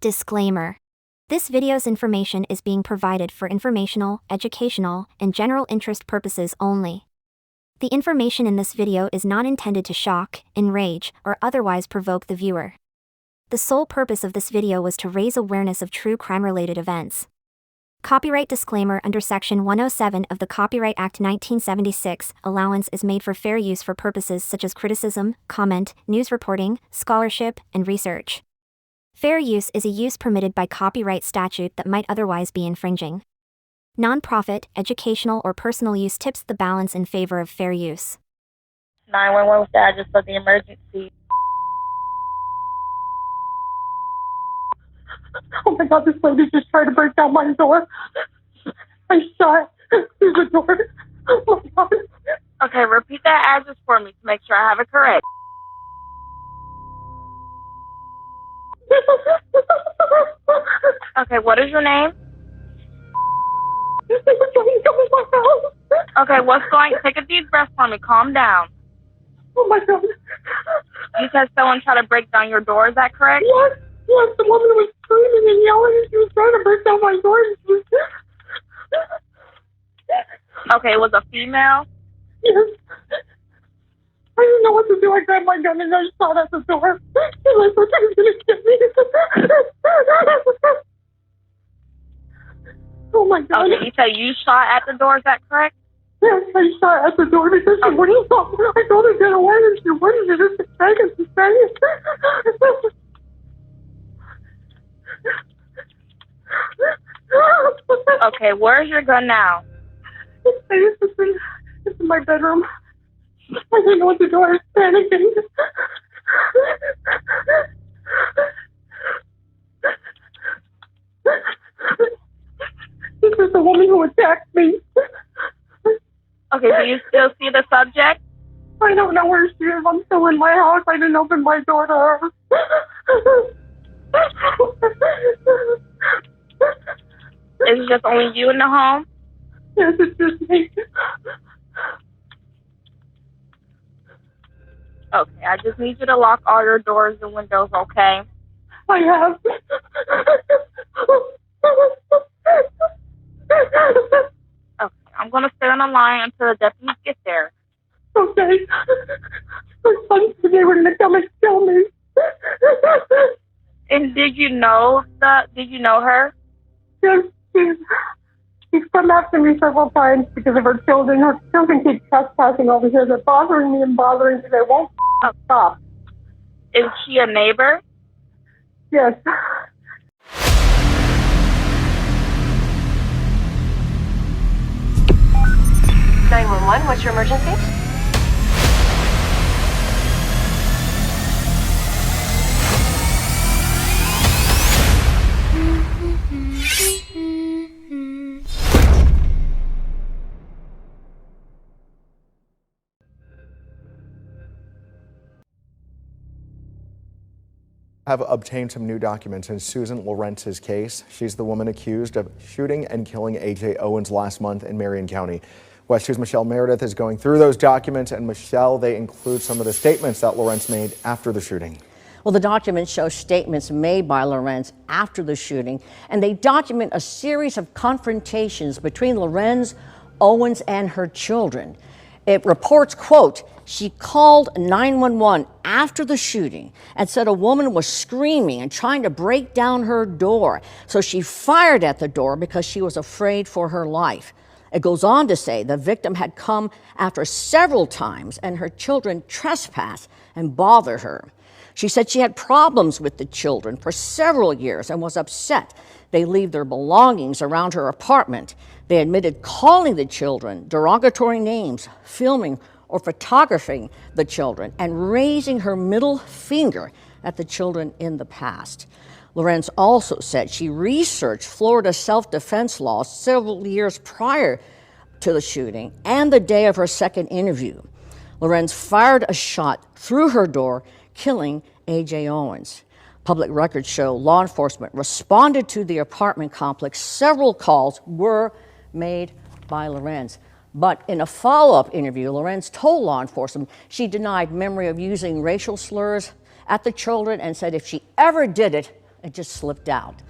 Disclaimer. This video's information is being provided for informational, educational, and general interest purposes only. The information in this video is not intended to shock, enrage, or otherwise provoke the viewer. The sole purpose of this video was to raise awareness of true crime-related events. Copyright disclaimer: under Section 107 of the Copyright Act 1976, allowance is made for fair use for purposes such as criticism, comment, news reporting, scholarship, and research. Fair use is a use permitted by copyright statute that might otherwise be infringing. Non-profit, educational, or personal use tips the balance in favor of fair use. 911 was the address for the emergency. Oh my God, this lady just tried to break down my door. I shot through the door. Oh my God. Okay, repeat that address for me to make sure I have it correct. Okay, what is your name? They were trying to come in my house. Okay, take a deep breath for me, calm down. Oh my God. You said someone tried to break down your door, is that correct? Yes, the woman was screaming and yelling and she was trying to break down my door. Okay, it was a female? Yes. I didn't know what to do. I grabbed my gun and I shot at the door. And I thought she was going to get me. Oh my God. Okay, you said you shot at the door, is that correct? Yes, I shot at the door because she wouldn't stop. I told her to get away and she wouldn't. She just begging. She's begging. Okay, where's your gun now? It's in my bedroom. I didn't know what to do. I was panicking. This is the woman who attacked me. Okay, do you still see the subject? I don't know where she is. I'm still in my house. I didn't open my door to her. Is it just only you in the home? Yes, it's just me. Okay, I just need you to lock all your doors and windows, okay? I have. Okay, I'm going to stay on the line until the deputies get there. Okay. My son said they were going to come and kill me. And did you know her? Yes, she's come after me several times because of her children. Her children keep trespassing over here. They're bothering me and bothering me. They won't stop. Is she a neighbor? Yes. 911, what's your emergency? Have obtained some new documents in Susan Lorincz's case. She's the woman accused of shooting and killing A.J. Owens last month in Marion County. West 2's Michelle Meredith is going through those documents, and Michelle, they include some of the statements that Lorincz made after the shooting. Well, the documents show statements made by Lorincz after the shooting, and they document a series of confrontations between Lorincz, Owens, and her children. It reports, quote, she called 911 after the shooting and said a woman was screaming and trying to break down her door. So she fired at the door because she was afraid for her life. It goes on to say the victim had come after several times and her children trespassed and bothered her. She said she had problems with the children for several years and was upset they leave their belongings around her apartment. They admitted calling the children derogatory names, filming or photographing the children, and raising her middle finger at the children in the past. Lorincz also said she researched Florida self-defense laws several years prior to the shooting and the day of her second interview. Lorincz fired a shot through her door, killing A.J. Owens. Public records show law enforcement responded to the apartment complex. Several calls were made by Lorincz. But in a follow-up interview, Lorincz told law enforcement she denied memory of using racial slurs at the children and said if she ever did it It just slipped out.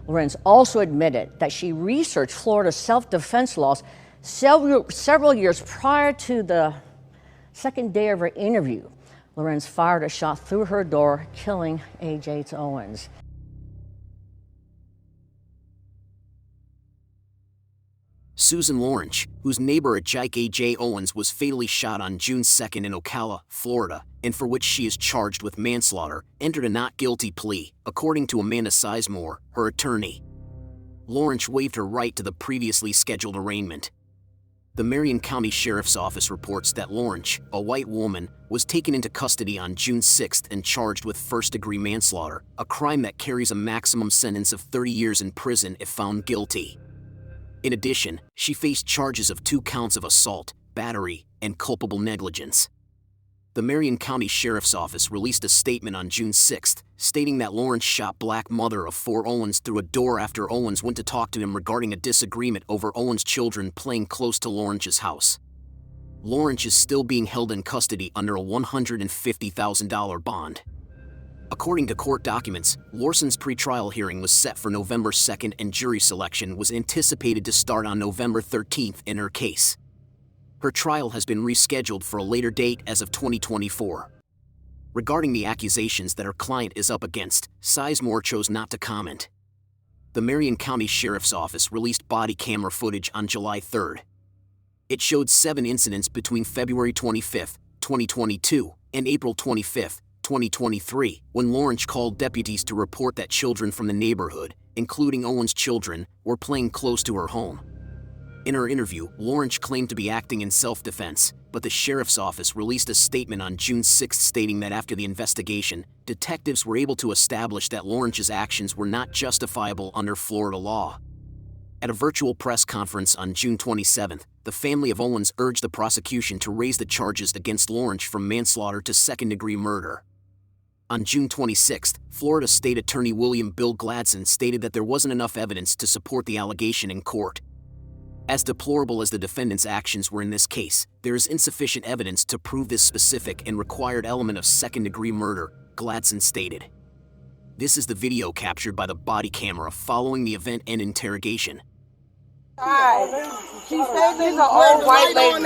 Lorincz also admitted that she researched Florida's self-defense laws several years prior to the second day of her interview. Lorincz fired a shot through her door, killing A.J. Owens. Susan Lorincz, whose neighbor at Jike A.J. Owens was fatally shot on June 2nd in Ocala, Florida, and for which she is charged with manslaughter, entered a not guilty plea, according to Amanda Sizemore, her attorney. Lorincz waived her right to the previously scheduled arraignment. The Marion County Sheriff's Office reports that Lorincz, a white woman, was taken into custody on June 6th and charged with first-degree manslaughter, a crime that carries a maximum sentence of 30 years in prison if found guilty. In addition, she faced charges of 2 counts of assault, battery, and culpable negligence. The Marion County Sheriff's Office released a statement on June 6th, stating that Lorincz shot black mother of 4 Owens through a door after Owens went to talk to him regarding a disagreement over Owens' children playing close to Lorincz's house. Lorincz is still being held in custody under a $150,000 bond. According to court documents, Lorson's pretrial hearing was set for November 2nd and jury selection was anticipated to start on November 13th in her case. Her trial has been rescheduled for a later date as of 2024. Regarding the accusations that her client is up against, Sizemore chose not to comment. The Marion County Sheriff's Office released body camera footage on July 3rd. It showed 7 incidents between February 25, 2022, and April 25, 2023, when Lorincz called deputies to report that children from the neighborhood, including Owens' children, were playing close to her home. In her interview, Lorincz claimed to be acting in self-defense, but the sheriff's office released a statement on June 6 stating that after the investigation, detectives were able to establish that Lorincz's actions were not justifiable under Florida law. At a virtual press conference on June 27, the family of Owens urged the prosecution to raise the charges against Lorincz from manslaughter to second-degree murder. On June 26, Florida State Attorney William Bill Gladson stated that there wasn't enough evidence to support the allegation in court. As deplorable as the defendant's actions were in this case, there is insufficient evidence to prove this specific and required element of second-degree murder, Gladson stated. This is the video captured by the body camera following the event and interrogation. Hi. She said there's an old white lady.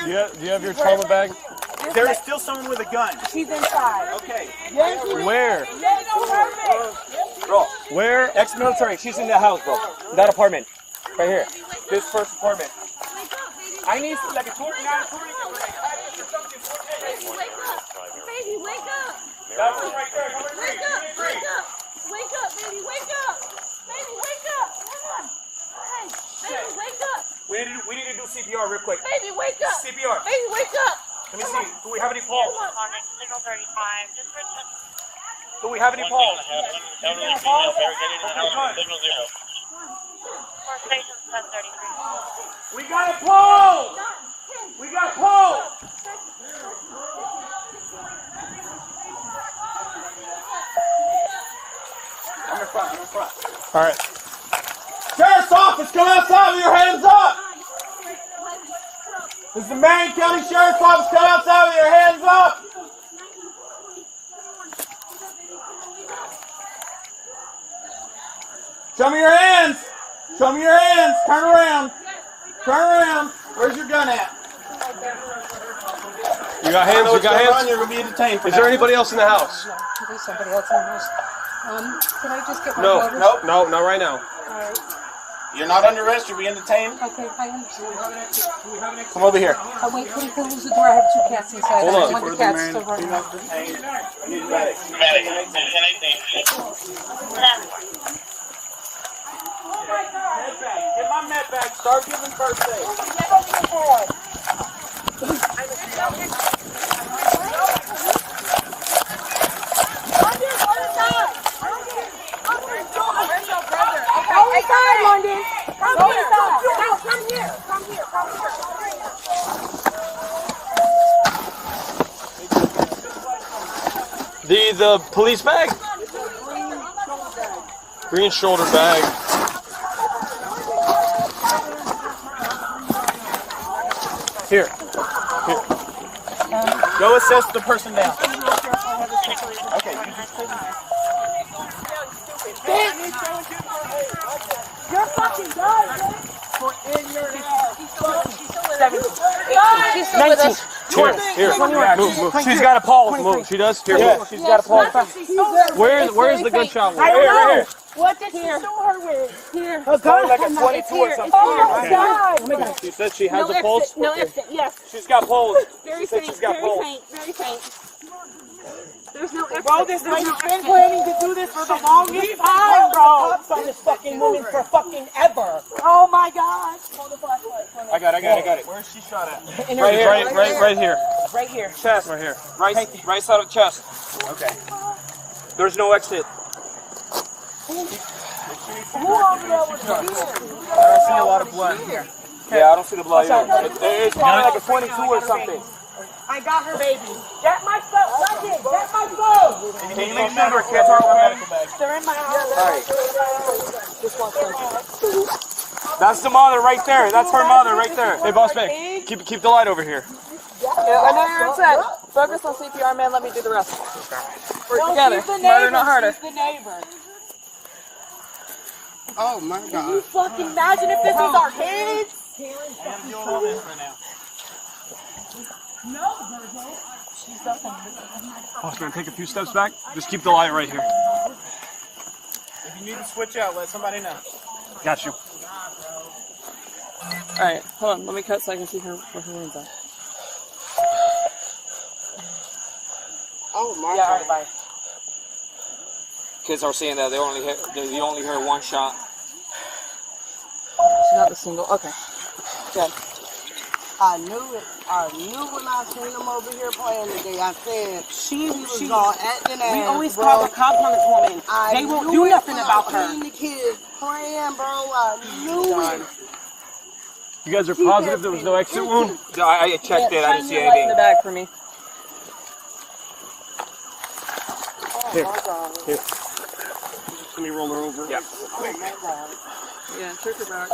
Do you have your trauma bag? There is still someone with a gun. She's inside. Okay. Where? Bro, where? Ex-military. She's in the house, bro. That apartment. Right here. This first apartment. I need like a tour. Not a tour. Baby, wake up. Baby, wake up. That one right there. Wake up. Wake up. Wake up, baby. Wake up. Baby, wake up. Come on. Hey, baby, wake up. We need to do CPR real quick. Baby, wake up. CPR. Baby, wake up. Let me see. Do we have any pulse? Signal 35. Do we have any pulse? Any pulse? Signal 0. Station 1033. We got a pulse! We got a pulse! I'm in front. All right. Sheriff's Office, come outside with your hands up! This is the Marion County Sheriff's Office, come outside with your hands up! Show me your hands! Show me your hands! Turn around! Turn around! Where's your gun at? You got hands? You got hands? You're going to be detained. Is there anybody else in the house? There's somebody else in the house. Can I just get my No, daughter? no, not right now. All right. You're not under arrest, you're being detained. Okay, I understand. Come over here. Wait, can you close the door? I have 2 cats inside. Hold I on. don't want the cats still running out. Get my med bag. Start giving first aid. Inside, London. Come inside. Come here. Come here. Come here. The police bag? Green shoulder bag. Here. Go assess the person down. Okay. You're fucking done, man. In your house. She's still with us. Here. Move. She's got a pulse. Move. She does. Here. Yeah, she's got a pulse. Where's the gunshot wound? I don't know. Right here. What did she shoot her with? Here. It's probably like a 22 or something. Oh my God. She said she has No a pulse. exit. No exit. Yes. She's got pulse. Very She said faint. she's got Very pulse. faint. Very faint. There's no exit. Bro, this lady's been planning to do this for the longest time, bro. Cops on this fucking woman for fucking ever. Oh my God. Hold the flashlight. I got it. Where's she shot at? Right here. Right here. Right here. Chest. Right here. Right side of chest. Okay. There's no exit. Who over there was here? I don't see a lot of blood. Yeah, I don't see the blood. It's probably like a 22 or something. I got her, baby. Get my phone. Get my phone. Can you leave number? Can't talk about it. They're in my house. That's the mother right there. That's her mother right there. Hey, boss man, keep the light over here. Yeah, I know you're upset. Focus on CPR, man. Let me do the rest. We're together. Murder, not harder. She's the neighbor. Oh my God. Can you fucking imagine if this was our kids? Boss man, take a few steps back. Just keep the light right here. If you need to switch out, let somebody know. Got you. Alright, hold on. Let me cut so I can see where her wounds are. Oh my Yeah, God. alright, bye. Kids are saying that they only heard one shot. She's not the single. Okay. Good. I knew it. I knew when I seen them over here playing today. I said she was all acting as. We always bro. call the cops on this woman. They won't do nothing about her. I seen the kids praying, bro. I knew it. You guys are positive there was no exit wound? I checked it. I didn't see Shine your light in anything. the bag for me. Here. Let me roll her over. Yeah. Yeah, check her back.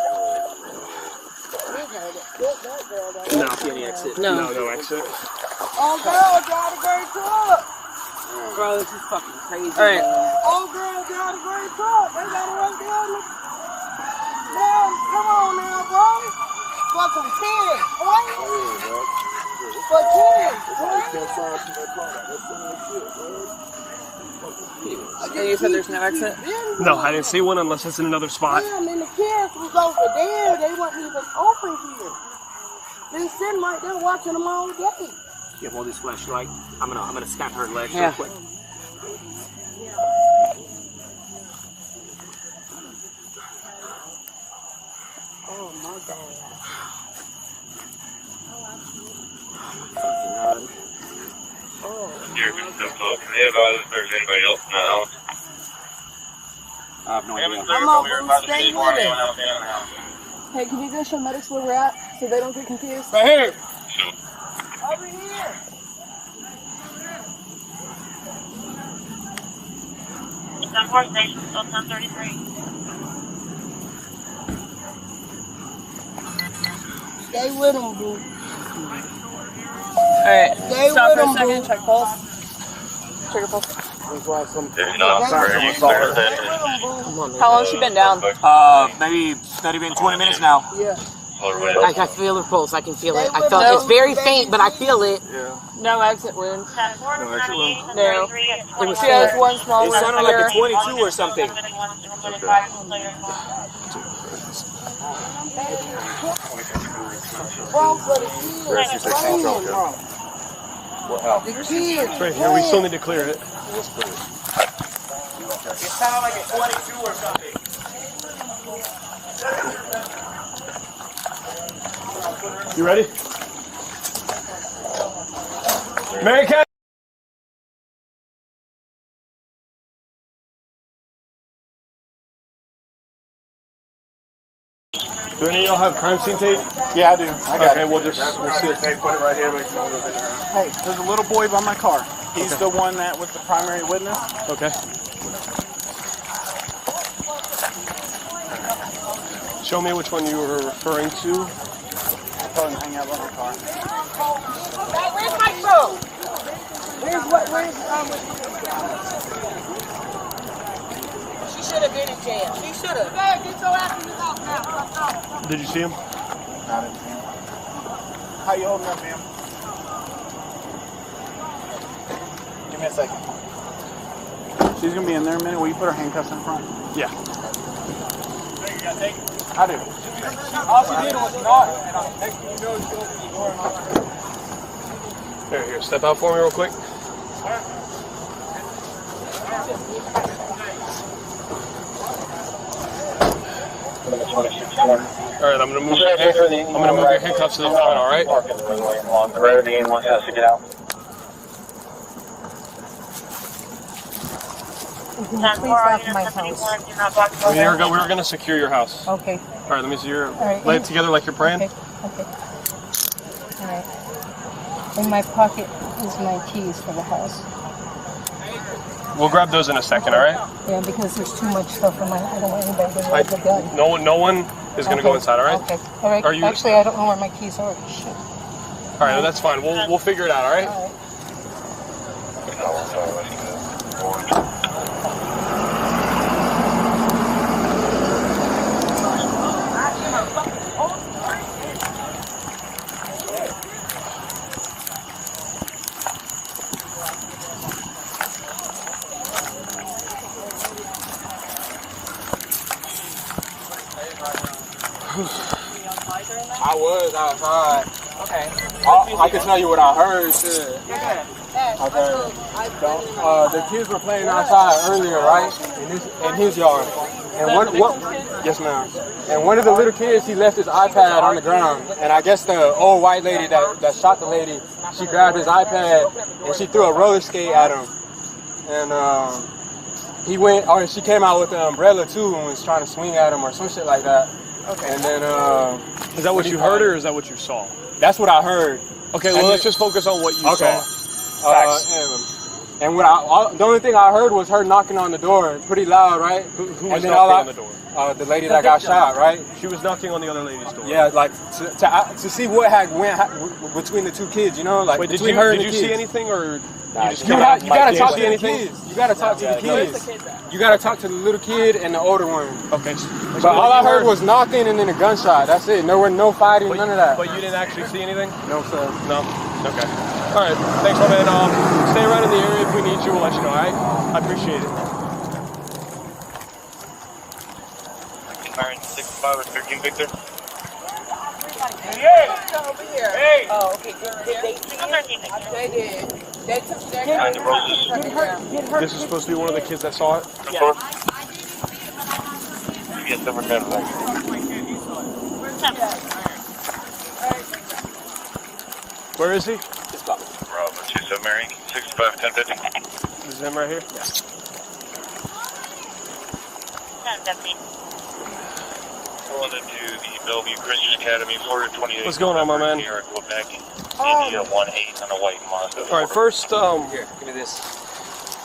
No. Any exit? No. No exit. Oh, girl, got a great truck. Bro, this is fucking crazy. Alright. Oh, girl, got a great truck. They got it right there. Man, come on now, bro. For some kids, boy. For kids, And you said there's no exit? No, I didn't see one unless it's in another spot. Damn, and the kids was over there. They wasn't even open here. They sitting right there watching them all day. Yeah, hold this flashlight. I'm gonna scan her legs Yeah. real quick. Oh my God. You're so close. Can they advise if there's anybody else in that house? I have no idea. Come on, boo, stay with it. Hey, can you go show medics where we're at so they don't get confused? Right here. Over here. It's on Horse Station, still 1033. Stay with them, boo. Alright, Stay stop with for a them, second, boo. check pulse. Check her pulse. If not, are you clear then? How long's she been down? Maybe not even 20 minutes now. Yeah. I can feel her pulse. I can feel it. I Stay felt with it's very faint, but I feel it. No exit wound. No. It She has one small It wound sounded like here. a 22 or something. Bro, for the kids. Praying, bro. The kids. Right here, we still need to clear it. It sounded like a 22 or something. You ready? Mary Cat. Do any of y'all have crime scene tape? Yeah, I do. I got Okay, it. we'll see it. Put it right here. Hey, there's a little boy by my car. He's the one that was the primary witness. Okay. Show me which one you were referring to. I told him to hang out by my car. Hey, where's my phone? Where's should have been in jail. She should have. Hey, get your ass in the house now. Did you see him? I didn't see him. How you holding up, ma'am? Give me a second. She's gonna be in there in a minute. Will you put her handcuffs in front? Yeah. I do. All she did was knock, and next thing you know, she opened the door and all that. Here, step out for me real quick. All right, I'm gonna move your handcuffs to the front. All right. The road, anyone has to get out. Please lock my house. We're gonna secure your house. Okay. All right, let me see your. Right. Lay it together like you're praying. Okay. Okay. All right. In my pocket is my keys for the house. We'll grab those in a second. All right. Yeah, because there's too much stuff in my. I don't want anybody to grab the gun. No one is gonna go inside. All right. Okay. All right. Are you? Actually, I don't know where my keys are. Shit. All right, that's fine. We'll figure it out. All right. All right. I was outside. Okay. I can tell you what I heard, too. Okay. The kids were playing outside earlier, right? In his yard. And yes, ma'am. And one of the little kids, he left his iPad on the ground. And I guess the old white lady that shot the lady, she grabbed his iPad and she threw a roller skate at him. And she came out with the umbrella too and was trying to swing at him or some shit like that. Okay. And then is that what you heard or is that what you saw? That's what I heard. Okay, well let's just focus on what you saw. And the only thing I heard was her knocking on the door pretty loud, right? Who was knocking on the door? The lady that got shot, right? She was knocking on the other lady's door. Yeah, like to see what went between the two kids, you know, like wait, between her and the kids. Did you see anything or? You gotta talk to the kids. You gotta talk to the kids. You gotta talk to the little kid and the older one. Okay. But all I heard was knocking and then a gunshot. That's it. There were no fighting, none of that. But you didn't actually see anything? No, sir. No? Okay. All right. Thanks, my man. Stay around in the area if we need you. We'll let you know, all right? I appreciate it. 965 or 13 Victor. Hey! Over here. Hey! Oh, okay. Did they see you? They did. They took their This is supposed to be one of the kids that saw it? Yeah. Yes, over there. Where is he? Bravo, 27 Mary, 65 1050. This is him right here? Yeah. Going into the Bellevue Christian Academy, Florida 28. What's going on, my man? Here at Quebec, India 18 on a white Mazda. All right, first, Here, give me this.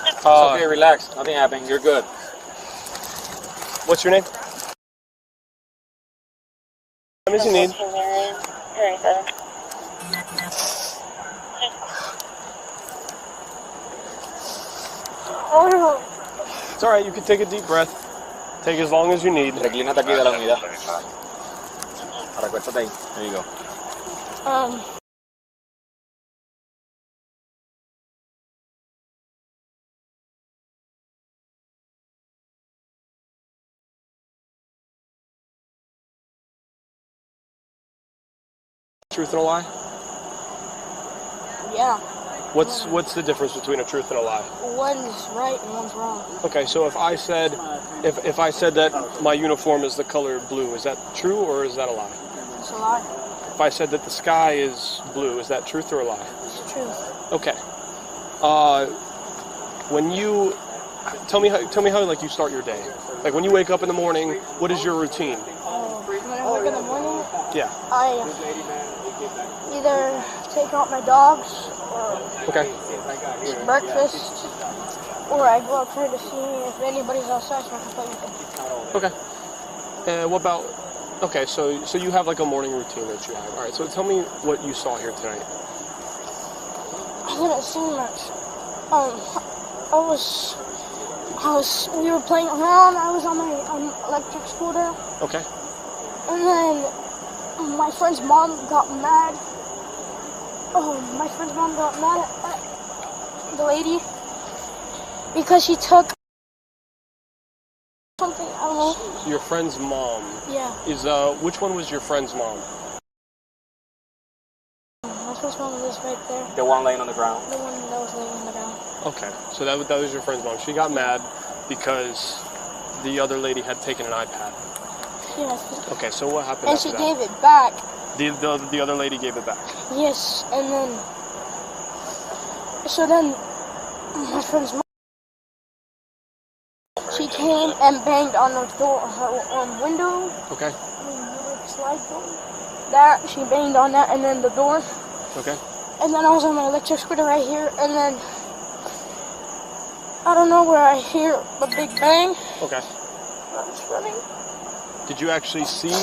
It's okay, relax. Nothing happened. You're good. What's your name? How many does he need? It's all right. You can take a deep breath. Take as long as you need. Reclínate aquí de la unidad. Recuéstate ahí. There you go. Truth and a lie? Yeah. What's the difference between a truth and a lie? One's right and one's wrong. Okay, so if I said that my uniform is the color blue, is that true or is that a lie? It's a lie. If I said that the sky is blue, is that truth or a lie? It's truth. Okay. When you tell me how like you start your day. Like when you wake up in the morning, what is your routine? When I wake up in the morning, yeah. I either take out my dogs or eat breakfast, or I go outside to see if anybody's outside so I can play with them. Okay. What about? Okay, so you have like a morning routine that you have. All right. So tell me what you saw here tonight. I didn't see much. I was we were playing around. I was on my electric scooter. Okay. And then my friend's mom got mad. My friend's mom got mad at the lady because she took something, I don't know. Your friend's mom? Yeah. Is, which one was your friend's mom? My friend's mom was right there. The one laying on the ground? The one that was laying on the ground. Okay, so that was your friend's mom. She got mad because the other lady had taken an iPad. Yes. Okay, so what happened And after she that? gave it back. The other lady gave it back? Yes, and then... So then, my friend's mom, she came and banged on the door, her window. Okay. Slide door. That, she banged on that, and then the door. Okay. And then I was on my electric scooter right here, and then I don't know where I hear a big bang. Okay. I was running. Did you actually see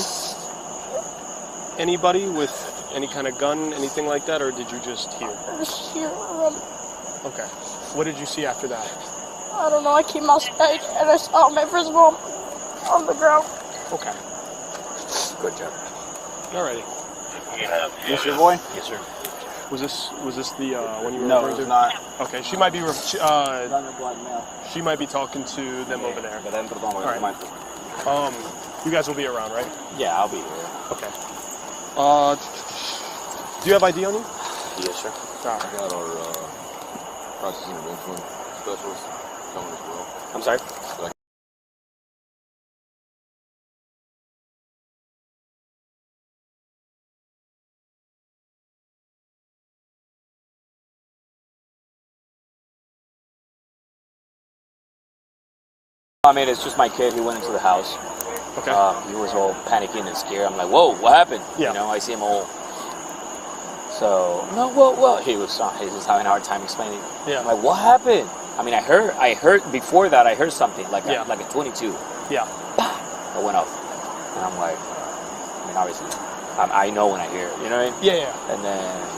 anybody with any kind of gun, anything like that, or did you just hear? I just hear running. Okay. What did you see after that? I don't know, I came outside and I saw my friend's mom on the ground. Okay. Good job. Alrighty. This your boy? Yes, sir. Was this the one you were No, referring to? it's not. Okay, she might be she might be talking to them over there. All right. You guys will be around, right? Yeah, I'll be here. Okay. Do you have ID on you? Yes, sir. All right. I got our process intervention specialist coming as well. I'm sorry? I mean, it's just my kid who went into the house. Okay. He was all panicking and scared. I'm like, whoa, what happened? Yeah. You know, I see him all. So, no, well, he was having a hard time explaining. Yeah. I'm like, what happened? I mean, I heard before that, I heard something like a 22. Yeah. That went off. And I'm like, I mean, obviously, I know when I hear it, you know what I mean? Yeah. And then,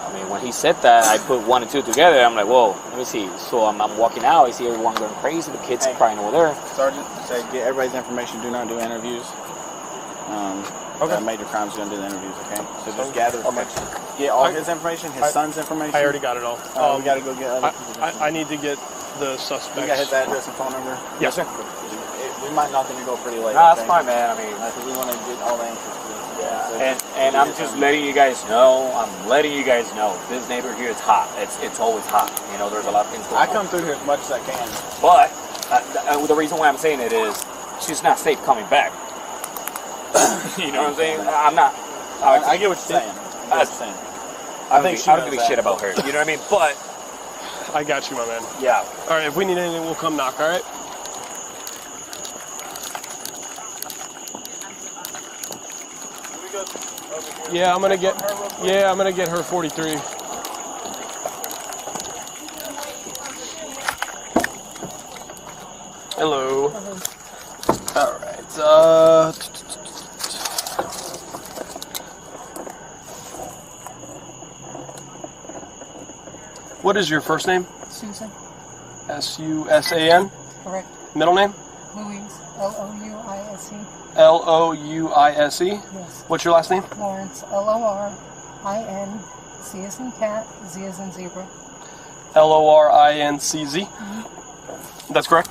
I mean, when he said that, I put 1 and 2 together. I'm like, whoa, let me see. So I'm walking out. I see everyone going crazy. The kids crying over there. Sergeant, say get everybody's information. Do not do interviews. Major crimes going to do the interviews, okay? So just gather. Get all his information, his son's information. I already got it all. We got to go get other I need to get the suspect. You got his address and phone number? Yes, sir. We might not going to go pretty late. No, that's fine, man. I mean, we want to get all the answers. Yeah. And I'm just letting you guys know. This neighborhood here is hot. It's always hot. You know, there's a lot of things going on. I come through here as much as I can. But the reason why I'm saying it is she's not safe coming back. You know what I'm saying? I'm not. I get what you're saying. I don't give a shit about her. You know what I mean? But I got you, my man. Yeah. All right. If we need anything, we'll come knock. All right. Yeah, I'm gonna get her 43. Hello. All right. What is your first name? Susan. S-U-S-A-N? Correct. Middle name? Louise. L-O-U-I-S-E. L-O-U-I-S-E? Yes. What's your last name? Lorincz. L-O-R-I-N. C as in cat, Z as in zebra. L-O-R-I-N-C-Z? That's correct?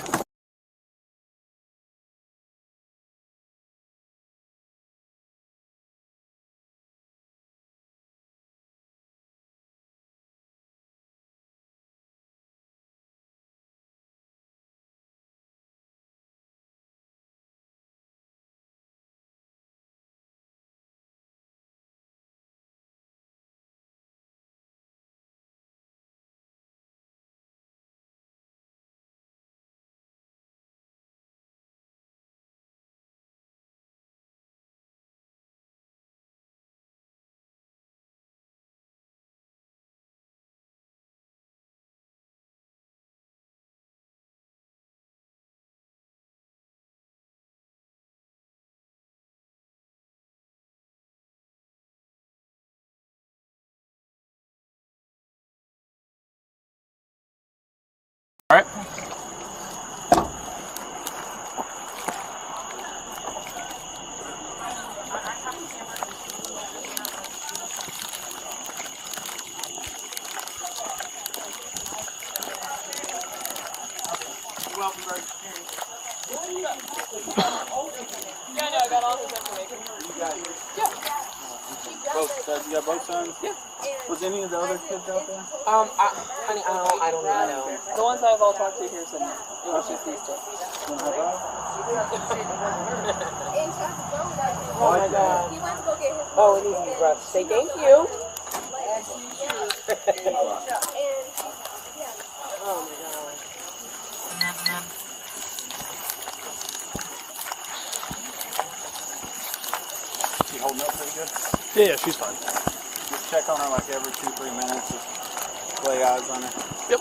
Yeah, no, I got all his information. Yeah. Both, you got both sons? Yeah. Was any of the other kids out there? I don't really know. The ones I've all talked to here said it was just these two. Oh my god. Oh, it needs to be brushed. Say thank you. Oh my god. She holding up pretty good? Yeah, she's fine. Just check on her like every 2-3 minutes. Just lay eyes on her. Yep.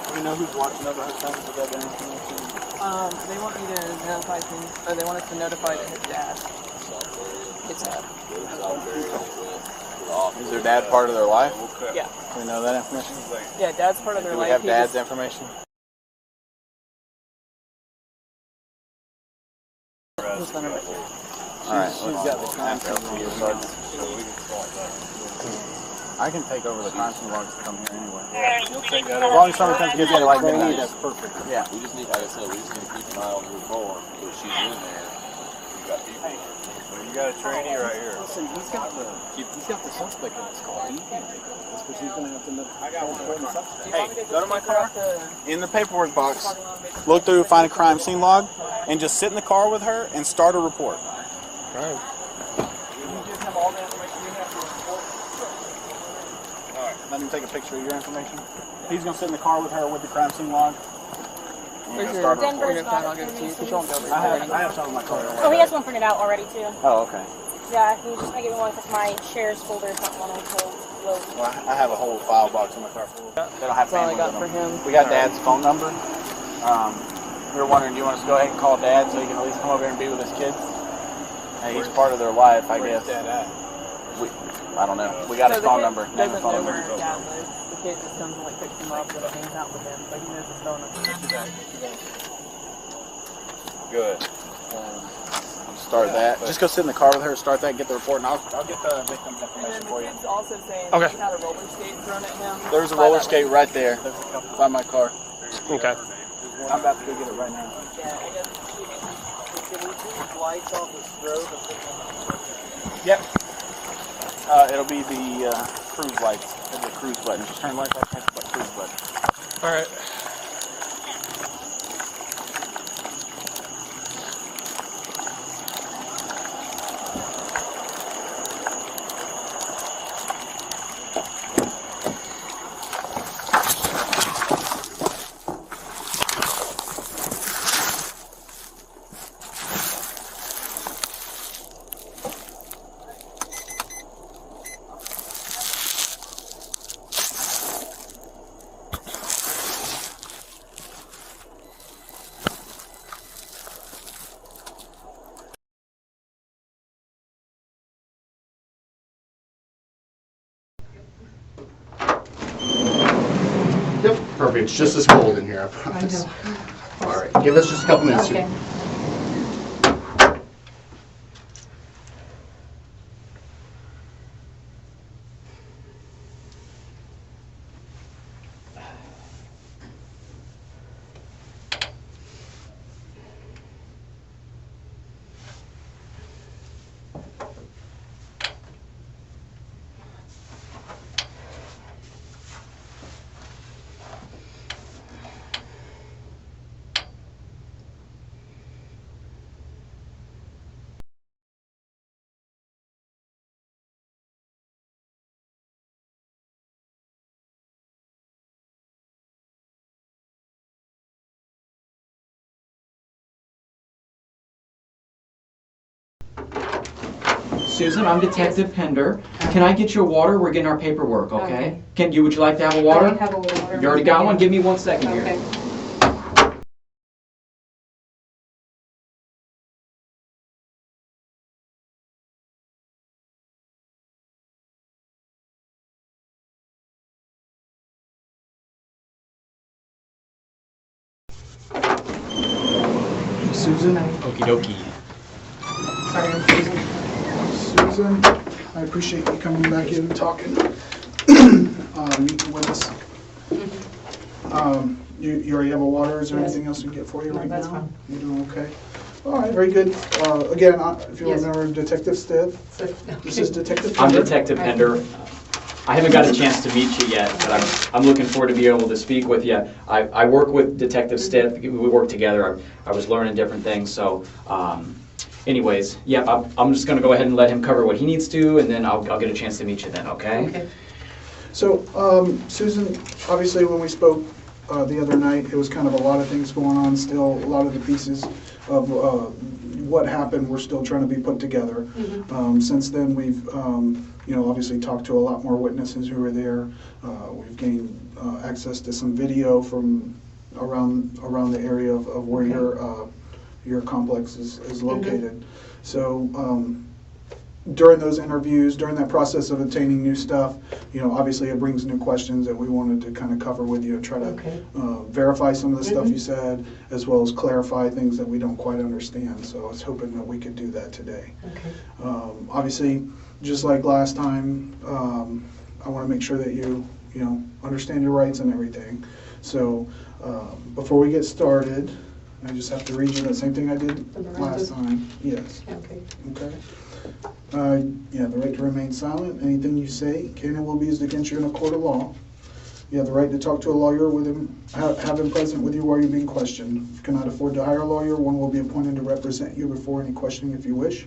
Do we know who's watching over her son? Has that been information? They want me to notify him, or they want us to notify his dad. His dad. Is their dad part of their life? Yeah. Do we know that information? Yeah, dad's part of their Do life. we have He dad's just- information? Alright, she's got the crime scene logs. I can take over the crime scene logs to come here anyway. As long as somebody comes to get there like midnight, that's perfect. Yeah. We just need, like I said, we just need to keep an eye on her car. If she's in there, we got people. You got a trainee right here. Listen, he's got the suspect in his car. He can't take it. That's because he's going to have to know. I got one suspect. Hey, go to my car. In the paperwork box, look through, find a crime scene log, and just sit in the car with her and start a report. Right. Let him take a picture of your information. He's going to sit in the car with her with the crime scene log. Where's your Denver's I'll give it to you. You don't go I have some in my car. Oh, he has one printed out already too. Oh, okay. Yeah, he just might give me one because my shares folder is not one of those. Well, I have a whole file box in my car full. They don't have That's all I families got in for them. him. We got Dad's phone number. We were wondering, do you want us to go ahead and call Dad so he can at least come over here and be with his kids? Hey, he's part of their life, I guess. Where's Dad at? I don't know. We got his phone number. Name his phone number. Dad lives. The kid just comes and like picks him up and hangs out with him, but he knows his phone number. Good. Start that. Just go sit in the car with her, start that, get the report, and I'll get the victim's information for you. The kid's also saying Okay. he had a roller skate thrown at him. There's a roller skate right there by my car. Okay. I'm about to go get it right now. Yeah, I guess. Can we see lights off the strobe? Yep. It'll be the cruise lights. The cruise button. Just turn lights off, press the cruise button. All right. Yep, perfect. It's just as cold in here, I promise. All right, give us just a couple minutes. Okay. Susan, I'm Detective Pender. Can I get your water? We're getting our paperwork, okay? Would you like to have a water? I have a water. You already got one? Give me 1 second here. Okay. Susan? Okie dokie. Hi, I'm Susan. Susan, I appreciate you coming back in and talking, meeting with us. You already have a water? Is there anything else we can get for you right now? That's fine. You're doing okay? All right, very good. Again, if you remember, Detective Stiff. This is Detective Pender. I'm Detective Pender. I haven't got a chance to meet you yet, but I'm looking forward to being able to speak with you. I work with Detective Stiff. We work together. I was learning different things, so anyways, yeah, I'm just going to go ahead and let him cover what he needs to, and then I'll get a chance to meet you then, okay? Okay. So, Susan, obviously when we spoke the other night, it was kind of a lot of things going on still. A lot of the pieces of what happened were still trying to be put together. Since then, we've obviously talked to a lot more witnesses who were there. We've gained access to some video from around the area of where your complex is located. So during those interviews, during that process of obtaining new stuff, obviously it brings new questions that we wanted to kind of cover with you and try to verify some of the stuff you said, as well as clarify things that we don't quite understand. So I was hoping that we could do that today. Obviously, just like last time, I want to make sure that you understand your rights and everything. So before we get started, I just have to read you the same thing I did last time. Yes. Okay. Yeah, the right to remain silent. Anything you say can and will be used against you in a court of law. You have the right to talk to a lawyer with him, have him present with you while you're being questioned. If you cannot afford to hire a lawyer, one will be appointed to represent you before any questioning if you wish.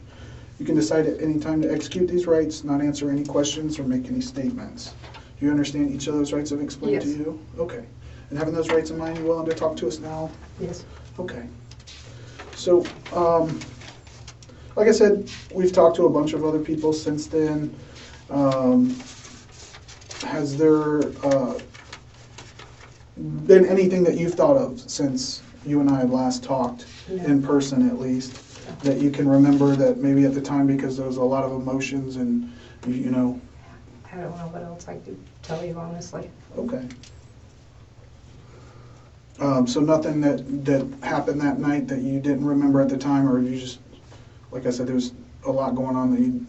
You can decide at any time to execute these rights, not answer any questions, or make any statements. Do you understand each of those rights I've explained to you? Okay. And having those rights in mind, you willing to talk to us now? Yes. Okay. So, like I said, we've talked to a bunch of other people since then. Has there been anything that you've thought of since you and I had last talked, in person at least, that you can remember that maybe at the time, because there was a lot of emotions and, I don't know what else I could tell you, honestly. Okay. So nothing that happened that night that you didn't remember at the time, or you just, like I said, there was a lot going on that you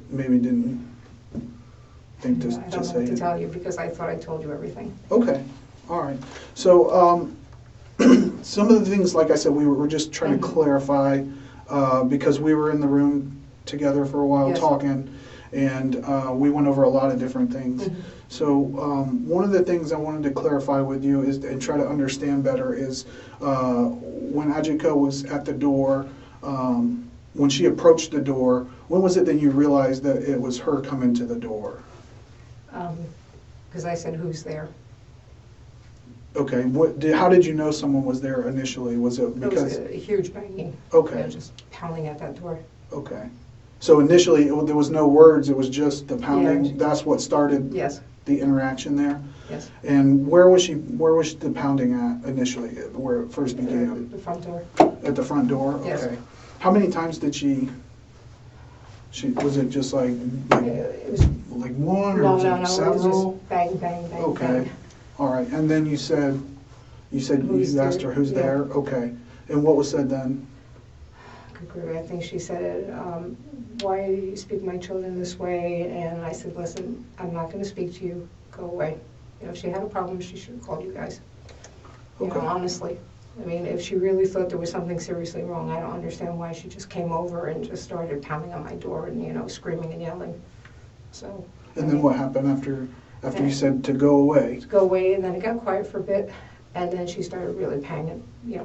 maybe didn't think to say? I don't know what to tell you because I thought I told you everything. Okay, all right. So some of the things, like I said, we were just trying to clarify because we were in the room together for a while talking, and we went over a lot of different things. So one of the things I wanted to clarify with you is, and try to understand better, is when Ajiko was at the door, when she approached the door, when was it that you realized that it was her coming to the door? Because I said, who's there? Okay, how did you know someone was there initially? Was it because... It was a huge banging. Okay. They were just pounding at that door. Okay. So initially, there was no words, it was just the pounding? Yeah. That's what started the interaction there? Yes. And where was the pounding at initially, where it first began? At the front door. At the front door? Yes. Okay. How many times did she was it just like one, or was it several? It was just bang, bang, bang, okay. bang. All right, and then you said you asked her who's there? Okay. And what was said then? I think she said, why do you speak to my children this way? And I said, listen, I'm not going to speak to you. Go away. If she had a problem, she should have called you guys. Honestly. I mean, if she really thought there was something seriously wrong, I don't understand why she just came over and just started pounding on my door and, screaming and yelling. So. And then what happened after you said to go away? To go away, and then it got quiet for a bit, and then she started really banging,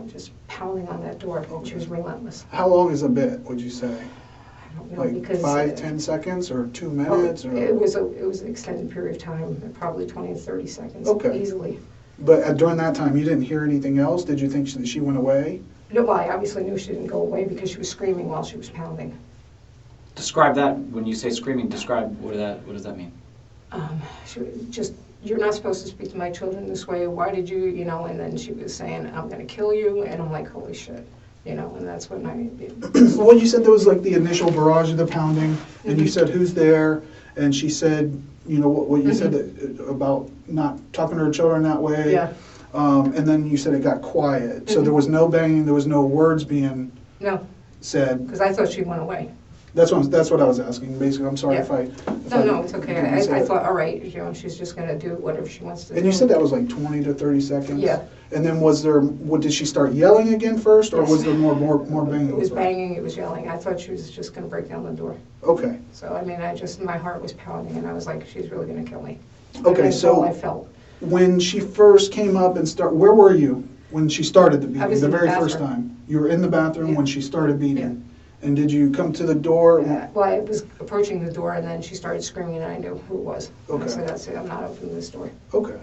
just pounding on that door. Okay. She was relentless. How long is a bit, would you say? I don't know, like because 5, 10 seconds, or 2 minutes? Or? It was an extended period of time, probably 20 to 30 seconds, easily. But during that time, you didn't hear anything else? Did you think that she went away? No, well, I obviously knew she didn't go away because she was screaming while she was pounding. Describe that. When you say screaming, describe what does that mean? You're not supposed to speak to my children this way. Why did you, and then she was saying, I'm going to kill you. And I'm like, holy shit, and that's when Well, you said there was like the initial barrage of the pounding, and you said, who's there? And she said, what you said about not talking to her children that way. Yeah. And then you said it got quiet. So there was no banging, there was no words being... No. said. Because I thought she went away. That's what I was asking. Basically, I'm sorry if I. No, it's okay. I thought, all right, she's just gonna do whatever she wants to do. And you said that was like 20 to 30 seconds. Yeah. And then did she start yelling again first, or was there more banging? It was banging. It was yelling. I thought she was just gonna break down the door. Okay. So I mean, my heart was pounding, and I was like, she's really gonna kill me. Okay, That's so all I felt. when she first came up and where were you when she started the beating? I was the in the very first bathroom. time. You were in the bathroom when she started beating. And did you come to the door? Well, I was approaching the door, and then she started screaming, and I knew who it was. Okay. I said, that's it. I'm not opening this door. Okay.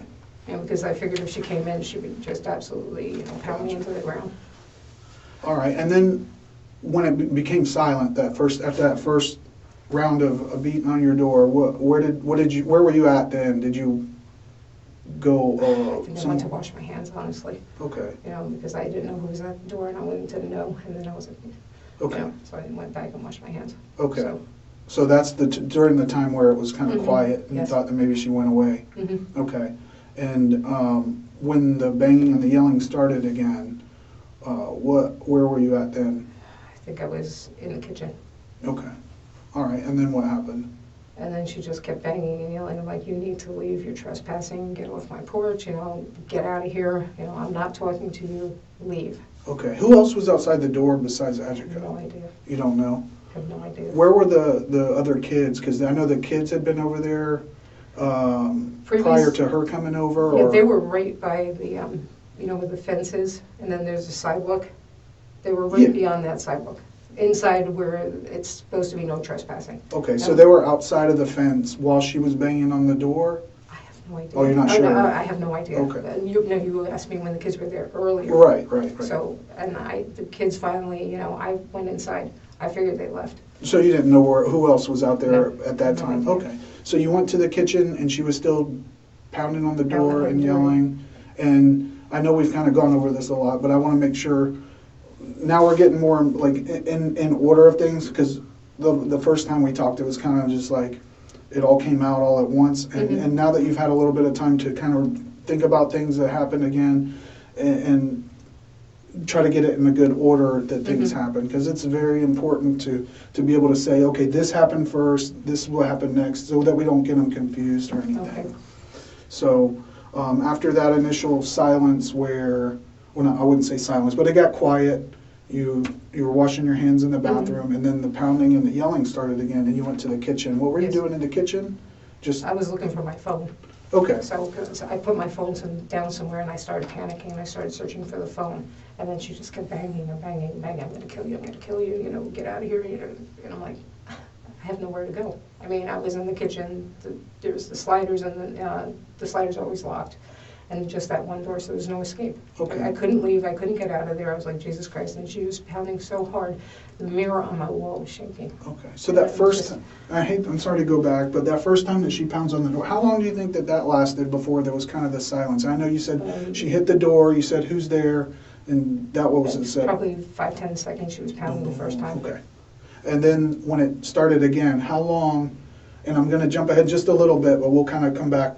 And because I figured if she came in, she would just absolutely, pound me into the ground. All right. And then when it became silent, after that first round of beating on your door, where were you at then? Did you go? I think I went to wash my hands, honestly. Okay. Because I didn't know who was at the door, and I went to know, and then I was like, okay. So I went back and washed my hands. Okay. So that's during the time where it was kind of quiet, and you thought that maybe she went away. Mm-hmm. Okay. And when the banging and the yelling started again, where were you at then? I think I was in the kitchen. Okay. All right. And then what happened? And then she just kept banging and yelling. I'm like, you need to leave. You're trespassing. Get off my porch. Get out of here. I'm not talking to you. Leave. Okay. Who else was outside the door besides Ajika? No idea. You don't know? I have no idea. Where were the other kids? Because I know the kids had been over there prior to her coming over. Yeah, or? they were right by the, where the fence is, and then there's a sidewalk. They were right beyond that sidewalk, inside where it's supposed to be no trespassing. Okay, so they were outside of the fence while she was banging on the door? No idea. Oh, you're not sure? No, I have no idea. Okay. You asked me when the kids were there earlier. Right. So, and the kids finally, I went inside. I figured they left. So you didn't know who else was out there at that No time? idea. Okay. So you went to the kitchen and she was still pounding on the door and yelling. And I know we've kind of gone over this a lot, but I want to make sure, now we're getting more like in order of things, because the first time we talked, it was kind of just like, it all came out all at once. And now that you've had a little bit of time to kind of think about things that happened again and try to get it in a good order that things happen, because it's very important to be able to say, okay, this happened first, this will happen next, so that we don't get them confused or anything. Okay. So after that initial silence where, I wouldn't say silence, but it got quiet, you were washing your hands in the bathroom, and then the pounding and the yelling started again, and you went to the kitchen. What were you doing in the kitchen? I was looking for my phone. Okay. So I put my phone down somewhere, and I started panicking, and I started searching for the phone. And then she just kept banging and banging and banging. I'm going to kill you, I'm going to kill you, get out of here. And I'm like, I have nowhere to go. I mean, I was in the kitchen. There's the sliders, and the sliders are always locked. And just that one door, so there's no escape. Okay. I couldn't leave. I couldn't get out of there. I was like, Jesus Christ. And she was pounding so hard, the mirror on my wall was shaking. Okay. So that first time, I'm sorry to go back, but that first time that she pounds on the door, how long do you think that lasted before there was kind of the silence? I know you said she hit the door, you said, who's there? And that, what was it said? Probably 5-10 seconds she was pounding the first time. Okay. And then when it started again, how long, and I'm going to jump ahead just a little bit, but we'll kind of come back.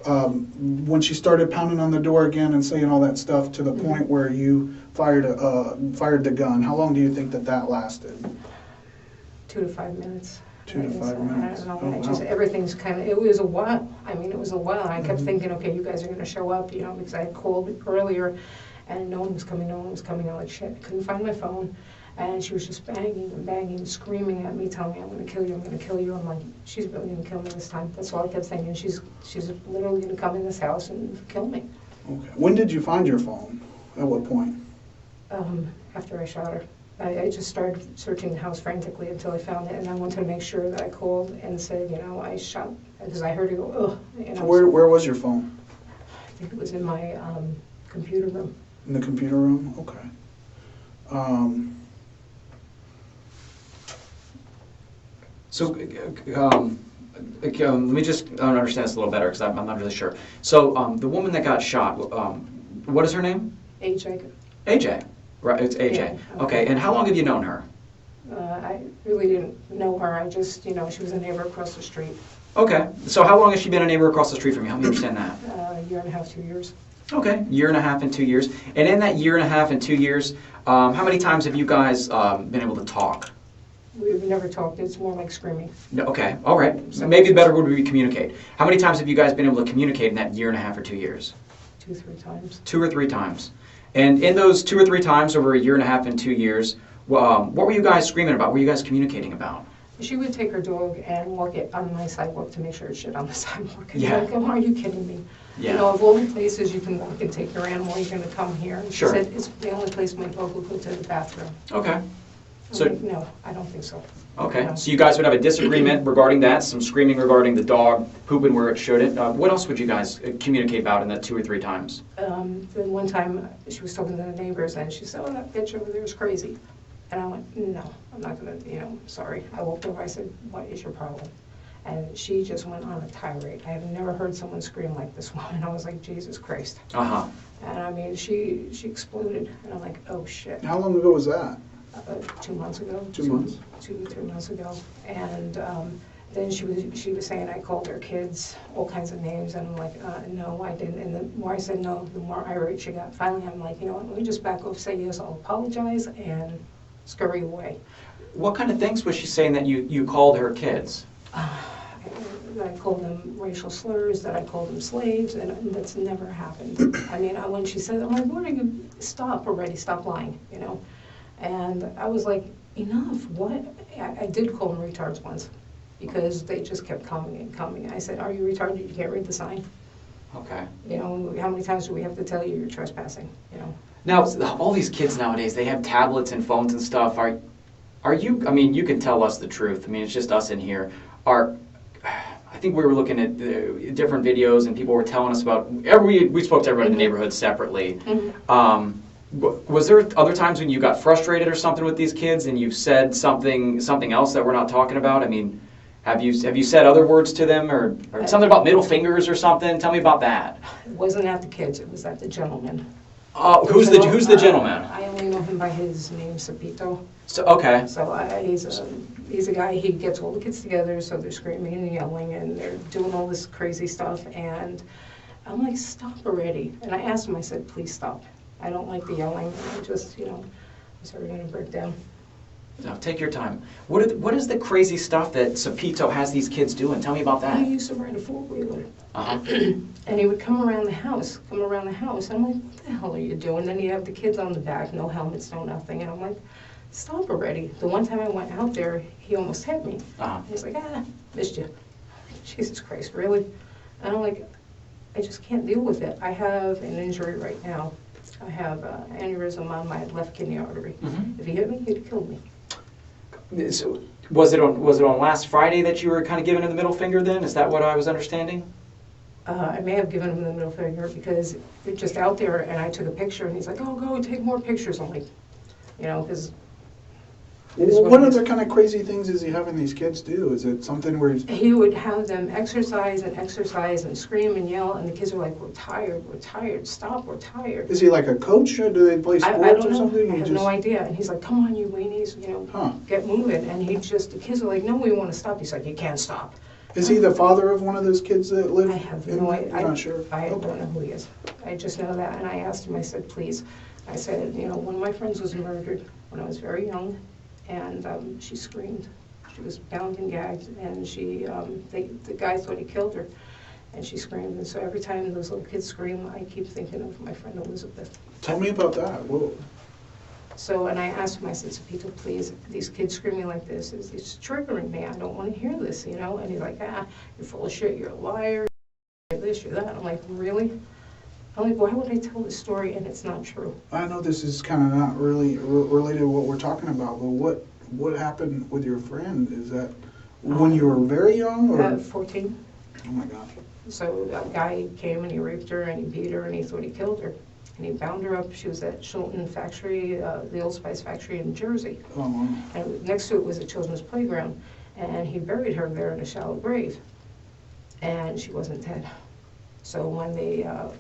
When she started pounding on the door again and saying all that stuff to the point where you fired the gun, how long do you think that lasted? 2 to 5 minutes. 2 to 5 minutes. I don't know. Everything's kind of, it was a while. I mean, it was a while. And I kept thinking, okay, you guys are going to show up, because I had called earlier and no one was coming. I'm like, shit, I couldn't find my phone. And she was just banging and banging, screaming at me, telling me, I'm going to kill you, I'm going to kill you. I'm like, she's really going to kill me this time. That's all I kept thinking. She's literally going to come in this house and kill me. Okay. When did you find your phone? At what point? After I shot her. I just started searching the house frantically until I found it, and I wanted to make sure that I called and said, I shot, because I heard her go, ugh. Where was your phone? I think it was in my computer room. In the computer room? Okay. So, let me just understand this a little better, because I'm not really sure. So, the woman that got shot, what is her name? AJ. AJ, right? It's AJ. Yeah, okay, and how long have you known her? I really didn't know her. I just, she was a neighbor across the street. Okay, so how long has she been a neighbor across the street from you? Help me understand that. A year and a half, 2 years. Okay, year and a half and 2 years. And in that year and a half and 2 years, how many times have you guys been able to talk? We've never talked. It's more like screaming. No, okay, all right. So maybe the better word would be communicate. How many times have you guys been able to communicate in that year and a half or 2 years? 2 or 3 times. 2 or 3 times. And in those 2 or 3 times over a year and a half and 2 years, what were you guys screaming about? What were you guys communicating about? She would take her dog and walk it on my sidewalk to make sure it's shit on the sidewalk. And Yeah. like, oh, are you kidding me? Yeah. You know, of all the places you can walk and take your animal, you're going to come here. And Sure. She said it's the only place my dog will go to the bathroom. Okay. I'm So, like, no, I don't think so. okay, No. so you guys would have a disagreement regarding that, some screaming regarding the dog pooping where it shouldn't. What else would you guys communicate about in that 2 or 3 times? Then one time she was talking to the neighbors and she said, oh, that bitch over there is crazy. And I went, no, I'm not going to, sorry. I walked over, I said, what is your problem? And she just went on a tirade. I have never heard someone scream like this woman. I was like, Jesus Christ. Uh-huh. And I mean, she exploded. And I'm like, oh shit. How long ago was that? 2 months ago. 2 months? 2 or 3 months ago. And then she was saying I called her kids all kinds of names. And I'm like, no, I didn't. And the more I said no, the more irate she got. Finally, I'm like, you know what, let me just back off, say yes, I'll apologize, and scurry away. What kind of things was she saying that you called her kids? That I called them racial slurs, that I called them slaves, and that's never happened. I mean, when she said, I'm like, what are you, stop already, stop lying, And I was like, enough, what? I did call them retards once, because they just kept coming and coming. I said, are you retarded? You can't read the sign? Okay. How many times do we have to tell you you're trespassing, Now, all these kids nowadays, they have tablets and phones and stuff. Are you, I mean, you can tell us the truth. I mean, it's just us in here. I think we were looking at different videos and people were telling us about, we spoke to everyone in the neighborhood separately. Was there other times when you got frustrated or something with these kids and you said something else that we're not talking about? I mean, have you said other words to them or something about middle fingers or something? Tell me about that. It wasn't at the kids, it was at the gentleman. Who's the gentleman? I only know him by his name, Sapito. So, okay. So he's a guy, he gets all the kids together, so they're screaming and yelling and they're doing all this crazy stuff, and I'm like, stop already. And I asked him, I said, please stop. I don't like the yelling. I just, I'm sorry, going to break down. No, take your time. What is the crazy stuff that Sapito has these kids doing? Tell me about that. He used to ride a four-wheeler. Uh-huh. And he would come around the house. And I'm like, what the hell are you doing? Then he'd have the kids on the back, no helmets, no nothing. And I'm like, stop already. The one time I went out there, he almost hit me. Uh-huh. He's like, missed you. Jesus Christ, really? And I'm like, I just can't deal with it. I have an injury right now. I have an aneurysm on my left kidney artery. Mm-hmm. If he hit me, he'd have killed me. So, was it on last Friday that you were kind of giving him the middle finger then? Is that what I was understanding? I may have given him the middle finger because they're just out there and I took a picture and he's like, oh, go take more pictures. I'm like, because... What other kind of crazy things is he having these kids do? Is it something where he would have them exercise and scream and yell, and the kids are like, we're tired, stop, we're tired. Is he like a coach, or do they play sports I don't or know. something? I have no idea. And he's like, come on, you weenies, get moving. And the kids are like, no, we want to stop. He's like, you can't stop. Is he the father of one of those kids that live? I have no idea. I'm not sure. I don't know who he is. I just know that. And I asked him, I said, please. I said, one of my friends was murdered when I was very young. And she screamed. She was bound and gagged, and the guy thought he killed her, and she screamed. And so every time those little kids scream, I keep thinking of my friend Elizabeth. Tell me about that. Whoa. So, and I asked him, I said, Sapito, please, these kids screaming like this, it's triggering me. I don't want to hear this, And he's like, you're full of shit, you're a liar, you're this, you're that. I'm like, really? I'm like, why would I tell this story and it's not true? I know this is kind of not really related to what we're talking about, but what happened with your friend? Is that when you were very young? Or? 14. Oh my gosh. So a guy came and he raped her and he beat her and he thought he killed her. And he bound her up. She was at Shilton factory, the Old Spice factory in Jersey. Oh, wow. And next to it was a children's playground. And he buried her there in a shallow grave. And she wasn't dead. So when the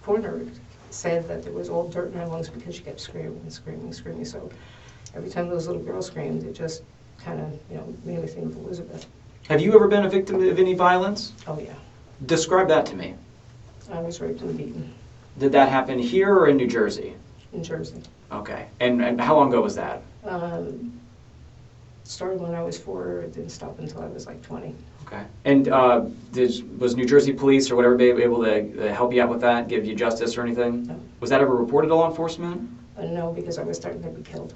coroner said that there was all dirt in her lungs because she kept screaming and screaming and screaming. So every time those little girls screamed, it just kind of, made me think of Elizabeth. Have you ever been a victim of any violence? Oh, yeah. Describe that to me. I was raped and beaten. Did that happen here or in New Jersey? In Jersey. Okay. And how long ago was that? Started when I was 4, it didn't stop until I was like 20. Okay. And was New Jersey police or whatever able to help you out with that, give you justice or anything? No. Was that ever reported to law enforcement? No, because I was starting to be killed.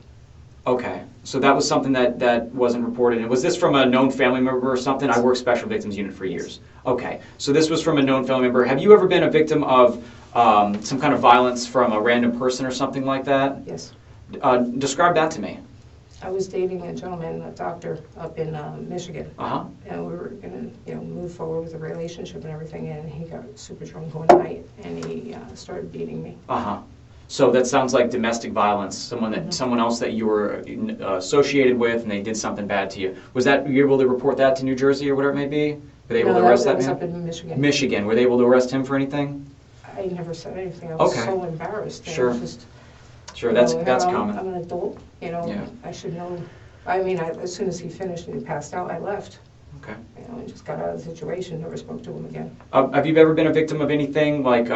Okay. So that was something that wasn't reported. And was this from a known family member or something? I worked Special Victims Unit for years. Okay. So this was from a known family member. Have you ever been a victim of some kind of violence from a random person or something like that? Yes. Describe that to me. I was dating a gentleman, a doctor, up in Michigan. Uh-huh. And we were going to, move forward with the relationship and everything, and he got super drunk one night, and he started beating me. Uh-huh. So that sounds like domestic violence, someone else that you were associated with, and they did something bad to you. Were you able to report that to New Jersey or whatever it may be? Were they able to arrest that man? No, that was up in Michigan. Michigan. Were they able to arrest him for anything? I never said anything. I was so embarrassed. Sure. Sure, that's common. I'm an adult, Yeah. I should know. I mean, as soon as he finished and he passed out, I left. Okay. And just got out of the situation, never spoke to him again. Have you ever been a victim of anything like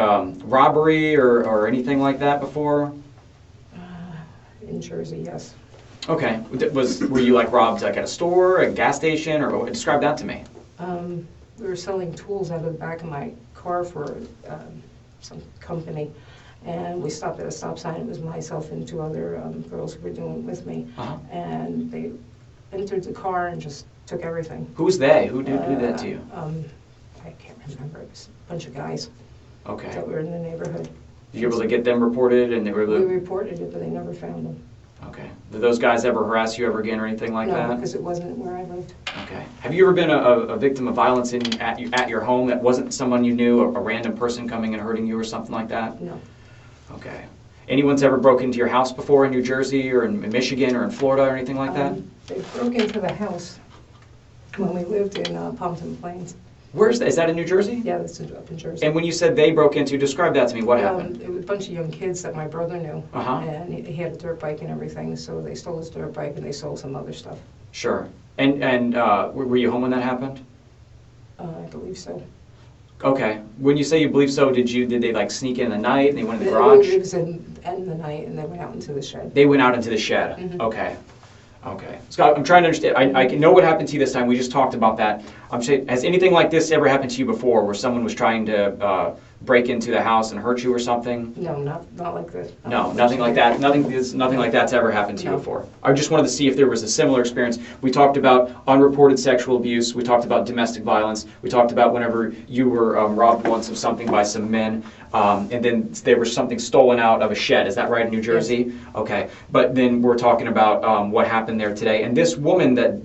robbery or anything like that before? In Jersey, yes. Okay. Were you like robbed like at a store, a gas station, or describe that to me? We were selling tools out of the back of my car for some company. And we stopped at a stop sign. It was myself and 2 other girls who were doing it with me. Uh-huh. And they entered the car and just took everything. Who's they? Who did that to you? I can't remember. It was a bunch of guys. Okay. That were in the neighborhood. Were you able to get them reported? And they were able to... We reported it, but they never found them. Okay. Did those guys ever harass you ever again or anything like that? No, because it wasn't where I lived. Okay. Have you ever been a victim of violence at your home that wasn't someone you knew, a random person coming and hurting you or something like that? No. Okay. Anyone's ever broken into your house before in New Jersey or in Michigan or in Florida or anything like that? They broke into the house when we lived in Pompton Plains. Where's that? Is that in New Jersey? Yeah, that's up in Jersey. And when you said they broke into, describe that to me. What happened? It was a bunch of young kids that my brother knew. Uh-huh. And he had a dirt bike and everything, so they stole his dirt bike and they sold some other stuff. Sure. And were you home when that happened? I believe so. Okay. When you say you believe so, did they like sneak in the night and they went in the garage? It was in the night and they went out into the shed. They went out into the shed. Mm-hmm. Okay. Okay. Scott, I'm trying to understand. I can know what happened to you this time. We just talked about that. I'm saying, has anything like this ever happened to you before, where someone was trying to break into the house and hurt you or something? No, not like this. No, nothing like that. Nothing like that's ever happened to you before. I just wanted to see if there was a similar experience. We talked about unreported sexual abuse. We talked about domestic violence. We talked about whenever you were robbed once of something by some men, and then there was something stolen out of a shed. Is that right in New Jersey? Yes. Okay. But then we're talking about what happened there today. And this woman that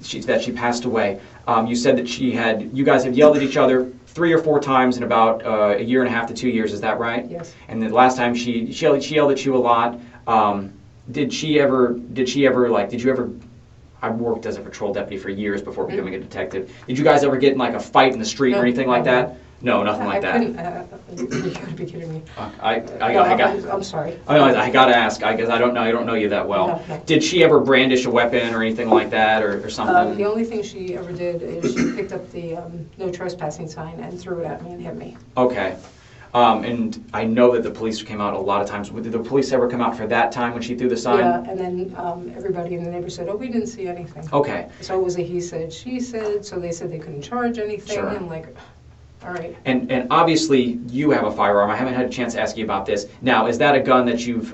she passed away. You said that you guys had yelled at each other 3 or 4 times in about a year and a half to 2 years. Is that right? Yes. And the last time she yelled at you a lot. Did you ever? I worked as a patrol deputy for years before becoming a detective. Did you guys ever get in like a fight in the street or anything like that? No, nothing like that. You gotta be kidding me. I'm sorry. I gotta ask. I guess I don't know you that well. No. Did she ever brandish a weapon or anything like that, or something? The only thing she ever did is she picked up the no trespassing sign and threw it at me and hit me. Okay. And I know that the police came out a lot of times. Did the police ever come out for that time when she threw the sign? Yeah, and then everybody in the neighborhood said, "Oh, we didn't see anything." Okay. So it was a he said, she said. So they said they couldn't charge anything. Sure. I'm like, all right. And obviously you have a firearm. I haven't had a chance to ask you about this. Now, is that a gun that you've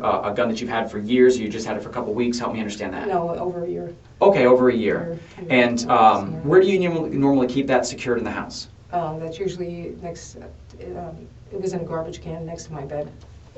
had for years? Or you just had it for a couple of weeks? Help me understand that. No, over a year. Okay, over a year. And where do you normally keep that secured in the house? That's usually next. It was in a garbage can next to my bed.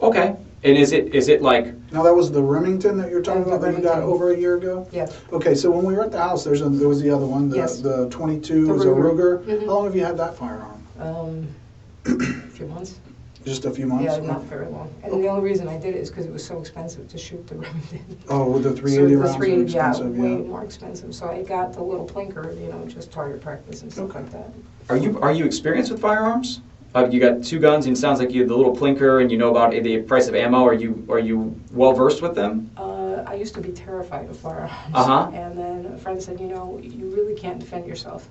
Okay. And is it like? Now that was the Remington that you're talking about that you got over a year ago? Yeah. Okay, so when we were at the house, there was the other one, the 22 was a Ruger. Mm-hmm. How long have you had that firearm? A few months. Just a few months? Yeah, not very long. And the only reason I did it is because it was so expensive to shoot the Remington. Oh, with the 380 rounds are expensive, way more expensive. So I got the little plinker, just target practice and stuff like that. Are you experienced with firearms? You got 2 guns, and it sounds like you have the little plinker, and you know about the price of ammo. Are you well versed with them? I used to be terrified of firearms. Uh-huh. And then a friend said, you really can't defend yourself.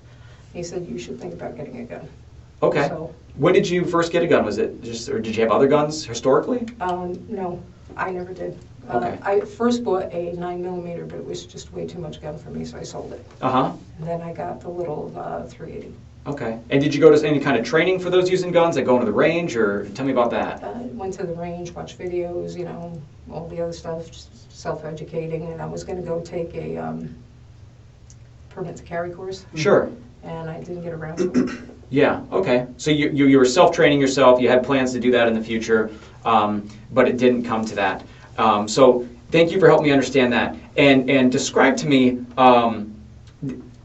He said you should think about getting a gun. Okay. So, When did you first get a gun? Was it just, or did you have other guns historically? no, I never did. Okay. I first bought a 9mm, but it was just way too much gun for me, so I sold it. Uh-huh. And then I got the little 380. Okay. And did you go to any kind of training for those using guns, like going to the range, or tell me about that? Went to the range, watched videos, you know, all the other stuff, just self-educating, and I was going to go take a permit to carry course. Sure. And I didn't get around to it. Yeah, okay. So you were self-training yourself, you had plans to do that in the future, but it didn't come to that. So thank you for helping me understand that. And describe to me,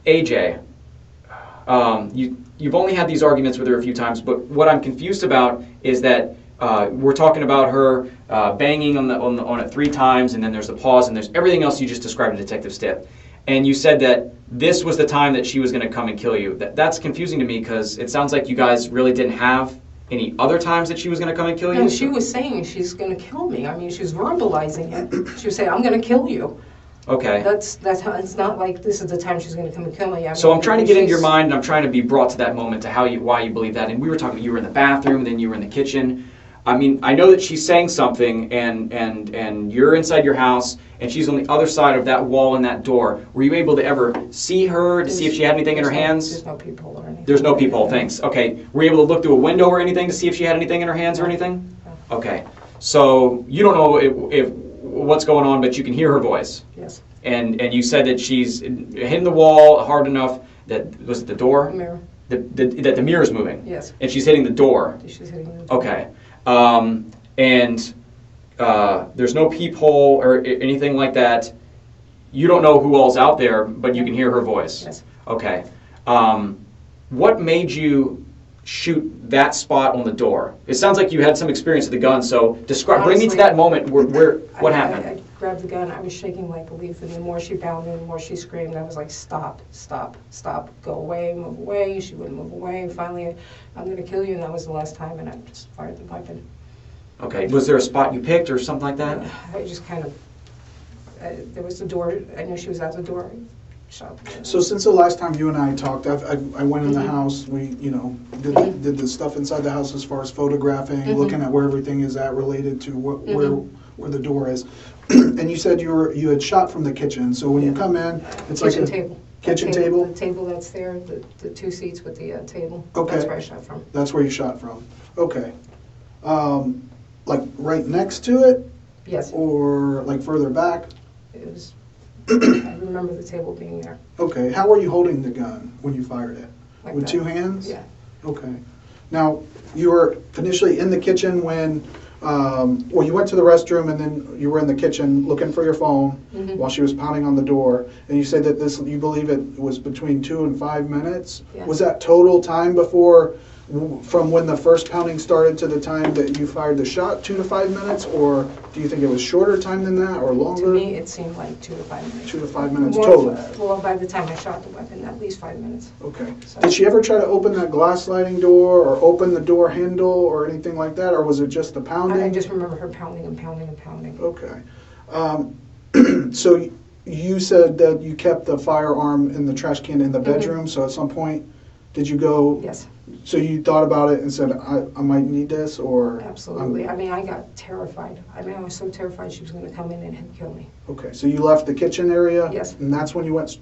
AJ, you've only had these arguments with her a few times, but what I'm confused about is that we're talking about her banging on it 3 times, and then there's the pause, and there's everything else you just described to Detective Stitt. And you said that this was the time that she was going to come and kill you. That's confusing to me because it sounds like you guys really didn't have any other times that she was going to come and kill you. And she was saying she's going to kill me. I mean, she was verbalizing it. She was saying, "I'm going to kill you." Okay. That's how. It's not like this is the time she's going to come and kill me. I mean, so I'm trying to get into your mind, and I'm trying to be brought to that moment to why you believe that. And we were talking, you were in the bathroom, then you were in the kitchen. I mean, I know that she's saying something, and you're inside your house, and she's on the other side of that wall and that door. Were you able to ever see her to see if she had anything in her hands? There's no peephole or anything. There's no peephole, thanks. Okay. Were you able to look through a window or anything to see if she had anything in her hands or anything? No. Okay. So you don't know if what's going on, but you can hear her voice. Yes. And you said that she's hitting the wall hard enough that, was it the door? The mirror. That the mirror's moving? Yes. And she's hitting the door? She's hitting the door. Okay. There's no peephole or anything like that. You don't know who all's out there, but you can hear her voice. Yes. Okay. What made you shoot that spot on the door? It sounds like you had some experience with the gun, so bring me to that moment where what happened? I grabbed the gun, I was shaking like a leaf, and the more she pounded, the more she screamed. I was like, "Stop, stop, stop, go away, move away." She wouldn't move away. Finally, "I'm going to kill you," and that was the last time, and I just fired the weapon. Okay. Was there a spot you picked or something like that? I just kind of, there was the door, I knew she was out the door. Shot the door. So since the last time you and I talked, I went in the house, we, did the stuff inside the house as far as photographing, looking at where everything is at related to where the door is. And you said you had shot from the kitchen, so when you come in, it's like a table. Kitchen table? The table that's there, the 2 seats with the table. Okay. That's where I shot from. That's where you shot from. Okay. Like right next to it? Yes. Or like further back? It was, I remember the table being there. Okay. How were you holding the gun when you fired it? Like With that. 2 hands? Yeah. Okay. Now, you were initially in the kitchen when, well, you went to the restroom and then you were in the kitchen looking for your phone while she was pounding on the door. And you said that you believe it was between 2 and 5 minutes. Yeah. Was that total time before, from when the first pounding started to the time that you fired the shot, 2 to 5 minutes? Or do you think it was shorter time than that or longer? To me, it seemed like 2 to 5 minutes. 2 to 5 minutes More, total? Well, by the time I shot the weapon, at least 5 minutes. Okay. So, Did she ever try to open that glass sliding door or open the door handle or anything like that? Or was it just the pounding? I just remember her pounding and pounding and pounding. Okay. So you said that you kept the firearm in the trash can in the bedroom, so at some point, did you go? Yes. So you thought about it and said, I might need this, or? Absolutely. I mean, I got terrified. I mean, I was so terrified she was going to come in and kill me. Okay, so you left the kitchen area? Yes. And that's when you went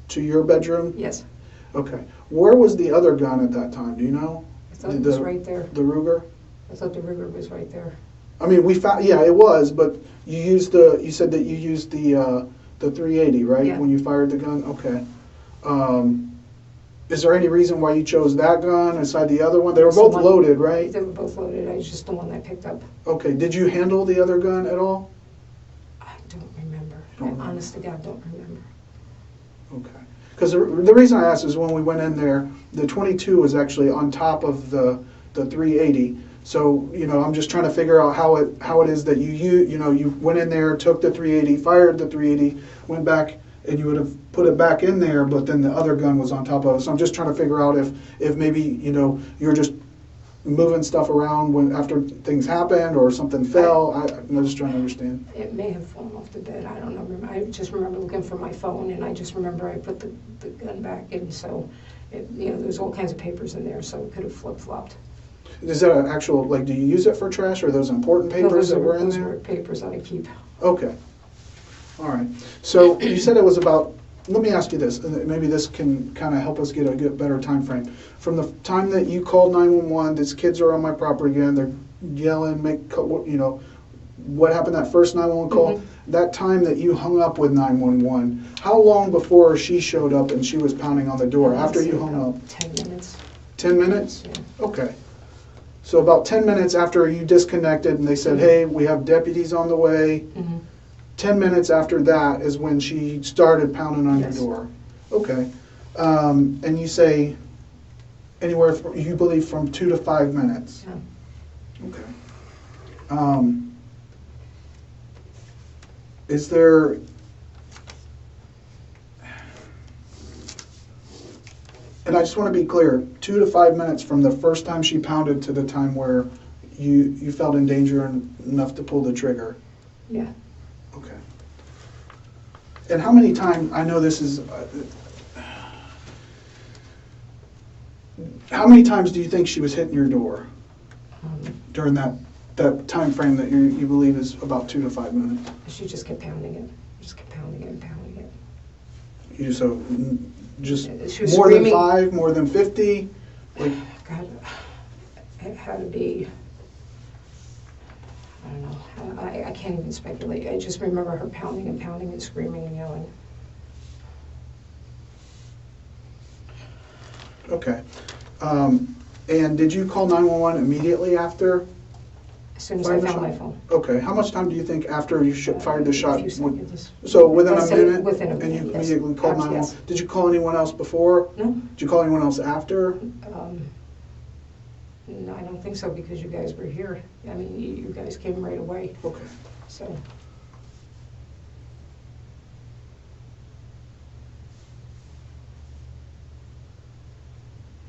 to your bedroom? Yes. Okay. Where was the other gun at that time? Do you know? I thought it was right there. The Ruger? I thought the Ruger was right there. I mean, we found, yeah, it was, but you said that you used the 380, right? Yeah. When you fired the gun? Okay. Is there any reason why you chose that gun aside the other one? They were both loaded, right? They were both loaded. I was just the one I picked up. Okay. Did you handle the other gun at all? I don't remember. Honest to God, don't remember. Okay. Because the reason I asked is when we went in there, the 22 was actually on top of the 380. So, I'm just trying to figure out how it is that you went in there, took the 380, fired the 380, went back, and you would have put it back in there, but then the other gun was on top of it. So I'm just trying to figure out if maybe, you're just moving stuff around when after things happened or something fell? I'm just trying to understand. It may have fallen off the bed. I don't know. I just remember looking for my phone, and I just remember I put the gun back in, so there's all kinds of papers in there, so it could have flip-flopped. Is that an actual, like, do you use it for trash, or those important papers that were in there? Those are papers that I keep. Okay. All right. So you said it was about, let me ask you this, and maybe this can kind of help us get a better time frame. From the time that you called 911, these kids are on my property again, they're yelling, what happened that first 911 call? That time that you hung up with 911, how long before she showed up and she was pounding on the door after you hung up? 10 minutes. 10 minutes? Yeah. Okay. So about 10 minutes after you disconnected and they said, hey, we have deputies on the way, 10 minutes after that is when she started pounding on your door. Okay. And you say anywhere, you believe from 2 to 5 minutes? Yeah. Okay. Is there, and I just want to be clear, 2 to 5 minutes from the first time she pounded to the time where you felt in danger enough to pull the trigger? Yeah. Okay. And how many times, I know this is, how many times do you think she was hitting your door during that time frame that you believe is about 2 to 5 minutes? She just kept pounding it. Just kept pounding it and pounding it. Just more screaming. Than 5, more than 50? Like, God, it had to be, I don't know. I can't even speculate. I just remember her pounding and screaming and yelling. Okay. And did you call 911 immediately after? As soon as I found my phone. Okay. How much time do you think after you fired the shot? A few seconds. So within a minute? Within a minute, and you yes. immediately called 911? Yes. Did you call anyone else before? No. Did you call anyone else after? No, I don't think so, because you guys were here. I mean, you guys came right away. Okay. So.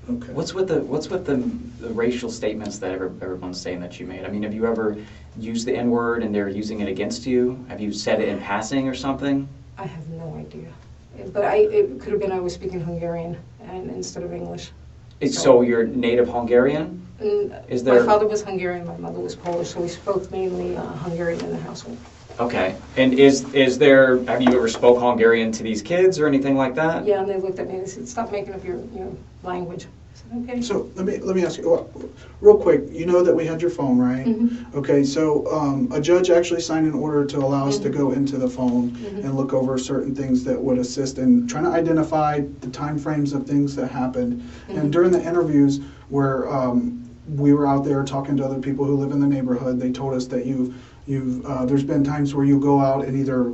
Okay. What's with the racial statements that everyone's saying that you made? I mean, have you ever used the N-word and they're using it against you? Have you said it in passing or something? I have no idea. But it could have been I was speaking Hungarian and instead of English. So you're native Hungarian? Is there? My father was Hungarian, my mother was Polish, so we spoke mainly Hungarian in the household. Okay. And is there, have you ever spoke Hungarian to these kids or anything like that? Yeah, and they looked at me and they said, stop making up your language. I said, okay. So let me ask you, real quick, you know that we had your phone, right? Okay, so a judge actually signed an order to allow us to go into the phone and look over certain things that would assist in trying to identify the time frames of things that happened. And during the interviews where we were out there talking to other people who live in the neighborhood, they told us that there's been times where you go out and either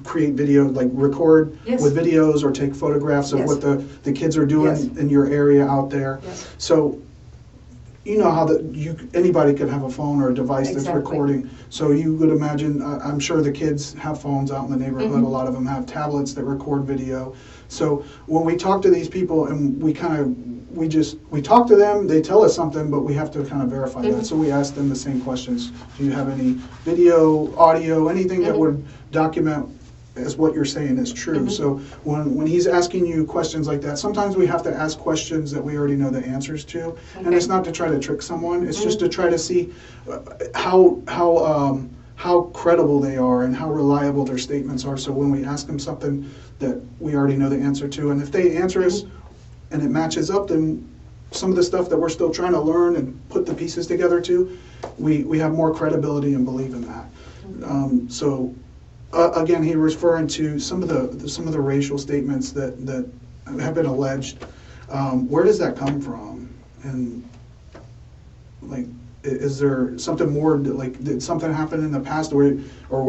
create video, like record with videos or take photographs of what the kids are doing in your area out there. So you know how anybody could have a phone or a device that's recording. So you would imagine, I'm sure the kids have phones out in the neighborhood. A lot of them have tablets that record video. So when we talk to these people and we talk to them, they tell us something, but we have to kind of verify that. So we ask them the same questions. Do you have any video, audio, anything that would document as what you're saying is true? So when he's asking you questions like that, sometimes we have to ask questions that we already know the answers to. And it's not to try to trick someone. It's just to try to see how credible they are and how reliable their statements are. So when we ask them something that we already know the answer to, and if they answer us and it matches up, then some of the stuff that we're still trying to learn and put the pieces together to, we have more credibility and believe in that. Again, he was referring to some of the racial statements that have been alleged. Where does that come from? And like, is there something more, like, did something happen in the past, or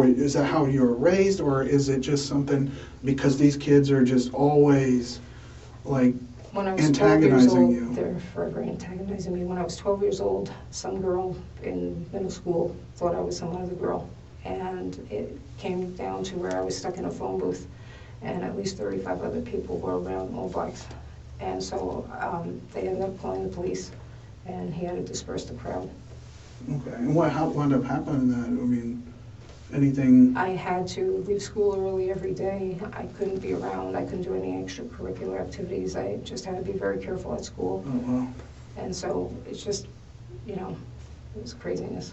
is that how you were raised, or is it just something because these kids are just always like when I was antagonizing 12 years old, you? They're forever antagonizing me. When I was 12 years old, some girl in middle school thought I was some other girl, and it came down to where I was stuck in a phone booth, and at least 35 other people were around, all blacks. And so they ended up calling the police, and he had to disperse the crowd. Okay, and what wound up happening that, I mean, anything? I had to leave school early every day. I couldn't be around. I couldn't do any extracurricular activities. I just had to be very careful at school. Oh, wow. And so it's just, you know, it was craziness.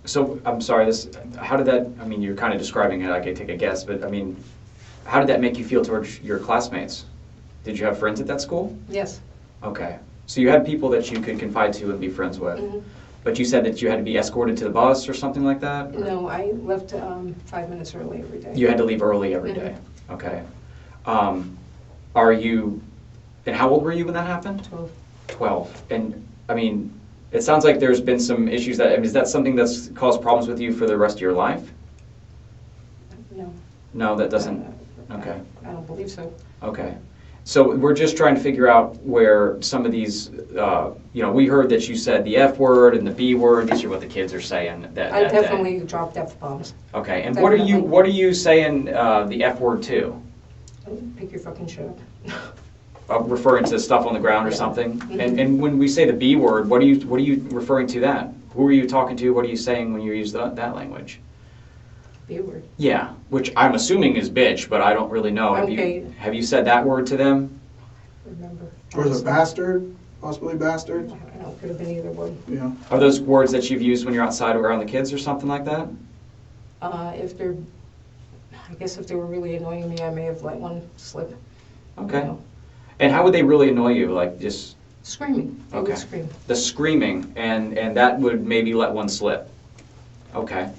So, I'm sorry, how did that, I mean, you're kind of describing it, I could take a guess, but I mean, how did that make you feel towards your classmates? Did you have friends at that school? Yes. Okay. So you had people that you could confide to and be friends with. Mm-hmm. But you said that you had to be escorted to the bus or something like that? No, I left 5 minutes early every day. You had to leave early every day. Okay. Are you, and how old were you when that happened? 12. 12. And, I mean, it sounds like there's been some issues that, I mean, is that something that's caused problems with you for the rest of your life? No. No, that doesn't, okay. I don't believe so. Okay. So we're just trying to figure out where some of these, you know, we heard that you said the F word and the B word. These are what the kids are saying that I day. definitely dropped F-bombs. Okay, and Definitely. what are you saying the F word to? Pick your fucking shit up. Referring to stuff on the ground or something? Mm-hmm. And when we say the B word, what are you referring to that? Who are you talking to? What are you saying when you use that language? B word. Yeah, which I'm assuming is bitch, but I don't really know. Okay. Have you said that word to them? Remember. Or is it bastard? Possibly bastard? I don't know, could have been either one. Yeah. Are those words that you've used when you're outside around the kids or something like that? If they're, I guess if they were really annoying me, I may have let one slip. Okay. You know. And how would they really annoy you? Like just Screaming. They okay. would scream. The screaming, and that would maybe let one slip. Okay.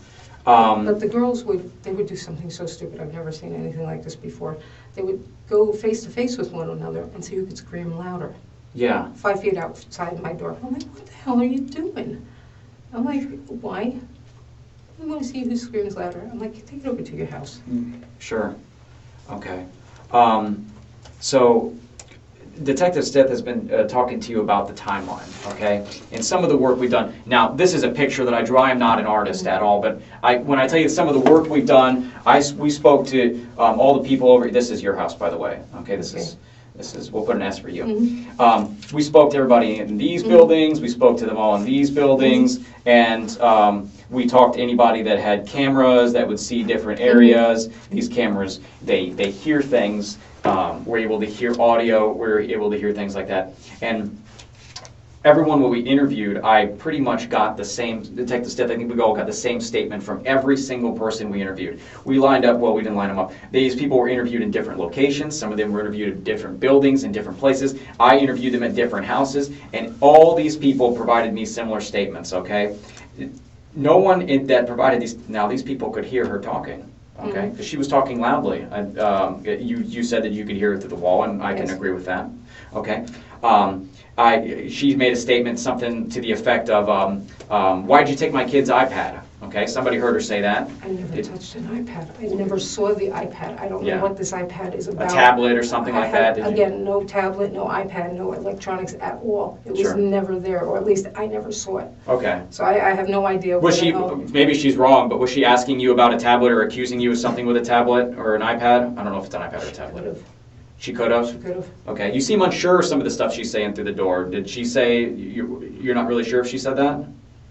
But the girls would do something so stupid. I've never seen anything like this before. They would go face to face with one another and see who could scream louder. Yeah. 5 feet outside my door. I'm like, what the hell are you doing? I'm like, why? I want to see who screams louder. I'm like, take it over to your house. Sure. Okay. So Detective Stith has been talking to you about the timeline, okay? And some of the work we've done. Now, this is a picture that I drew. I am not an artist at all, but when I tell you some of the work we've done, we spoke to all the people over. This is your house, by the way. Okay, this is. We'll put an S for you. Mm-hmm. We spoke to everybody in these buildings. We spoke to them all in these buildings, and we talked to anybody that had cameras that would see different areas. These cameras, they hear things. We're able to hear audio, we're able to hear things like that. And everyone we interviewed, I pretty much got the same, Detective Stith, I think we all got the same statement from every single person we interviewed. We lined up, well, we didn't line them up. These people were interviewed in different locations. Some of them were interviewed in different buildings, in different places. I interviewed them at different houses, and all these people provided me similar statements, okay? No one that provided these, now these people could hear her talking. Okay, because she was talking loudly. You said that you could hear it through the wall, and I can agree with that. Okay, she made a statement, something to the effect of, "Why'd you take my kid's iPad?" Okay, somebody heard her say that. I never touched an iPad. I never saw the iPad. I don't know what this iPad is about. A tablet or something like that? Again, no tablet, no iPad, no electronics at all. It was never there, or at least I never saw it. Okay. So I have no idea. Was she, maybe she's wrong, but was she asking you about a tablet or accusing you of something with a tablet or an iPad? I don't know if it's an iPad or a tablet. She could have? She could have. Okay, you seem unsure of some of the stuff she's saying through the door. Did she say, you're not really sure if she said that?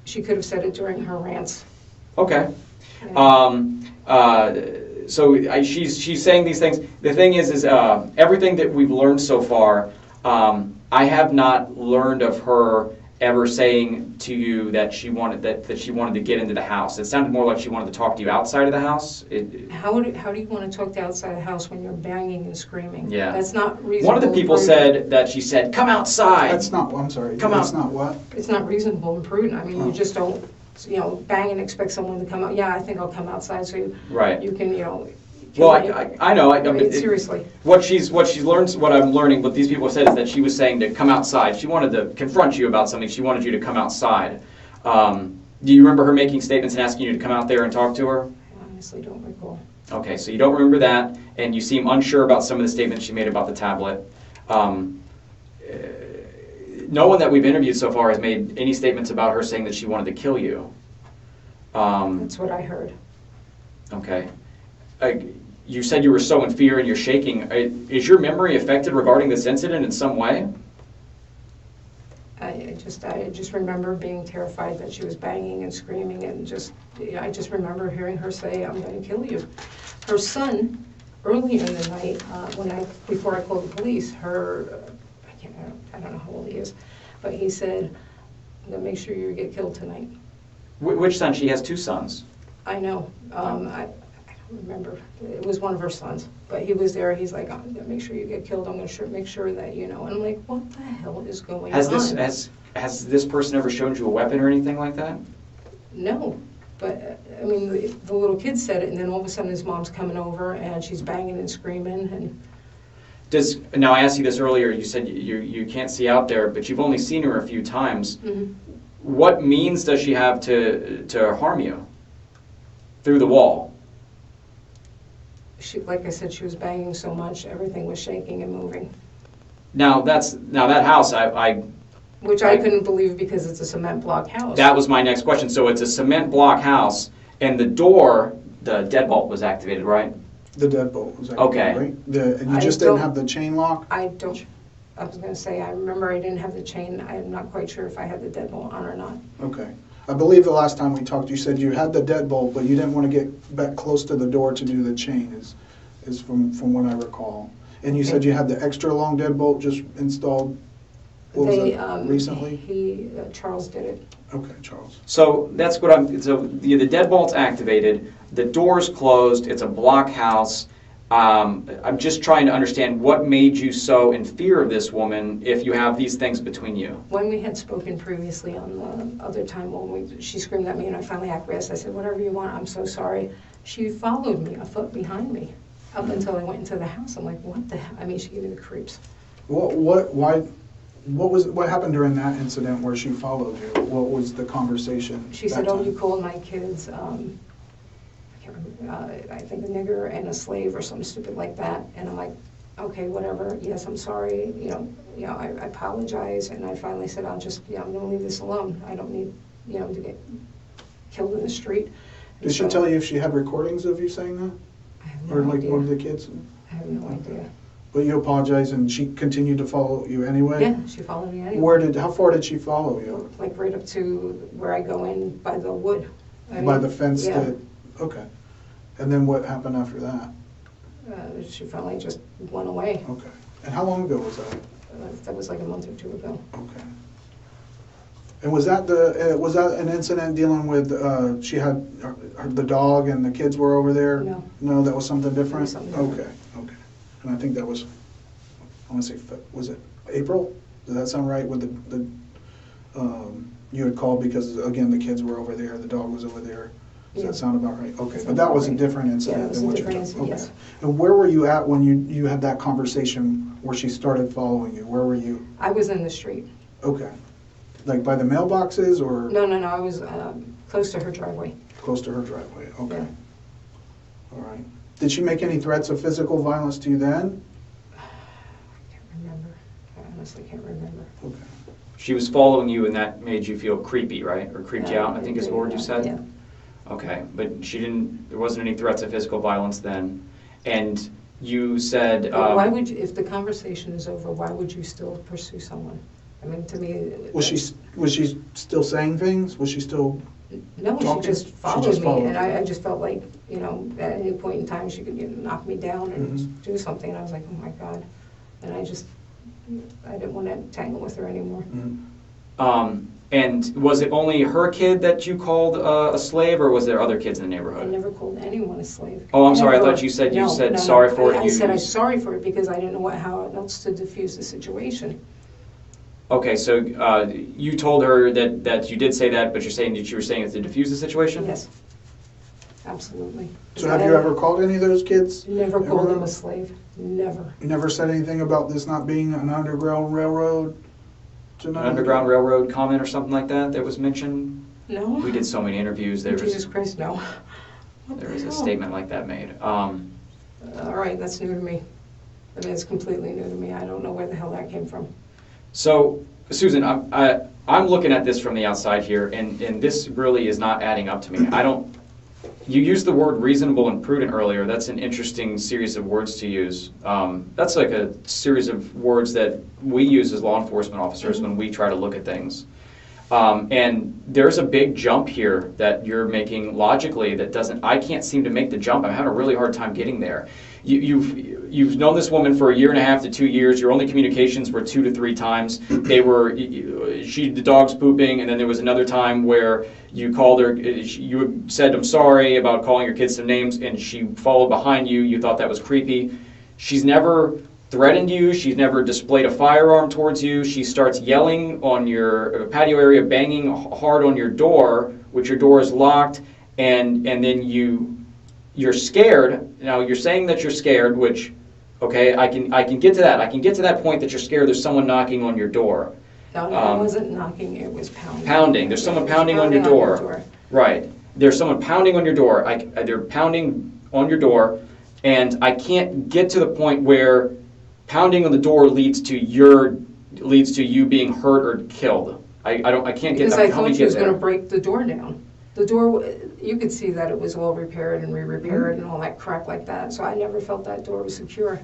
She could have said it during her rants. Okay. Yeah. So she's saying these things. The thing is everything that we've learned so far, I have not learned of her ever saying to you that she wanted to get into the house. It sounded more like she wanted to talk to you outside of the house. How do you want to talk to outside the house when you're banging and screaming? Yeah. That's not reasonable. One of the people said that she said, "Come outside." That's not. I'm sorry. Come That's out. not what. It's not reasonable and prudent. I mean, you just don't, bang and expect someone to come out. Yeah, I think I'll come outside so you can, Well, I know. I mean, seriously. What she's learned, what I'm learning, what these people have said is that she was saying to come outside. She wanted to confront you about something. She wanted you to come outside. Do you remember her making statements and asking you to come out there and talk to her? I honestly don't recall. Okay, so you don't remember that, and you seem unsure about some of the statements she made about the tablet. No one that we've interviewed so far has made any statements about her saying that she wanted to kill you. That's what I heard. Okay. You said you were so in fear and you're shaking. Is your memory affected regarding this incident in some way? I just remember being terrified that she was banging and screaming, and I just remember hearing her say, "I'm going to kill you." Her son, earlier in the night, before I called the police, I don't know how old he is, but he said, "I'm going to make sure you get killed tonight." Which son? She has 2 sons. I know. I don't remember. It was one of her sons, but he was there. He's like, "I'm going to make sure you get killed. I'm going to make sure that you know." And I'm like, what the hell is going on? Has this person ever shown you a weapon or anything like that? No. But, I mean, the little kid said it, and then all of a sudden his mom's coming over, and she's banging and screaming. And Now, I asked you this earlier. You said you can't see out there, but you've only seen her a few times. Mm-hmm. What means does she have to harm you through the wall? Like I said, she was banging so much, everything was shaking and moving. Now that house, Which I couldn't believe because it's a cement block house. That was my next question. So it's a cement block house, and the door, the deadbolt was activated, right? The deadbolt was activated, right? And you just didn't have the chain lock? I was going to say, I remember I didn't have the chain. I'm not quite sure if I had the deadbolt on or not. Okay. I believe the last time we talked, you said you had the deadbolt, but you didn't want to get back close to the door to do the chain, is from what I recall. And you said you had the extra long deadbolt just installed, recently? Charles did it. Okay, Charles. So that's what the deadbolt's activated, the door's closed, it's a block house. I'm just trying to understand what made you so in fear of this woman if you have these things between you. When we had spoken previously on the other time when she screamed at me and I finally acquiesced, I said, "Whatever you want, I'm so sorry." She followed me a foot behind me up until I went into the house. I'm like, what the hell? I mean, she gave me the creeps. What happened during that incident where she followed you? What was the conversation? She said, "Oh, you called my kids, I think a nigger and a slave or something stupid like that." And I'm like, okay, whatever. Yes, I'm sorry. I apologize. And I finally said, I'm going to leave this alone. I don't need, to get killed in the street. Did she tell you if she had recordings of you saying that? I have no or like idea. one of the kids? I have no idea. But you apologized and she continued to follow you anyway? Yeah, she followed me anyway. How far did she follow you? Like right up to where I go in by the wood. By the fence? Yeah. Okay. And then what happened after that? She finally just went away. Okay. And how long ago was that? That was like a month or 2 ago. Okay. And was that an incident dealing with she had the dog and the kids were over there? No. No, that was something different? That was something different. Okay. And I think that was, I want to say, was it April? Does that sound right? With the you had called because again the kids were over there, the dog was over there. Does that sound about right? Okay, but that was a different incident than what you're talking about. Yes. And where were you at when you had that conversation where she started following you? Where were you? I was in the street. Okay. Like by the mailboxes or? No, I was close to her driveway. Close to her driveway, okay. Yeah. All right. Did she make any threats of physical violence to you then? I can't remember. I honestly can't remember. Okay. She was following you and that made you feel creepy, right? Or creeped you out, I think is the word you said? Yeah. Okay, but there wasn't any threats of physical violence then. And you said... why would you, if the conversation is over, why would you still pursue someone? I mean, to me... Was she still saying things? Was she still No, talking? she just followed me. And I just felt like, at any point in time she could knock me down and do something. And I was like, oh my God. And I didn't want to tangle with her anymore. And was it only her kid that you called a slave, or was there other kids in the neighborhood? I never called anyone a slave. Oh, I'm sorry. I thought you said sorry for it. I said I'm sorry for it because I didn't know how else to diffuse the situation. Okay, so you told her that you did say that, but you're saying that you were saying it to diffuse the situation? Yes, absolutely. So have you ever called any of those kids? Never called them a slave. Never. Never said anything about this not being an underground railroad? An Underground Railroad comment or something like that was mentioned? No. We did so many interviews. Jesus Christ, no. There was a statement like that made. All right, that's new to me. I mean, it's completely new to me. I don't know where the hell that came from. So, Susan, I'm looking at this from the outside here, and this really is not adding up to me. You used the word reasonable and prudent earlier. That's an interesting series of words to use. That's like a series of words that we use as law enforcement officers when we try to look at things. And there's a big jump here that you're making logically that doesn't, I can't seem to make the jump. I'm having a really hard time getting there. You've known this woman for 1.5 to 2 years. Your only communications were 2 to 3 times. The dog's pooping, and then there was another time where you called her, you said, I'm sorry about calling your kids some names, and she followed behind you. You thought that was creepy. She's never threatened you. She's never displayed a firearm towards you. She starts yelling on your patio area, banging hard on your door, which your door is locked, and then you're scared. Now you're saying that you're scared, which, okay, I can get to that. I can get to that point that you're scared. There's someone knocking on your door. No, it wasn't knocking. It was pounding. Pounding. There's someone pounding on your door. Right. There's someone pounding on your door. They're pounding on your door, and I can't get to the point where pounding on the door leads to you being hurt or killed. I can't get because that. I thought she was going to break the door down. The door, you could see that it was all repaired and re-repaired and all that crap like that. So I never felt that door was secure.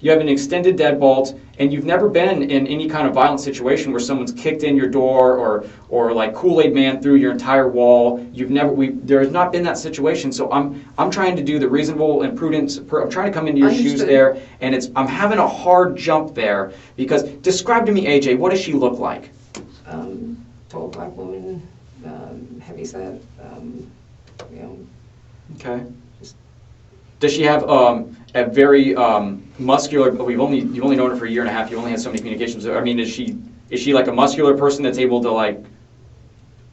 You have an extended deadbolt, and you've never been in any kind of violent situation where someone's kicked in your door or like Kool-Aid Man through your entire wall. There has not been that situation. So I'm trying to do the reasonable and prudent. I'm trying to come into your shoes there, and I'm having a hard jump there because describe to me, AJ, what does she look like? Tall black woman, heavy set, Okay. Does she have a very muscular? You've only known her for 1.5 years. You only had so many communications. I mean, is she like a muscular person that's able to, like,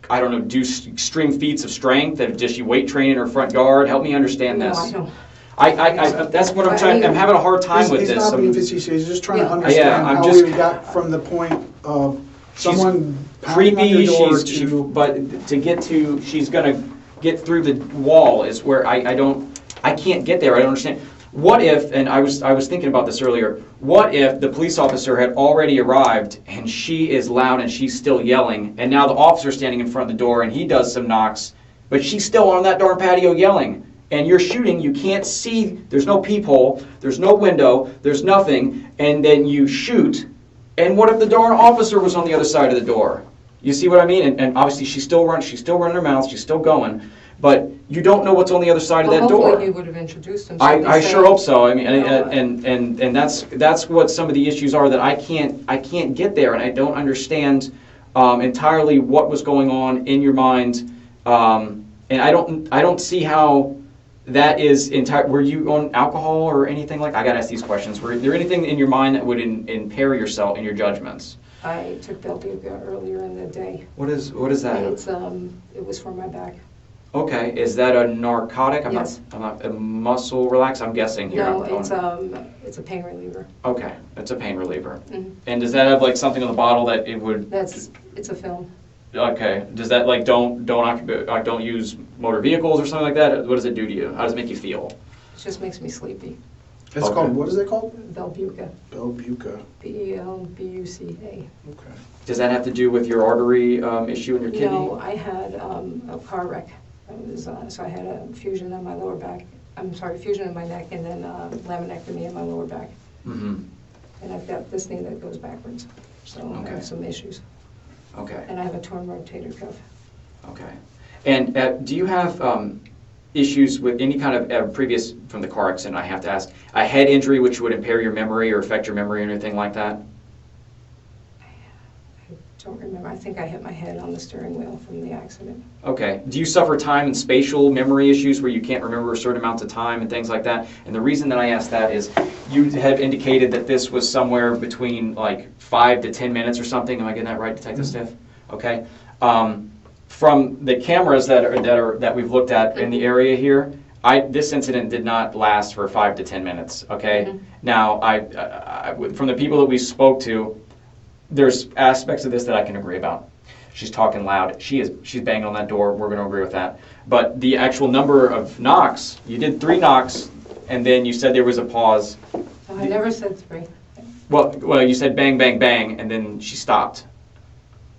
I don't know, do extreme feats of strength? Does she weight train in her front yard? Help me understand this. No, I don't. That's what I'm trying. I'm having a hard time with this. He's not being facetious. He's just trying to understand how we got from the point of someone pounding on your door but to get to, she's gonna get through the wall is where I can't get there. I don't understand. What if, and I was thinking about this earlier, what if the police officer had already arrived and she is loud and she's still yelling, and now the officer's standing in front of the door and he does some knocks, but she's still on that darn patio yelling, and you're shooting, you can't see, there's no peephole, there's no window, there's nothing, and then you shoot, and what if the darn officer was on the other side of the door? You see what I mean? And obviously she's still running her mouth, she's still going, but you don't know what's on the other side of that door. Hopefully he would have introduced himself. I sure hope so. I mean, and that's what some of the issues are, that I can't get there, and I don't understand entirely what was going on in your mind, and I don't see how that is entire. Were you on alcohol or anything like? I gotta ask these questions. Were there anything in your mind that would impair yourself in your judgments? I took Belbuca earlier in the day. What is that? It was for my back. Okay, is that a narcotic? Yes. I'm not a muscle relax. I'm guessing here. No, it's a pain reliever. Okay, it's a pain reliever. Mm-hmm. And does that have like something on the bottle that it would? It's a film. Okay, does that like don't use motor vehicles or something like that? What does it do to you? How does it make you feel? It just makes me sleepy. It's called, what is it called? Belbuca. Belbuca. Belbuca. Okay. Does that have to do with your artery issue in your kidney? No, I had a car wreck. So I had a fusion in my lower back. I'm sorry, fusion in my neck, and then laminectomy in my lower back. Mm-hmm. And I've got this knee that goes backwards. So I have some issues. Okay. And I have a torn rotator cuff. Okay. And do you have issues with any kind of previous, from the car accident, I have to ask, a head injury which would impair your memory or affect your memory or anything like that? I don't remember. I think I hit my head on the steering wheel from the accident. Okay. Do you suffer time and spatial memory issues where you can't remember a certain amount of time and things like that? And the reason that I ask that is you have indicated that this was somewhere between like 5 to 10 minutes or something. Am I getting that right, Detective Stiff? Okay. From the cameras that we've looked at in the area here, this incident did not last for 5 to 10 minutes. Okay. Mm-hmm. Now, from the people that we spoke to, there's aspects of this that I can agree about. She's talking loud. She's banging on that door. We're going to agree with that. But the actual number of knocks, you did 3 knocks, and then you said there was a pause. I never said 3. Well, you said bang, bang, bang, and then she stopped.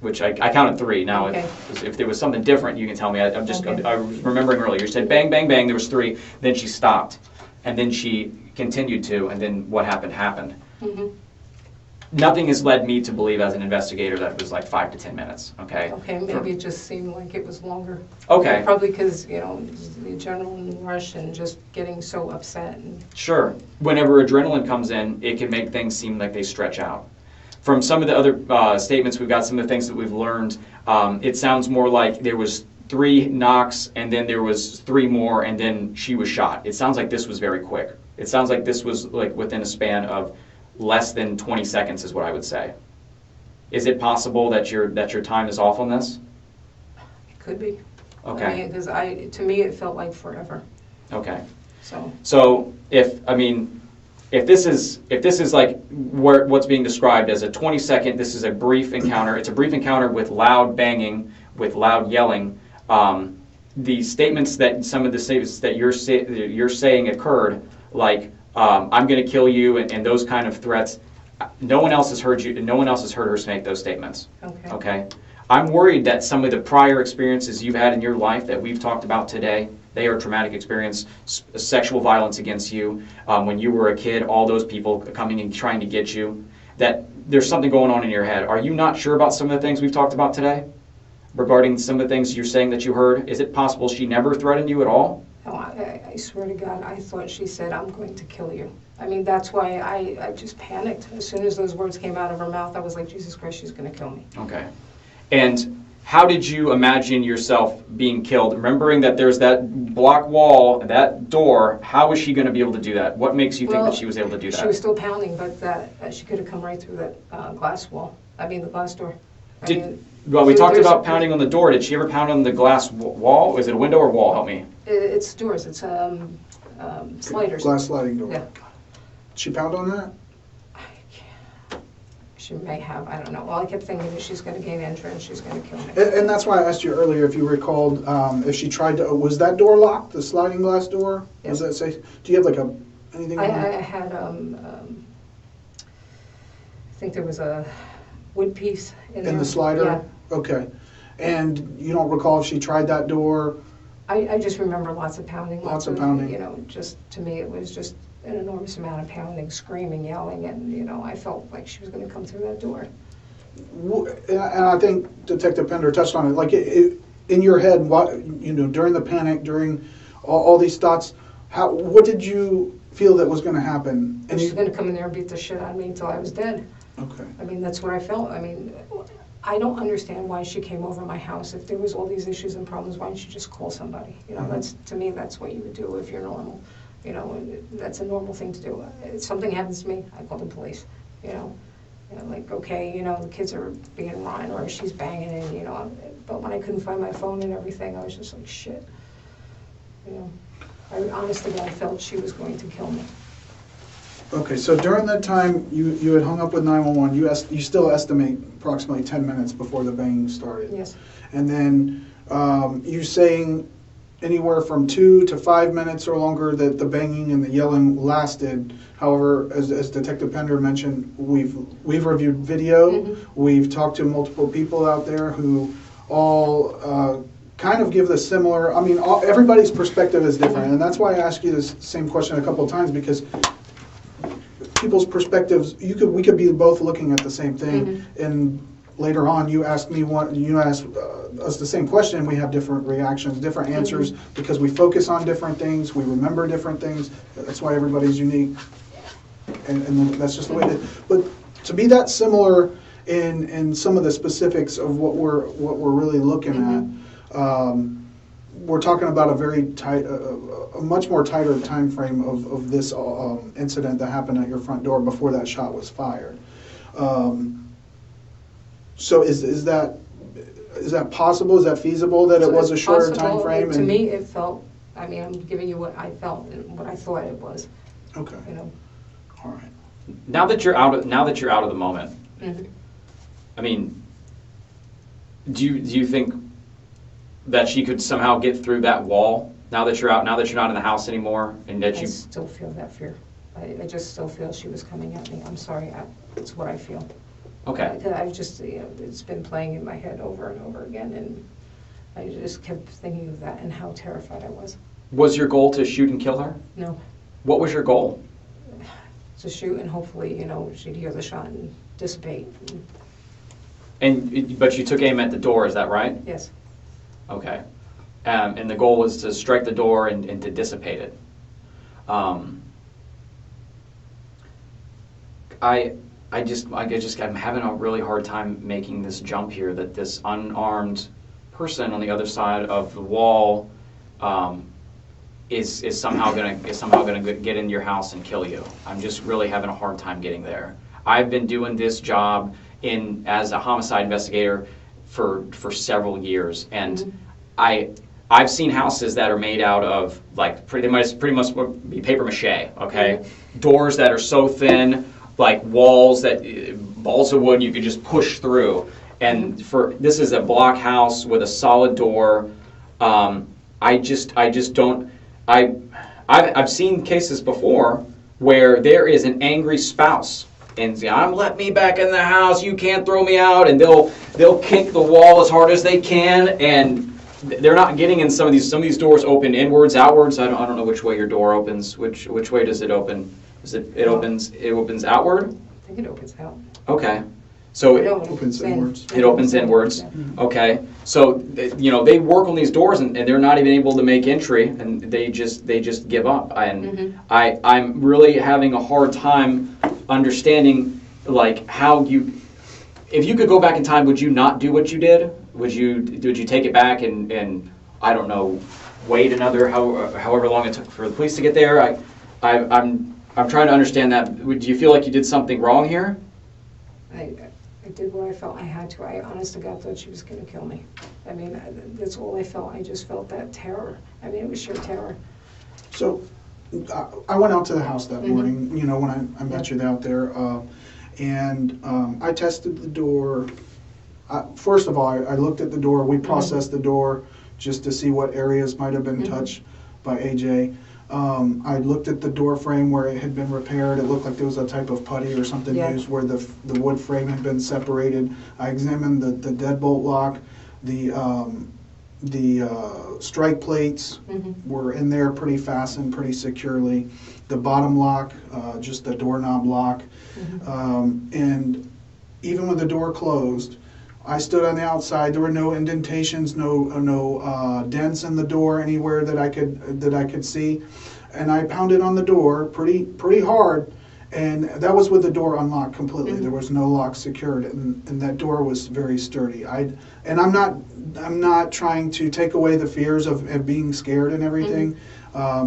which I counted 3. Now, Okay. if there was something different, you can tell me. I was remembering earlier. You said bang, bang, bang. There was 3. Then she stopped, and then she continued to, and then what happened happened. Mm-hmm. Nothing has led me to believe, as an investigator, that it was like 5 to 10 minutes. Okay. Okay, maybe it just seemed like it was longer. Okay. Probably because, the adrenaline rush and just getting so upset. And Sure. Whenever adrenaline comes in, it can make things seem like they stretch out. From some of the other statements, we've got some of the things that we've learned. It sounds more like there was 3 knocks, and then there was 3 more, and then she was shot. It sounds like this was very quick. It sounds like this was like within a span of less than 20 seconds is what I would say. Is it possible that your time is off on this? it could be. Okay. Because to me, it felt like forever. Okay. So if this is like what's being described as a 20-second, this is a brief encounter. It's a brief encounter with loud banging, with loud yelling. The statements that some of the statements that you're saying occurred, like I'm going to kill you and those kind of threats. No one else has heard you. No one else has heard her make those statements. Okay. Okay. I'm worried that some of the prior experiences you've had in your life that we've talked about today, they are traumatic experience, sexual violence against you, when you were a kid, all those people coming and trying to get you, that there's something going on in your head. Are you not sure about some of the things we've talked about today? Regarding some of the things you're saying that you heard, is it possible she never threatened you at all? No, I swear to God, I thought she said, I'm going to kill you. I mean, that's why I just panicked. As soon as those words came out of her mouth, I was like, Jesus Christ, she's going to kill me. Okay. And how did you imagine yourself being killed? Remembering that there's that block wall, that door, how was she going to be able to do that? What makes you think that she was able to do that? She was still pounding, but she could have come right through that glass wall. I mean, the glass door. Well, we talked about pounding on the door. Did she ever pound on the glass wall? Is it a window or wall? Help me. It's doors. It's sliders. Glass sliding door. Yeah. She pound on that? She may have. I don't know. All I kept thinking is she's going to gain entrance. She's going to kill me. And that's why I asked you earlier if you recalled if she tried to. Was that door locked? The sliding glass door? Yes. Was that safe? Do you have like anything? I had. I think there was a wood piece in there. In the slider? Yeah. Okay. And you don't recall if she tried that door? I just remember lots of pounding. Lots of pounding. Just to me, it was just an enormous amount of pounding, screaming, yelling, and I felt like she was going to come through that door. And I think Detective Pender touched on it. Like in your head, during the panic, during all these thoughts, what did you feel that was going to happen? And she's going to come in there and beat the shit out of me until I was dead. Okay. I mean, that's what I felt. I mean, I don't understand why she came over my house. If there was all these issues and problems, why didn't you just call somebody? That's, to me, that's what you would do if you're normal. That's a normal thing to do. If something happens to me, I call the police. Like, okay, the kids are being run or she's banging and, but when I couldn't find my phone and everything, I was just like, shit. I honestly, I felt she was going to kill me. Okay, so during that time, you had hung up with 911. You still estimate approximately 10 minutes before the banging started. Yes. And then you saying anywhere from 2 to 5 minutes or longer that the banging and the yelling lasted. However, as Detective Pender mentioned, we've reviewed video. Mm-hmm. We've talked to multiple people out there who all kind of give the similar. I mean, everybody's perspective is different, and that's why I asked you this same question a couple of times, because people's perspectives, we could be both looking at the same thing, mm-hmm. and later on you asked us the same question, and we have different reactions, different answers, mm-hmm. because we focus on different things, we remember different things. That's why everybody's unique, and that's just the way it is. But to be that similar in some of the specifics of what we're really looking mm-hmm. at, we're talking about a very tight, a much more tighter time frame of this incident that happened at your front door before that shot was fired. So is that possible? Is that feasible that it was a shorter time frame? To me, it felt. I mean, I'm giving you what I felt and what I thought it was. Okay. All right. Now that you're out of the moment, mm-hmm. I mean, do you think that she could somehow get through that wall now that you're out, now that you're not in the house anymore, and that I still feel that fear. I just still feel she was coming at me. I'm sorry. It's what I feel. Okay. I've just, it's been playing in my head over and over again, and I just kept thinking of that and how terrified I was. Was your goal to shoot and kill her? No. What was your goal? To shoot and hopefully, she'd hear the shot and dissipate. But you took aim at the door, is that right? Yes. Okay. And the goal was to strike the door and to dissipate it. I'm having a really hard time making this jump here, that this unarmed person on the other side of the wall is somehow gonna get into your house and kill you. I'm just really having a hard time getting there. I've been doing this job as a homicide investigator for several years, and I've seen houses that are made out of like pretty much be paper mache. Okay, doors that are so thin, like walls that balls of wood you could just push through. And this is a block house with a solid door. I've seen cases before where there is an angry spouse and say, let me back in the house, you can't throw me out, and they'll kick the wall as hard as they can, and they're not getting in some of these doors open inwards, outwards. I don't know which way your door opens. Which way does it open? It opens outward? I think it opens out. Okay. So it opens inwards. It opens inwards. Okay. So they work on these doors and they're not even able to make entry, and they just give up. And I'm really having a hard time understanding like how if you could go back in time, would you not do what you did? Would you take it back and I don't know, wait however long it took for the police to get there? I'm trying to understand that. Do you feel like you did something wrong here? I did what I felt I had to. I honest to God thought she was going to kill me. I mean, that's all I felt. I just felt that terror. I mean, it was sheer terror. So I went out to the house that morning, when I met you out there, and I tested the door. First of all, I looked at the door. We processed the door just to see what areas might have been touched by AJ. I looked at the door frame where it had been repaired. It looked like there was a type of putty or something used where the wood frame had been separated. I examined the deadbolt lock. The strike plates were in there pretty fastened, pretty securely. The bottom lock, just the doorknob lock. And even with the door closed, I stood on the outside. There were no indentations, no dents in the door anywhere that I could see. And I pounded on the door pretty hard, and that was with the door unlocked completely. There was no lock secured, and that door was very sturdy. I'm not trying to take away the fears of being scared and everything.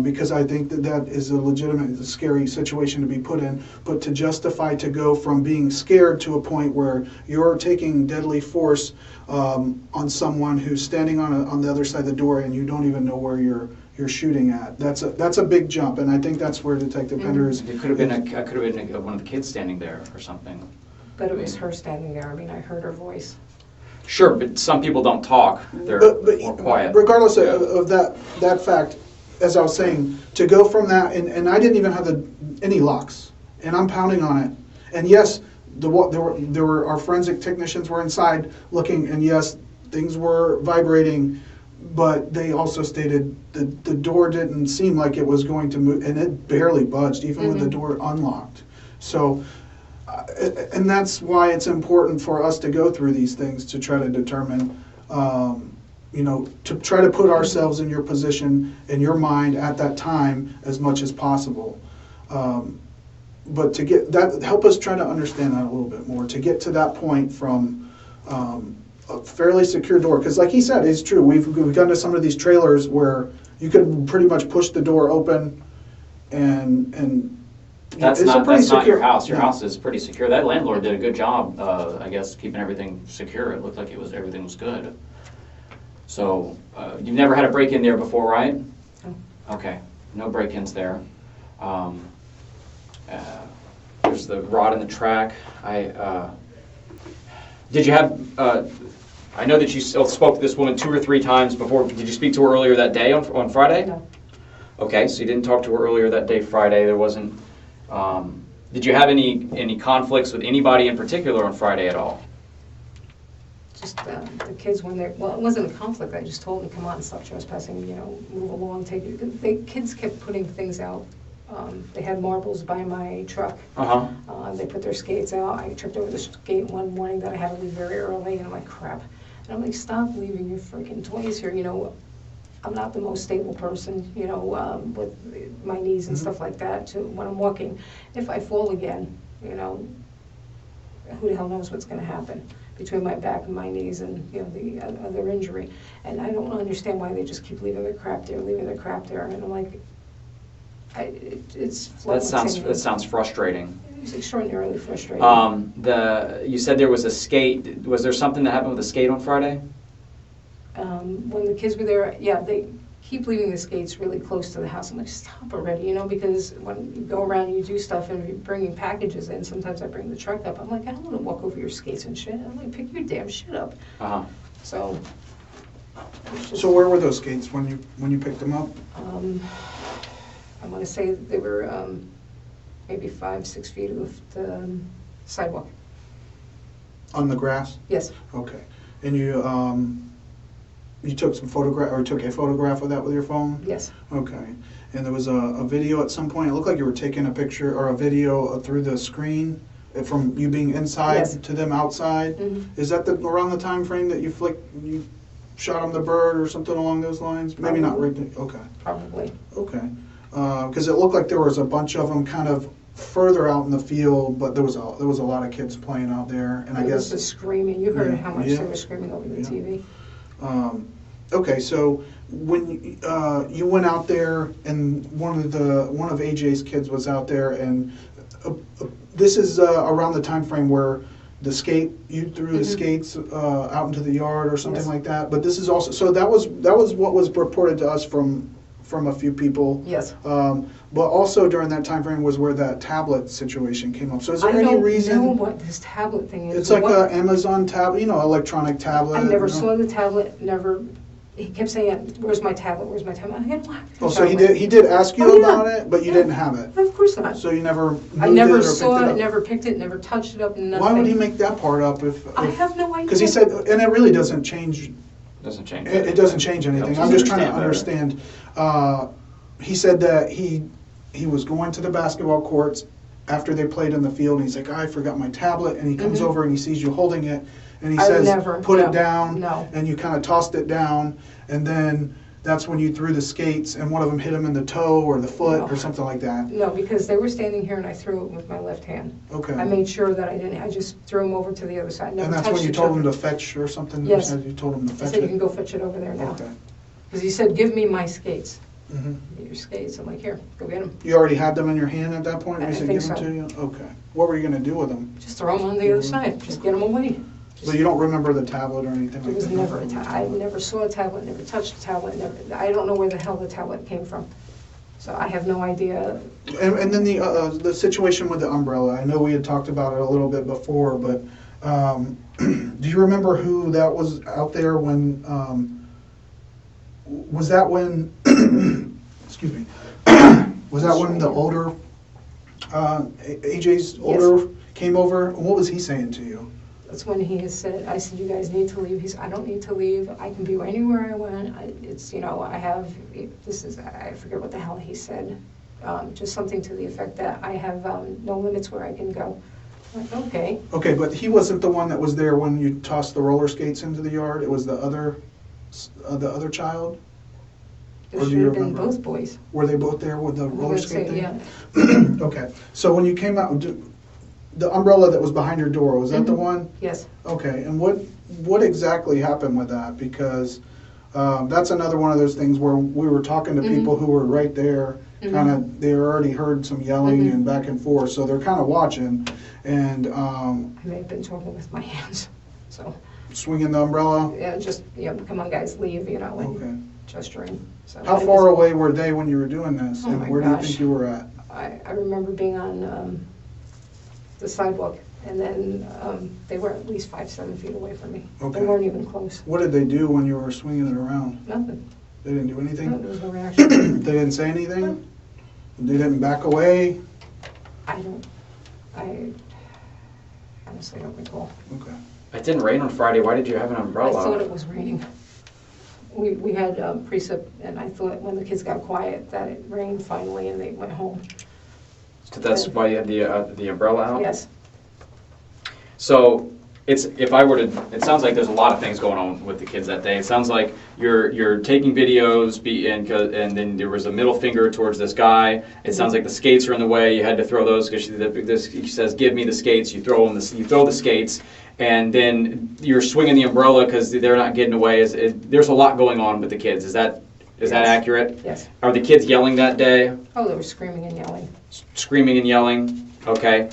Because I think that is a legitimate, scary situation to be put in, but to justify to go from being scared to a point where you're taking deadly force on someone who's standing on the other side of the door and you don't even know where you're shooting at. That's a big jump, and I think that's where Detective Pender is. It could have been one of the kids standing there or something. But it was her standing there. I mean, I heard her voice. Sure, but some people don't talk. They're more quiet. Regardless of that fact, as I was saying, to go from that, and I didn't even have any locks, and I'm pounding on it. And yes, there were our forensic technicians were inside looking, and yes, things were vibrating, but they also stated that the door didn't seem like it was going to move, and it barely budged, even with the door unlocked. So, and that's why it's important for us to go through these things to try to determine, to try to put ourselves in your position, in your mind at that time as much as possible. But to get that, help us try to understand that a little bit more, to get to that point from a fairly secure door. Because like he said, it's true, we've gone to some of these trailers where you could pretty much push the door open and that's not your house. Your house is pretty secure. That landlord did a good job, I guess, keeping everything secure. It looked like everything was good. So you've never had a break-in there before, right? No. Okay, no break-ins there. There's the rod in the track. Did you have? I know that you spoke to this woman 2 or 3 times before. Did you speak to her earlier that day on Friday? No. Okay, so you didn't talk to her earlier that day, Friday. There wasn't. Did you have any conflicts with anybody in particular on Friday at all? Just the kids when they're, well, it wasn't a conflict. I just told them, come on, stop trespassing, you know, move along, take it. The kids kept putting things out. They had marbles by my truck. They put their skates out. I tripped over the skate one morning that I had to leave very early, and I'm like, crap. And I'm like, stop leaving your freaking toys here. You know, I'm not the most stable person, you know, with my knees and stuff like that, when I'm walking. If I fall again, you know, who the hell knows what's going to happen between my back and my knees and, you know, the other injury. And I don't understand why they just keep leaving their crap there, And I'm like, it's That sounds frustrating. It's extraordinarily frustrating. You said there was a skate. Was there something that happened with the skate on Friday? When the kids were there, yeah, they keep leaving the skates really close to the house. I'm like, stop already, you know, because when you go around and you do stuff and you're bringing packages in, sometimes I bring the truck up. I'm like, I don't want to walk over your skates and shit. I'm like, pick your damn shit up. So. So where were those skates when you picked them up? I want to say that they were maybe 5-6 feet of the sidewalk. On the grass? Yes. Okay. And you took some photograph, or took a photograph of that with your phone? Yes. Okay. And there was a video at some point. It looked like you were taking a picture or a video through the screen from you being inside to them outside. Is that around the time frame that you shot them the bird or something along those lines? Maybe not right. Okay. Probably. Okay. Because it looked like there was a bunch of them kind of further out in the field, but there was a lot of kids playing out there, and I guess the screaming. You heard how much they were screaming over the TV. Okay, so when you went out there, and one of AJ's kids was out there, and this is around the time frame where you threw the skates out into the yard or something like that. But this is also, so that was what was reported to us from a few people. Yes. But also during that time frame was where that tablet situation came up. So is there any reason? I don't know what this tablet thing is. It's like an Amazon tablet, you know, electronic tablet. I never saw the tablet. Never. He kept saying, "Where's my tablet? Where's my tablet?" I had one. Oh, so he did ask you about it, but you didn't have it. Of course not. So you never. I never saw it. Never picked it. Never touched it up. Nothing. Why would he make that part up if I have no idea. Because he said, and it really doesn't change. Doesn't change. It doesn't change anything. I'm just trying to understand. He said that he was going to the basketball courts after they played in the field, and he's like, I forgot my tablet, and he comes over and he sees you holding it, and he says, put it down, and you kind of tossed it down, and then that's when you threw the skates, and one of them hit him in the toe or the foot or something like that. No, because they were standing here, and I threw it with my left hand. Okay. I made sure that I didn't. I just threw them over to the other side. Never and that's when you told him to fetch or something? Yes. You told him to fetch I said, you can go fetch it over there now. Okay. Because he said, give me my skates. Get your skates. I'm like, here, go get them. You already had them in your hand at that point? I He said, think give them so. to you? Okay. What were you going to do with them? Just throw them on the other side. Just get them away. But you don't remember the tablet or anything There like was that? never a tablet. I never saw a tablet, never touched a tablet. I don't know where the hell the tablet came from. So I have no idea. And then the situation with the umbrella. I know we had talked about it a little bit before, but do you remember who that was out there when? Was that when? Excuse me. Was that when the older AJ's older came over? What was he saying to you? That's when he has said, I said, you guys need to leave. He said, I don't need to leave. I can be anywhere I want. It's, you know, I forget what the hell he said. Just something to the effect that I have no limits where I can go. I'm like, okay. Okay, but he wasn't the one that was there when you tossed the roller skates into the yard? It was the other child? It should have been both boys. Were they both there with the roller skate thing? Yeah. Okay, so when you came out, the umbrella that was behind your door, was that the one? Yes. Okay, and what exactly happened with that? Because that's another one of those things where we were talking to people who were right there, kind of, they already heard some yelling and back and forth, so they're kind of watching, and I may have been talking with my hands, so. Swinging the umbrella? Yeah, just, come on guys, leave, and gesturing. So How far away were they when you were doing this, and where do you gosh. think you were at? I remember being on the sidewalk, and then they were at least 5-7 feet away from me. Okay. They weren't even close. What did they do when you were swinging it around? Nothing. They didn't do anything? No, there was no reaction. They didn't say anything? They didn't back away? I don't. I honestly don't recall. Okay. It didn't rain on Friday. Why did you have an umbrella? I thought it was raining. We had precip, and I thought when the kids got quiet that it rained finally and they went home. So that's why you had the umbrella out? Yes. So it sounds like there's a lot of things going on with the kids that day. It sounds like you're taking videos, and then there was a middle finger towards this guy. It sounds like the skates are in the way. You had to throw those because she says, "Give me the skates." You throw the skates, and then you're swinging the umbrella because they're not getting away. There's a lot going on with the kids. Is that accurate? Yes. Are the kids yelling that day? Oh, they were screaming and yelling. Screaming and yelling. Okay.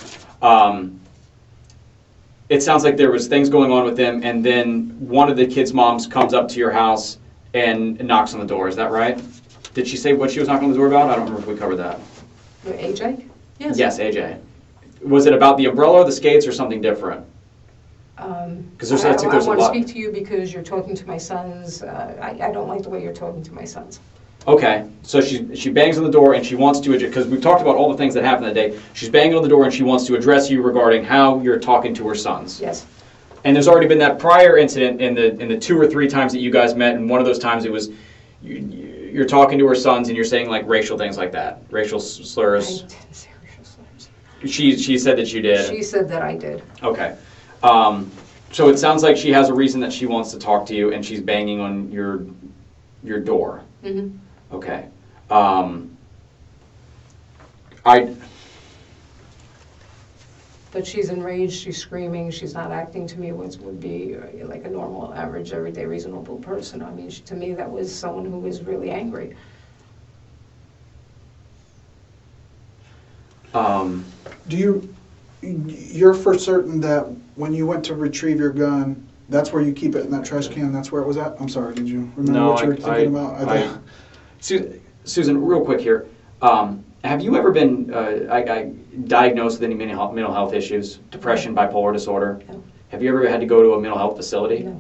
It sounds like there was things going on with them, and then one of the kids' moms comes up to your house and knocks on the door. Is that right? Did she say what she was knocking on the door about? I don't remember if we covered that. With AJ? Yes. Yes, AJ. Was it about the umbrella or the skates or something different? Because I there's a want to lot. speak to you because you're talking to my sons. I don't like the way you're talking to my sons. Okay, so she bangs on the door and she wants to, because we've talked about all the things that happened that day. She's banging on the door and she wants to address you regarding how you're talking to her sons. Yes. And there's already been that prior incident in the 2 or 3 times that you guys met, and one of those times it was you're talking to her sons and you're saying like racial things like that, racial slurs. I didn't say racial slurs. She said that you did. She said that I did. Okay. So it sounds like she has a reason that she wants to talk to you, and she's banging on your door. Mm-hmm. Okay. But she's enraged, she's screaming, she's not acting to me what would be like a normal, average, everyday, reasonable person. I mean, to me, that was someone who was really angry. You're for certain that when you went to retrieve your gun, that's where you keep it in that trash can, that's where it was at? I'm sorry, did you remember what you were thinking about? Susan, real quick here. Have you ever been diagnosed with any mental health issues? Depression, bipolar disorder? No. Have you ever had to go to a mental health facility? No.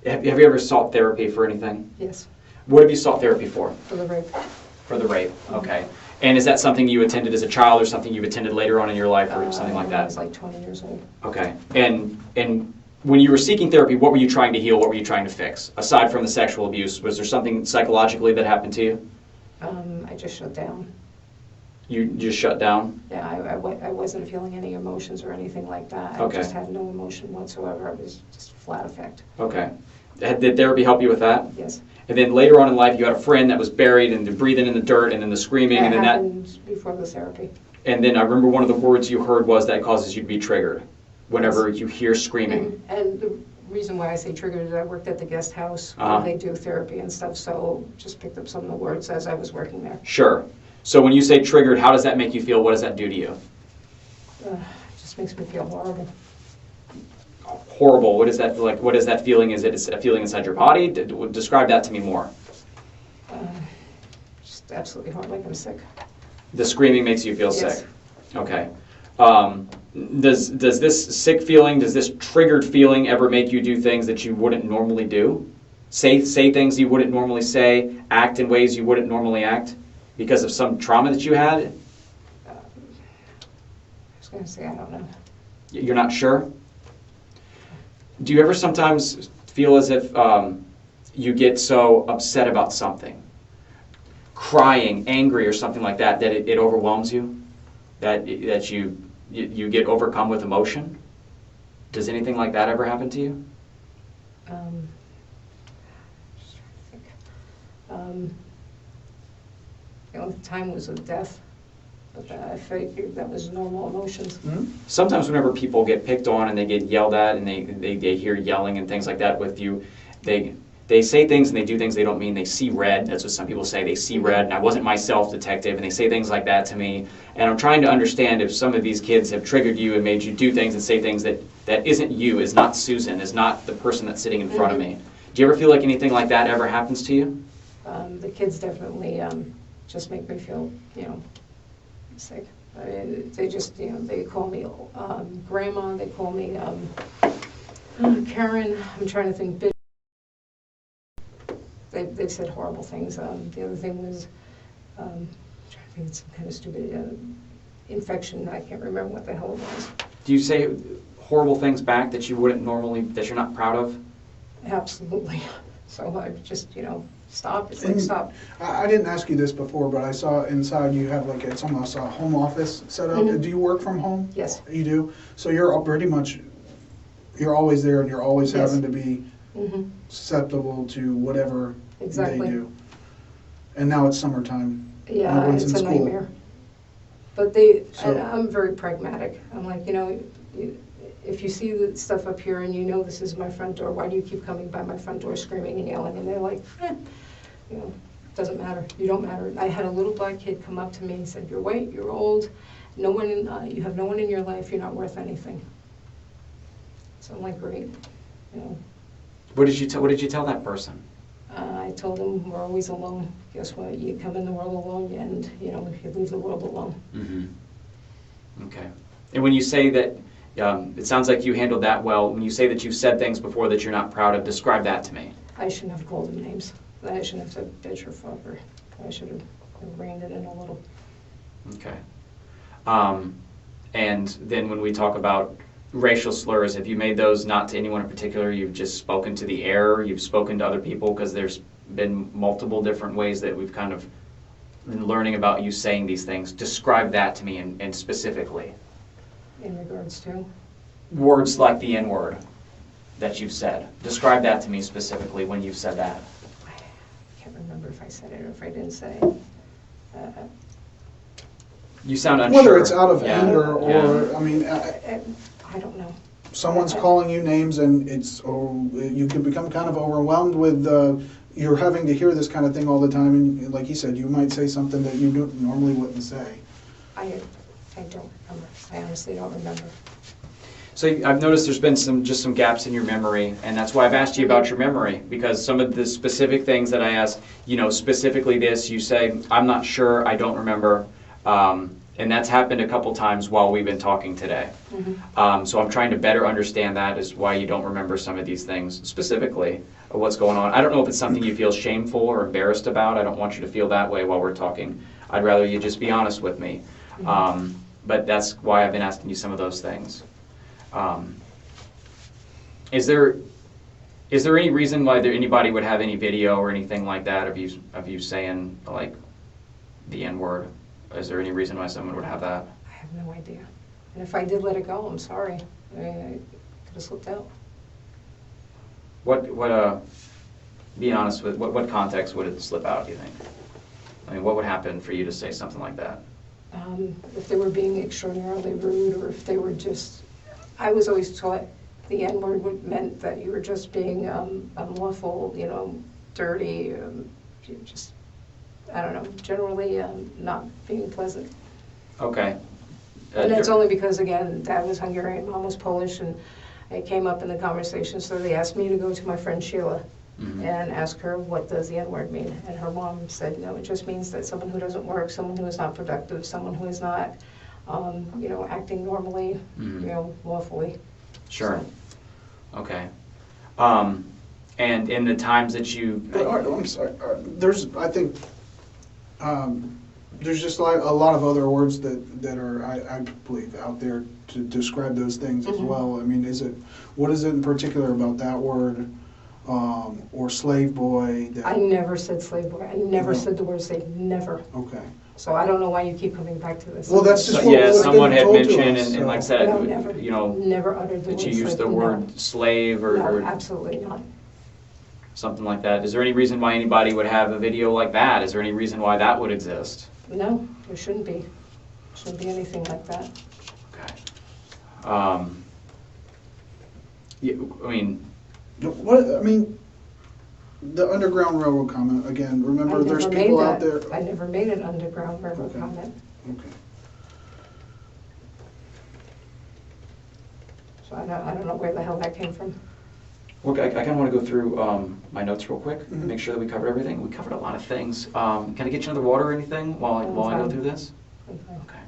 Have you ever sought therapy for anything? Yes. What have you sought therapy for? For the rape. For the rape, okay. And is that something you attended as a child or something you've attended later on in your life or something like that? I was like 20 years old. Okay. And when you were seeking therapy, what were you trying to heal? What were you trying to fix? Aside from the sexual abuse, was there something psychologically that happened to you? I just shut down. You just shut down? Yeah, I wasn't feeling any emotions or anything like that. Okay. I just had no emotion whatsoever. It was just flat effect. Okay. Did therapy help you with that? Yes. And then later on in life, you had a friend that was buried and the breathing in the dirt and then the screaming. That and then happened before the therapy. And then I remember one of the words you heard was that causes you to be triggered whenever you hear screaming. And the reason why I say triggered is I worked at the guest house Uh-huh. where they do therapy and stuff, so just picked up some of the words as I was working there. Sure. So when you say triggered, how does that make you feel? What does that do to you? It just makes me feel horrible. Horrible. What is that like? What is that feeling? Is it a feeling inside your body? Describe that to me more. Just absolutely horrible, like I'm sick. The screaming makes you feel Yes. sick. Okay. Does this sick feeling, does this triggered feeling ever make you do things that you wouldn't normally do? Say things you wouldn't normally say, act in ways you wouldn't normally act because of some trauma that you had? I was going to say, I don't know. You're not sure? Do you ever sometimes feel as if you get so upset about something, crying, angry, or something like that, that it overwhelms you? That you get overcome with emotion? Does anything like that ever happen to you? Just trying to think. The only time was with death, but I figured that was normal emotions. Mm-hmm. Sometimes whenever people get picked on and they get yelled at and they hear yelling and things like that with you, they say things and they do things they don't mean. They see red. That's what some people say. They see red, and I wasn't myself, detective, and they say things like that to me. And I'm trying to understand if some of these kids have triggered you and made you do things and say things that isn't you, is not Susan, is not the person that's sitting in front of me. Do you ever feel like anything like that ever happens to you? The kids definitely just make me feel, sick. I mean, they just, they call me grandma. They call me Karen. I'm trying to think. they've said horrible things. The other thing was, I'm trying to think of some kind of stupid infection. I can't remember what the hell it was. Do you say horrible things back that you wouldn't normally, that you're not proud of? Absolutely. So I just, stop. It's like, stop. I didn't ask you this before, but I saw inside you have like, it's almost a home office set up. Mhm. Do you work from home? Yes. You do? So you're pretty much, you're always there and you're always Yes. having to be Mhm. susceptible to whatever Exactly. they do. And now it's summertime. Yeah, No one's it's in a school. nightmare. But and So- I'm very pragmatic. I'm like, if you see the stuff up here and you know this is my front door, why do you keep coming by my front door screaming and yelling? And they're like, doesn't matter. You don't matter. I had a little black kid come up to me and said, "You're white, you're old, you have no one in your life, you're not worth anything." So I'm like, great. What did you tell that person? I told him we're always alone. Guess what? You come in the world alone, and you leave the world alone. Mm-hmm. Okay. And when you say that, it sounds like you handled that well. When you say that you've said things before that you're not proud of, describe that to me. I shouldn't have called him names. I shouldn't have said bitch or fuck, or I should have reined it in a little. Okay. And then when we talk about racial slurs, have you made those not to anyone in particular? You've just spoken to the air, you've spoken to other people, because there's been multiple different ways that we've kind of been learning about you saying these things. Describe that to me and specifically. In regards to? Words like the N-word that you've said. Describe that to me specifically when you've said that. I can't remember if I said it or if I didn't say it. You sound unsure. Whether it's out of Yeah. anger or, Yeah. I mean, I don't know. someone's calling you names and you can become kind of overwhelmed with, you're having to hear this kind of thing all the time, and like you said, you might say something that you normally wouldn't say. I don't remember. I honestly don't remember. So I've noticed there's been some gaps in your memory, and that's why I've asked you about your memory, because some of the specific things that I ask, specifically this, you say, I'm not sure, I don't remember, and that's happened a couple times while we've been talking today. Mm-hmm. So I'm trying to better understand that, is why you don't remember some of these things, specifically what's going on. I don't know if it's something you feel shameful or embarrassed about. I don't want you to feel that way while we're talking. I'd rather you just be honest with me. Mm-hmm. But that's why I've been asking you some of those things. Is there any reason why anybody would have any video or anything like that of you saying like the N-word? Is there any reason why someone would have that? I have no idea. And if I did let it go, I'm sorry. I could have slipped out. Be honest with, what context would it slip out, do you think? I mean, what would happen for you to say something like that? If they were being extraordinarily rude, or if they were just, I was always taught the N-word meant that you were just being unlawful, dirty, just, I don't know, generally not being pleasant. Okay. And that's only because, again, Dad was Hungarian, Mom was Polish, and it came up in the conversation, so they asked me to go to my friend Sheila and ask her, what does the N-word mean? And her mom said, no, it just means that someone who doesn't work, someone who is not productive, someone who is not, acting normally, lawfully. Sure. So. Okay. And in the times that you... I'm sorry. I think there's just like a lot of other words that are, I believe, out there to describe those things as well. I mean, what is it in particular about that word or slave boy? I never said slave boy. I never said the word slave. Never. Okay. So I don't know why you keep coming back to this. Well, that's just someone had mentioned, and like I said, no, never, never uttered the word that you slave. used the word slave or absolutely not. Something like that. Is there any reason why anybody would have a video like that? Is there any reason why that would exist? No, there shouldn't be. Shouldn't be anything like that. Okay. Yeah, I mean... The Underground Railroad comment, again, remember there's people out there... I never made an Underground Railroad comment. Okay. So I don't know where the hell that came from. Look, I kind of want to go through my notes real quick and make sure that we covered everything. We covered a lot of things. Can I get you another water or anything while I go through this? Okay.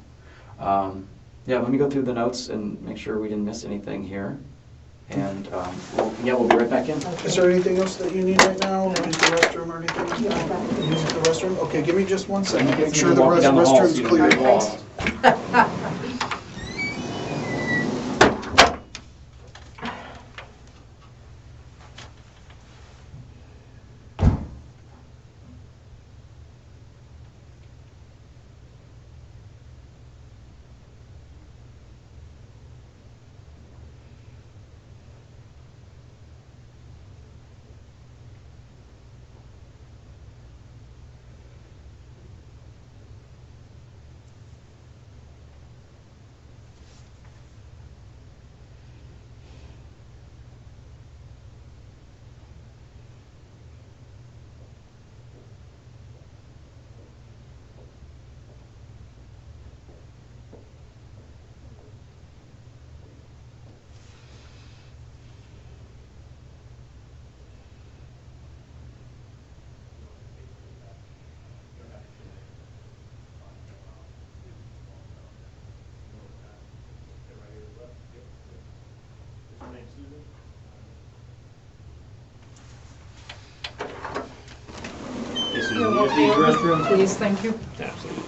Yeah, let me go through the notes and make sure we didn't miss anything here. And we'll be right back in. Is there anything else that you need right now? Use the restroom or anything? Use the restroom? Okay, give me just 1 second. Make sure the restroom's clear. Please, thank you. Absolutely.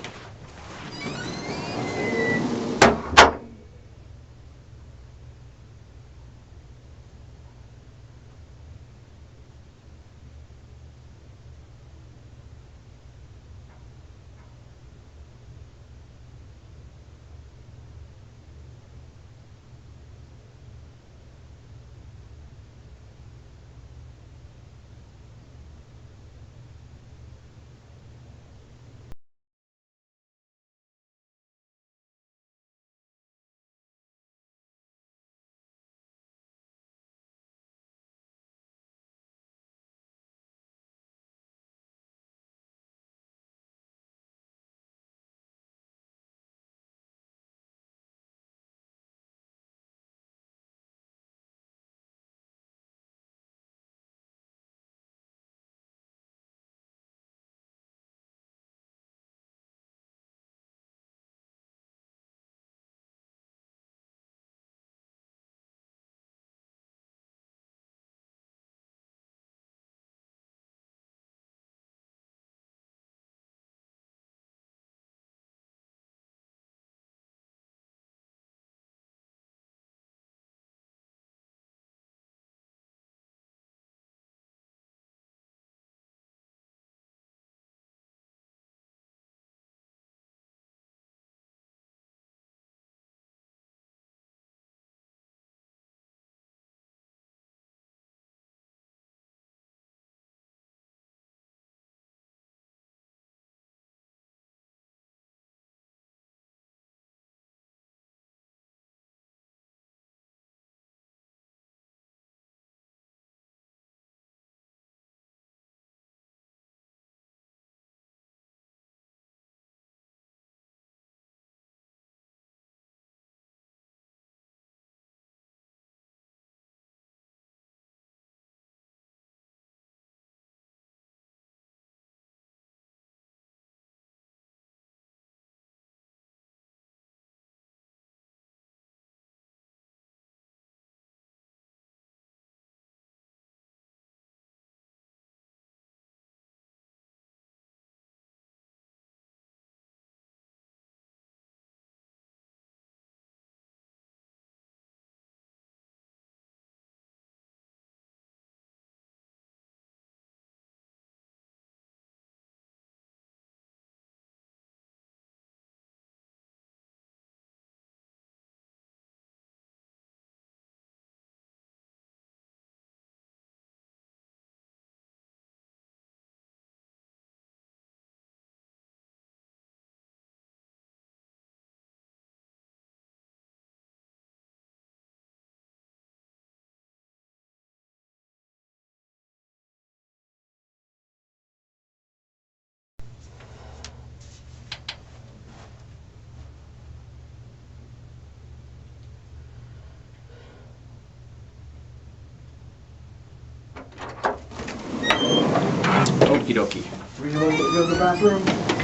Okie dokie. Were you able to go to the bathroom?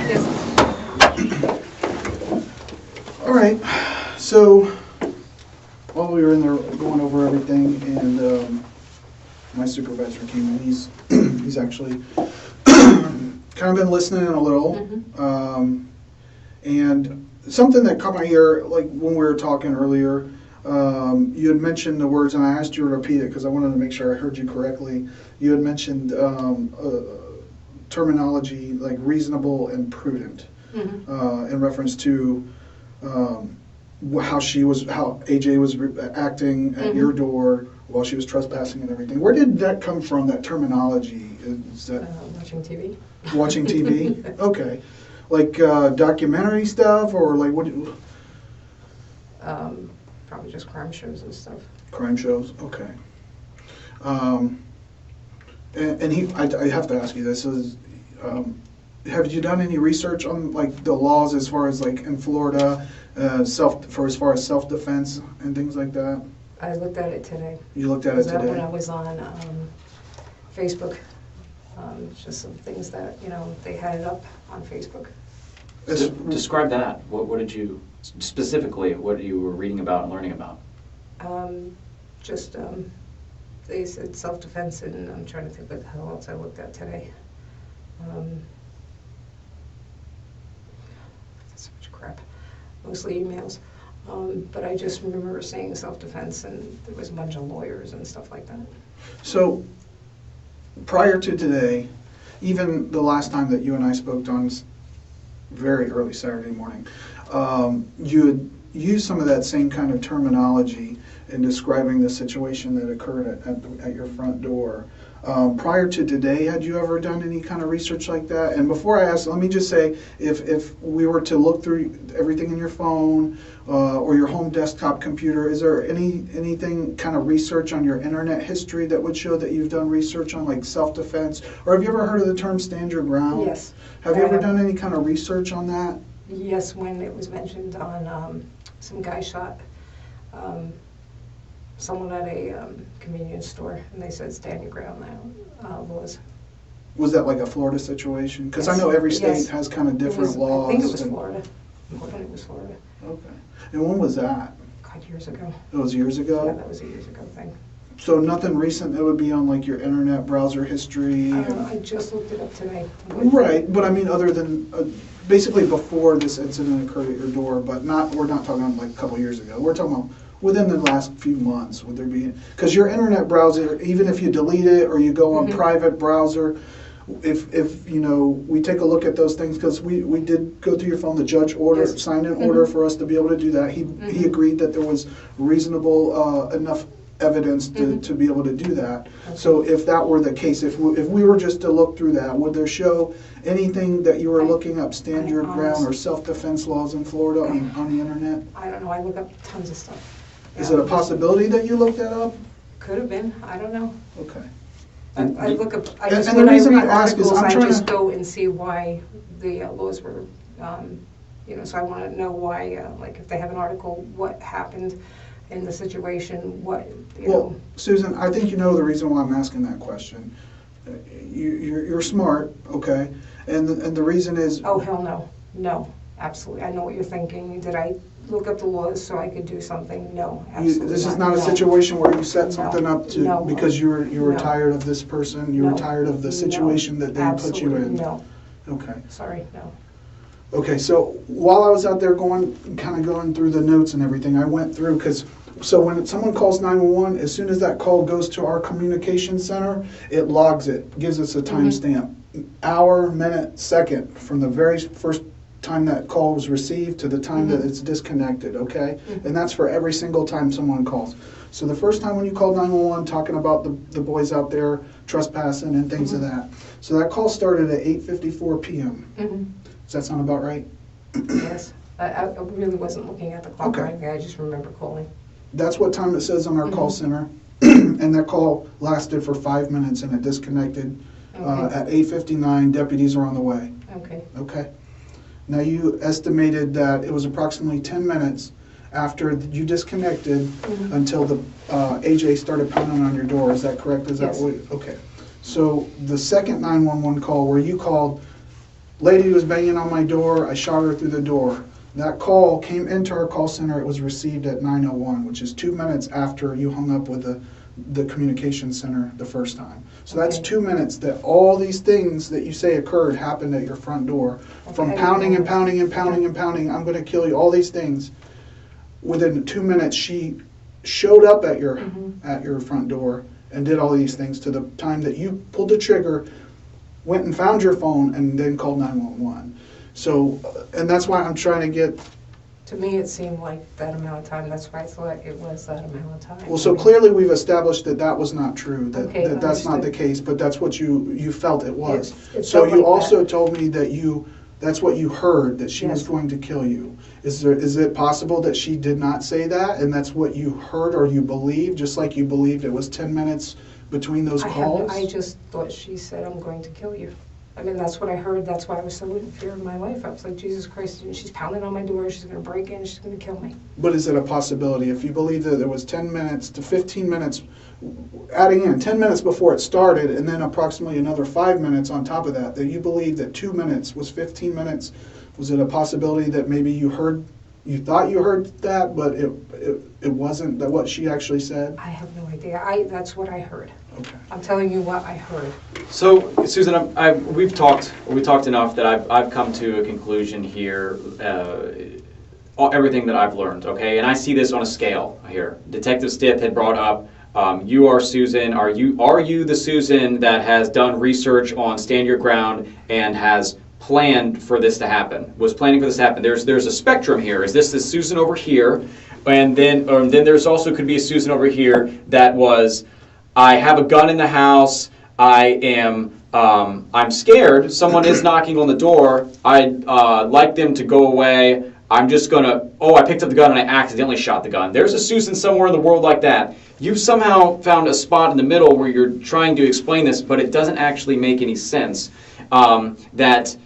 Yes. All right, so while we were in there going over everything, and my supervisor came in. He's actually kind of been listening a little, and something that caught my ear, like when we were talking earlier, you had mentioned the words, and I asked you to repeat it because I wanted to make sure I heard you correctly. You had mentioned terminology like reasonable and prudent, in reference to how AJ was acting at your door while she was trespassing and everything. Where did that come from, that terminology? Is that Watching TV. watching TV? Okay. Like documentary stuff, or like what? Probably just crime shows and stuff. Crime shows, okay. And I have to ask you this, have you done any research on like the laws as far as like in Florida, as far as self-defense and things like that? I looked at it today. You looked at it today? When I was on Facebook. Just some things that, they had it up on Facebook. So describe that. What did you, specifically, what you were reading about and learning about? They said self-defense, and I'm trying to think what the hell else I looked at today. So much crap. Mostly emails. But I just remember saying self-defense, and there was a bunch of lawyers and stuff like that. So, prior to today, even the last time that you and I spoke on very early Saturday morning, you had used some of that same kind of terminology in describing the situation that occurred at your front door. Prior to today, had you ever done any kind of research like that? And before I ask, let me just say, if we were to look through everything in your phone or your home desktop computer, is there anything kind of research on your internet history that would show that you've done research on like self-defense? Or have you ever heard of the term stand your ground? Yes. Have you ever done any kind of research on that? Yes, when it was mentioned on some guy shot someone at a convenience store, and they said stand your ground now, laws. Was that like a Florida situation? Because I know every state has kind of different laws. I think it was Florida. I think it was Florida. Okay. And when was that? God, years ago. It was years ago? Yeah, that was a years ago thing. So nothing recent that would be on like your internet browser history? I just looked it up today. Right, but I mean other than, basically before this incident occurred at your door, but we're not talking about like a couple years ago. We're talking about within the last few months, would there be, because your internet browser, even if you delete it or you go on private browser, if we take a look at those things, because we did go through your phone, the judge signed an order for us to be able to do that. He agreed that there was reasonable enough evidence to be able to do that. Okay. So if that were the case, if we were just to look through that, would there show anything that you were looking up, stand your ground or self-defense laws in Florida on the internet? I don't know. I look up tons of stuff. Is it a possibility that you looked that up? Could have been. I don't know. Okay. I look up. I just, and the reason I ask is I just go and see why the laws were. So I want to know why. Like if they have an article, what happened in the situation? What? Well, Susan, I think you know the reason why I'm asking that question. You're smart, okay, and the reason is. Oh hell no, no, absolutely. I know what you're thinking. Did I look up the laws so I could do something? No, absolutely. This is not a situation where you set something up because you were tired of this person. You were tired of the situation that they put you in. No. Okay. Sorry, no. Okay, so while I was out there going through the notes and everything, I went through so when someone calls 911, as soon as that call goes to our communication center, it logs it, gives us a timestamp, hour, minute, second, from the very first time that call was received to the time that it's disconnected, okay? And that's for every single time someone calls. So the first time when you called 911 talking about the boys out there trespassing and things of that, so that call started at 8:54 p.m. Does that sound about right? Yes. I really wasn't looking at the clock or anything. I just remember calling. That's what time it says on our call center. And that call lasted for 5 minutes and it disconnected. At 8:59, deputies are on the way. Okay. Okay. Now you estimated that it was approximately 10 minutes after you disconnected until the AJ started pounding on your door. Is that correct? Is that what? Okay. So the second 911 call where you called, lady was banging on my door, I shot her through the door. That call came into our call center. It was received at 9:01, which is 2 minutes after you hung up with the communication center the first time. So that's 2 minutes that all these things that you say occurred happened at your front door. From pounding and pounding and pounding and pounding, I'm going to kill you, all these things. Within 2 minutes, she showed up at your front door and did all these things to the time that you pulled the trigger, went and found your phone, and then called 911. So, and that's why I'm trying to get... To me, it seemed like that amount of time. That's why I thought it was that amount of time. Well, so clearly we've established that that was not true, that, Okay, that that's not the case, but that's what you felt it was. It So felt you like also that. told me that that's what you heard, that she was Yes. going to kill you. Is it possible that she did not say that, and that's what you heard or you believed, just like you believed it was 10 minutes between those calls? I just thought she said, I'm going to kill you. I mean, that's what I heard. That's why I was so in fear of my life. I was like, Jesus Christ, she's pounding on my door. She's going to break in. She's going to kill me. But is it a possibility, if you believe that there was 10 minutes to 15 minutes, adding in 10 minutes before it started, and then approximately another 5 minutes on top of that, that you believe that 2 minutes was 15 minutes, was it a possibility that maybe you thought you heard that, but it wasn't that what she actually said? I have no idea. That's what I heard. Okay. I'm telling you what I heard. So, Susan, we've talked enough that I've come to a conclusion here. Everything that I've learned, okay, and I see this on a scale here. Detective Stith had brought up, you are Susan. Are you the Susan that has done research on Stand Your Ground and has planned for this to happen? Was planning for this to happen? There's a spectrum here. Is this the Susan over here, and then there's also could be a Susan over here that was, I have a gun in the house. I'm scared. Someone is knocking on the door. I'd like them to go away. I'm just gonna, I picked up the gun and I accidentally shot the gun. There's a Susan somewhere in the world like that. You've somehow found a spot in the middle where you're trying to explain this, but it doesn't actually make any sense. That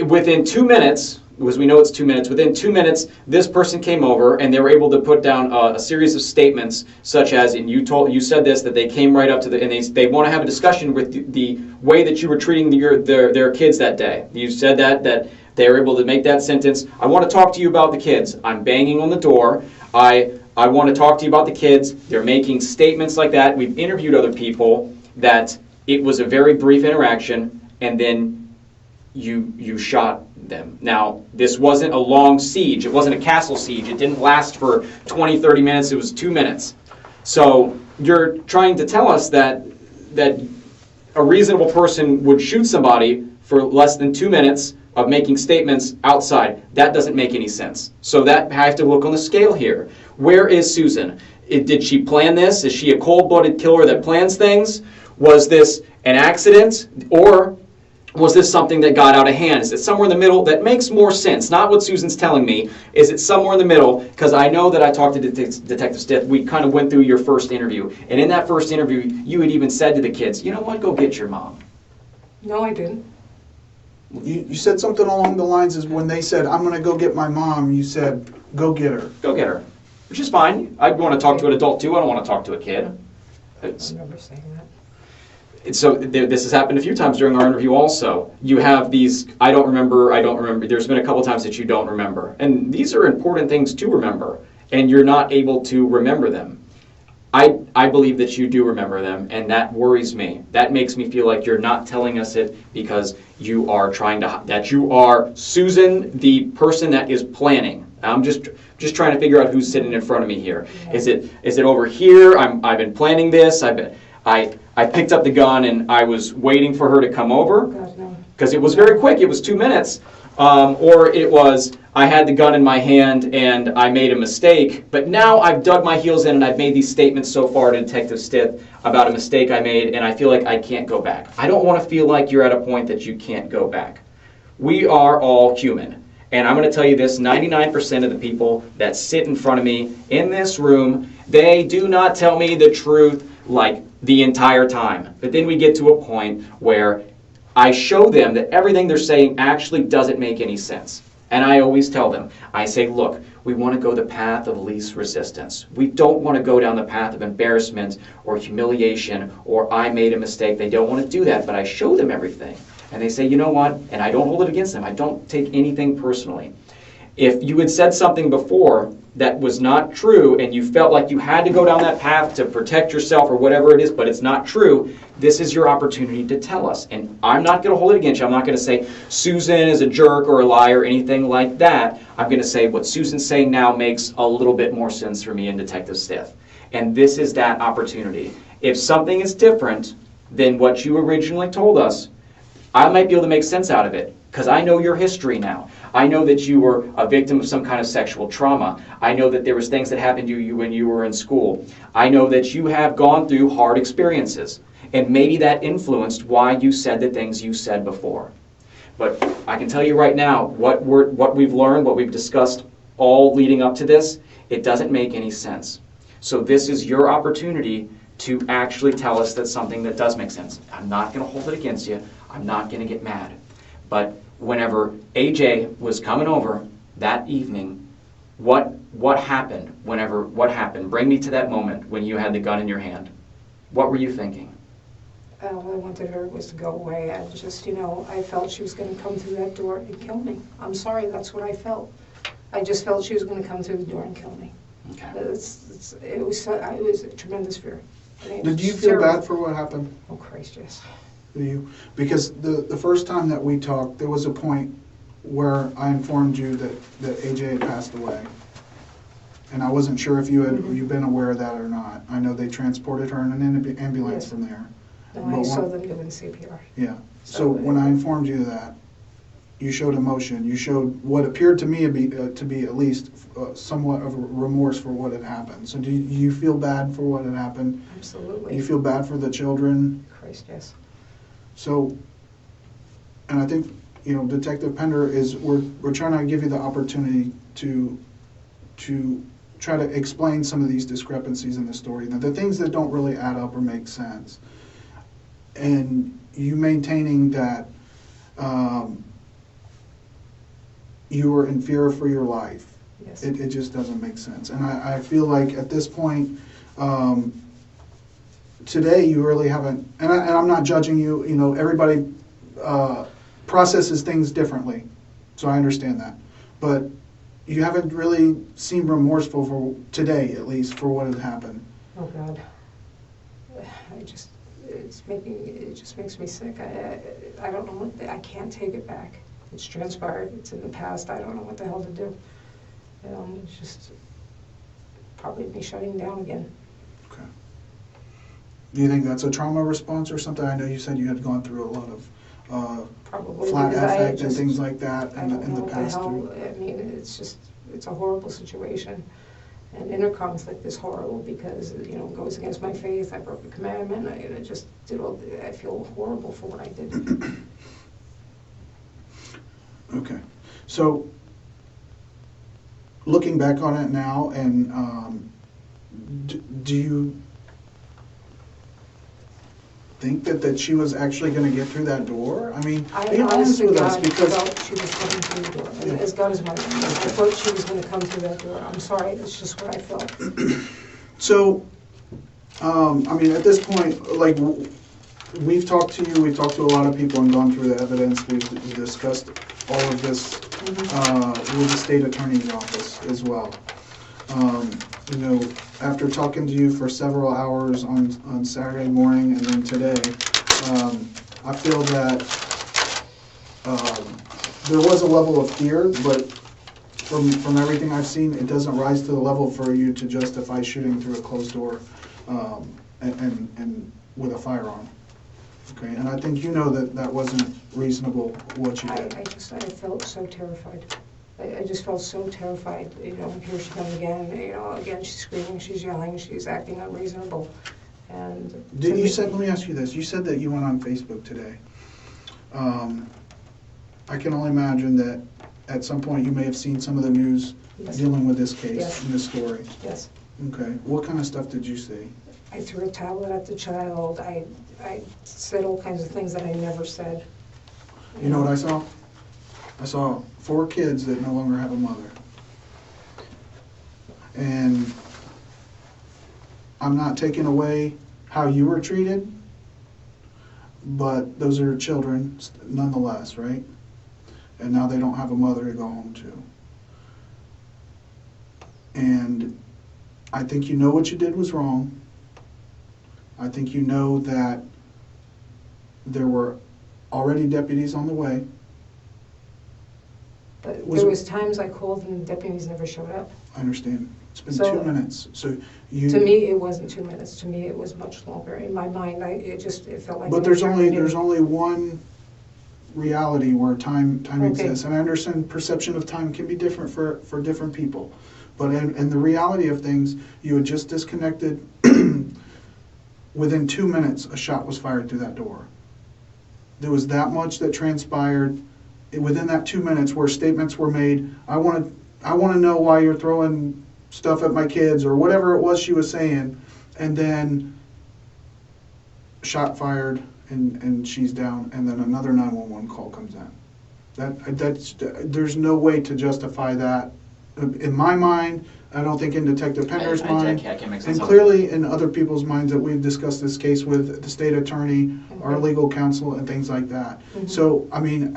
within 2 minutes, because we know it's 2 minutes, within 2 minutes, this person came over and they were able to put down a series of statements, such as, and you said this, that they came right up to and they want to have a discussion with the way that you were treating their kids that day. You said that they were able to make that sentence. I want to talk to you about the kids. I'm banging on the door. I want to talk to you about the kids. They're making statements like that. We've interviewed other people that it was a very brief interaction, and then you shot them. Now, this wasn't a long siege. It wasn't a castle siege. It didn't last for 20, 30 minutes. It was 2 minutes. So you're trying to tell us that a reasonable person would shoot somebody for less than 2 minutes of making statements outside. That doesn't make any sense. So that I have to look on the scale here. Where is Susan? Did she plan this? Is she a cold-blooded killer that plans things? Was this an accident? Or was this something that got out of hand? Is it somewhere in the middle? That makes more sense. Not what Susan's telling me. Is it somewhere in the middle? Because I know that I talked to Detective Stith. We kind of went through your first interview. And in that first interview, you had even said to the kids, you know what, go get your mom. No, I didn't. You said something along the lines as when they said, I'm going to go get my mom, you said, go get her. Go get her. Which is fine. I want to talk to an adult too. I don't want to talk to a kid. I remember saying that. So this has happened a few times during our interview also. You have these, I don't remember. There's been a couple times that you don't remember. And these are important things to remember. And you're not able to remember them. I believe that you do remember them, and that worries me. That makes me feel like you're not telling us it because you are that you are Susan, the person that is planning. I'm just trying to figure out who's sitting in front of me here. Is it over here? I've been planning this. I picked up the gun and I was waiting for her to come over because it was very quick. It was 2 minutes. Or it was, I had the gun in my hand and I made a mistake, but now I've dug my heels in and I've made these statements so far to Detective Stith about a mistake I made, and I feel like I can't go back. I don't want to feel like you're at a point that you can't go back. We are all human. And I'm going to tell you this, 99% of the people that sit in front of me in this room, they do not tell me the truth like the entire time. But then we get to a point where I show them that everything they're saying actually doesn't make any sense. And I always tell them, I say, look, we want to go the path of least resistance. We don't want to go down the path of embarrassment or humiliation or I made a mistake. They don't want to do that, but I show them everything. And they say, you know what? And I don't hold it against them. I don't take anything personally. If you had said something before that was not true and you felt like you had to go down that path to protect yourself or whatever it is, but it's not true, this is your opportunity to tell us. And I'm not going to hold it against you. I'm not going to say Susan is a jerk or a liar or anything like that. I'm going to say what Susan's saying now makes a little bit more sense for me and Detective Stiff. And this is that opportunity. If something is different than what you originally told us, I might be able to make sense out of it because I know your history now. I know that you were a victim of some kind of sexual trauma. I know that there was things that happened to you when you were in school. I know that you have gone through hard experiences, and maybe that influenced why you said the things you said before. But I can tell you right now, what we've learned, what we've discussed all leading up to this, it doesn't make any sense. So this is your opportunity to actually tell us that something that does make sense. I'm not going to hold it against you. I'm not going to get mad. But whenever AJ was coming over that evening, what happened? What happened? Bring me to that moment when you had the gun in your hand. What were you thinking? All I wanted her was to go away. I just, I felt she was going to come through that door and kill me. I'm sorry, that's what I felt. I just felt she was going to come through the door and kill me. Okay. It was a tremendous fear. Did you feel bad for what happened? Oh, Christ, yes. Do you? Because the first time that we talked, there was a point where I informed you that AJ had passed away. And I wasn't sure if you'd been aware of that or not. I know they transported her in an ambulance from there. No, I saw them doing CPR. Yeah. So when I informed you of that, you showed emotion. You showed what appeared to me to be at least somewhat of a remorse for what had happened. So do you feel bad for what had happened? Absolutely. Do you feel bad for the children? Christ, yes. So, and I think, Detective Pender we're trying to give you the opportunity to try to explain some of these discrepancies in the story, the things that don't really add up or make sense. And you maintaining that you were in fear for your life. Yes. It just doesn't make sense. And I feel like at this point, today you really haven't, and I'm not judging you, everybody processes things differently, so I understand that. But you haven't really seemed remorseful for today, at least, for what had happened. Oh, God. It just makes me sick. I don't know I can't take it back. It's transpired, it's in the past, I don't know what the hell to do. It's just probably me shutting down again. Okay. Do you think that's a trauma response or something? I know you said you had gone through a lot of flat affect and things like that in the past. I mean, it's a horrible situation. And inner conflict is horrible because, it goes against my faith. I broke a commandment. I feel horrible for what I did. Okay. So, looking back on it now, and do you think that she was actually going to get through that door? I mean, be honest with us, because she was coming through the door. Yeah. As God is my witness, I thought she was going to come through that door. I'm sorry, it's just what I felt. So, I mean, at this point, like, we've talked to you, we've talked to a lot of people and gone through the evidence. We've discussed all of this with the state attorney's office as well. After talking to you for several hours on Saturday morning and then today, I feel that there was a level of fear, but from everything I've seen, it doesn't rise to the level for you to justify shooting through a closed door and with a firearm. Okay, and I think that wasn't reasonable what you did. I felt so terrified. I just felt so terrified. Here she comes again. Again she's screaming, she's yelling, she's acting unreasonable. And let me ask you this. You said that you went on Facebook today. I can only imagine that at some point you may have seen some of the news dealing with this case and this story. Yes. Okay. What kind of stuff did you see? I threw a tablet at the child. I said all kinds of things that I never said. You know what I saw? I saw 4 kids that no longer have a mother. And I'm not taking away how you were treated, but those are children nonetheless, right? And now they don't have a mother to go home to. And I think you know what you did was wrong. I think you know that there were already deputies on the way. But there was times I called and the deputies never showed up. I understand. It's been So, 2 minutes. So you. To me, it wasn't 2 minutes. To me, it was much longer. In my mind, it felt like. But there's only one reality where time exists, and I understand perception of time can be different for different people. But in the reality of things, you had just disconnected. Within 2 minutes, a shot was fired through that door. There was that much that transpired within that 2 minutes where statements were made. I want to know why you're throwing stuff at my kids, or whatever it was she was saying, and then shot fired, and she's down, and then another 911 call comes in. There's no way to justify that. In my mind, I don't think in Detective Pender's mind, I can't make sense and of clearly in other people's minds that we've discussed this case with the state attorney, our legal counsel, and things like that. So, I mean,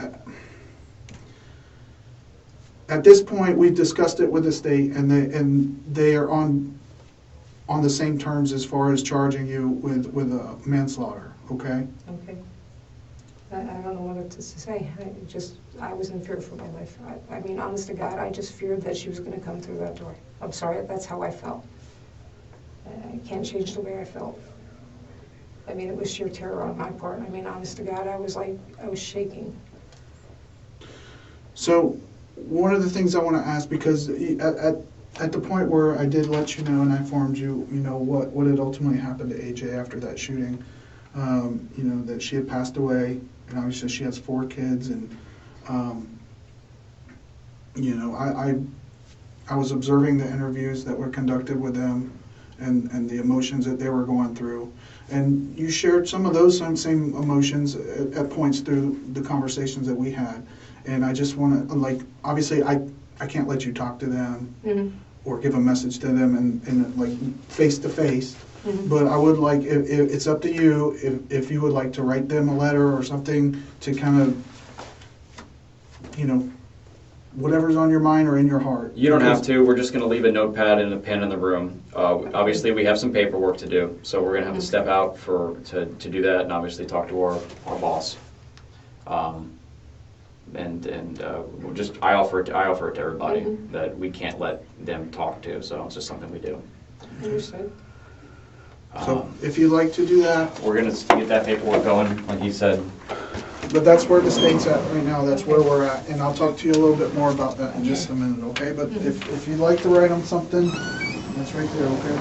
at this point, we've discussed it with the state, and they are on the same terms as far as charging you with manslaughter. Okay. Okay. I don't know what to say. I was in fear for my life. I mean, honest to God, I just feared that she was going to come through that door. I'm sorry, that's how I felt. I can't change the way I felt. I mean, it was sheer terror on my part. I mean, honest to God, I was shaking. So, one of the things I want to ask, because at the point where I did let you know and I informed you, what had ultimately happened to AJ after that shooting, that she had passed away, and obviously she has 4 kids, and I was observing the interviews that were conducted with them and the emotions that they were going through, and you shared some of those same emotions at points through the conversations that we had, and I just want to, obviously I can't let you talk to them or give a message to them and face to face. But I would like, it's up to you, if you would like to write them a letter or something to kind of, whatever's on your mind or in your heart. You don't have to. We're just going to leave a notepad and a pen in the room. Obviously, we have some paperwork to do, so we're going to have to step out to do that, and obviously talk to our boss. We'll just I offer it to everybody that we can't let them talk to, so it's just something we do. Understood. So if you'd like to do that. We're going to get that paperwork going, like you said. But that's where the state's at right now. That's where we're at. And I'll talk to you a little bit more about that in just a minute, okay? But if you'd like to write them something, that's right there, okay?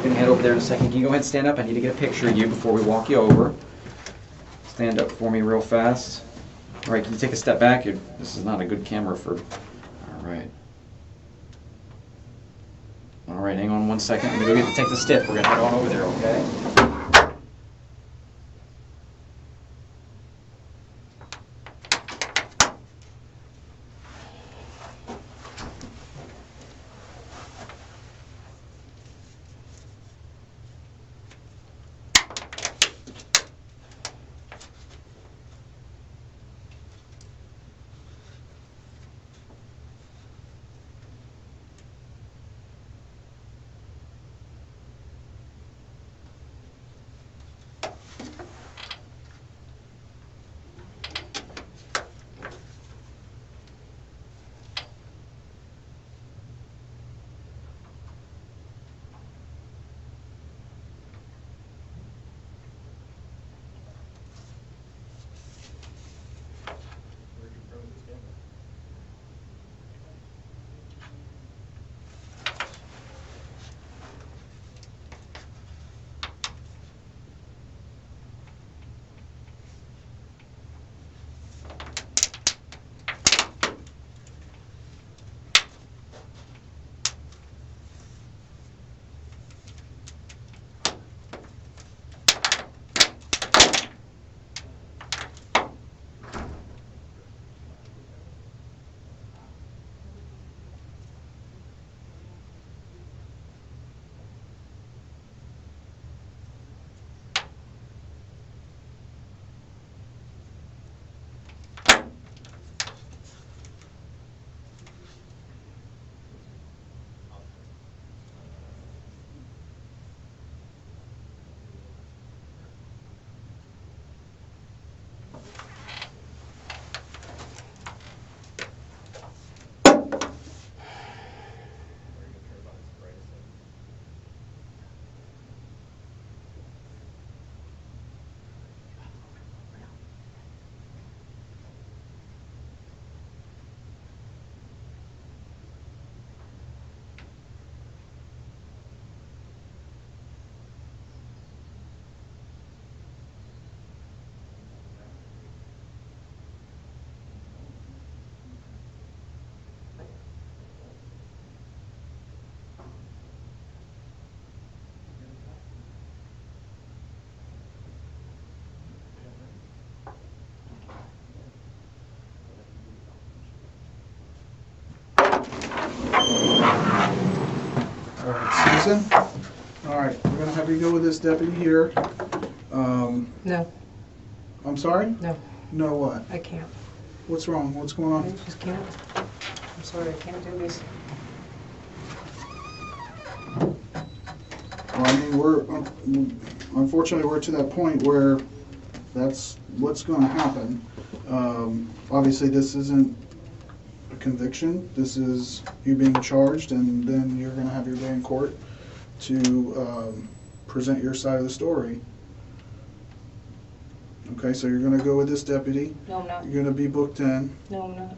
gonna head over there in a second. Can you go ahead and stand up? I need to get a picture of you before we walk you over. Stand up for me real fast. All right, can you take a step back? This is not a good camera for... All right. All right, hang on one second. I'm gonna go take the stiff. We're gonna head on over there, okay? Susan? All right, we're gonna have you go with this deputy here. No. I'm sorry? No. No what? I can't. What's wrong? What's going on? I just can't. I'm sorry, I can't do this. Well, I mean, unfortunately, we're to that point where that's what's gonna happen. Obviously, this isn't a conviction. This is you being charged, and then you're gonna have your day in court to present your side of the story. Okay, so you're gonna go with this deputy. No, I'm not. You're gonna be booked in. No, I'm not.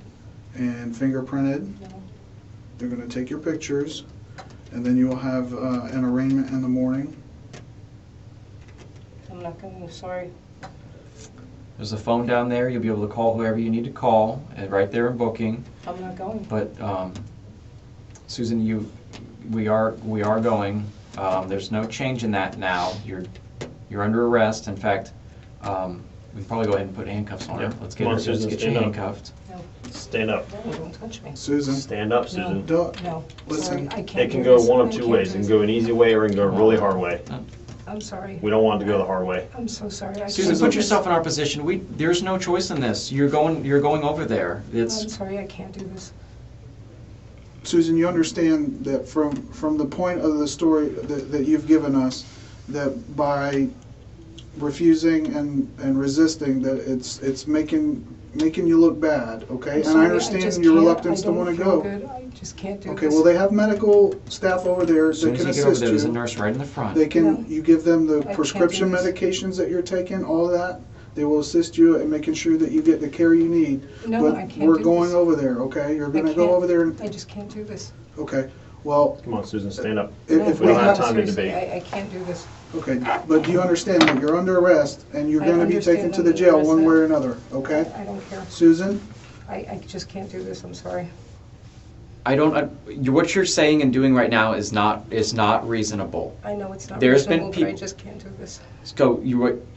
And fingerprinted. No. They're gonna take your pictures, and then you will have an arraignment in the morning. I'm not going. I'm sorry. There's a phone down there. You'll be able to call whoever you need to call, and right there in booking. I'm not going. But Susan, we are going. There's no change in that now. You're under arrest. In fact, we can probably go ahead and put handcuffs on her. Let's get you handcuffed. No. Stand up. No, don't touch me. Susan. Stand up, Susan. No. Listen. Sorry, I can't. It can go one of two ways. It can go an easy way or it can go a really hard way. I'm sorry. We don't want it to go the hard way. I'm so sorry. I Susan, can't put do yourself in our position. There's no choice in this. You're going over there. I'm sorry, I can't do this. Susan, you understand that from the point of the story that you've given us, that by refusing and resisting, that it's making you look bad, okay? And I understand your reluctance to want to go. I just can't do this. Okay, well, they have medical staff over there that can assist you. There's a nurse right in the front. They can. You give them the I prescription can't do medications that you're taking, all of that. They will assist you in making sure that you get the care you need. No, but I can't we're do going this. over there, okay? You're going to I go can't. over there and... I just can't do this. Okay. Well, Come on, Susan, stand up. If we we don't have have time to Seriously, debate. I can't do this. okay, but do you understand that you're under arrest and you're I going to be understand taken to under the jail arrest, one way or another, okay? I don't care. Susan? I just can't do this, I'm sorry. I don't. What you're saying and doing right now is not reasonable. I know it's not There's reasonable, been but I people. just can't do this. So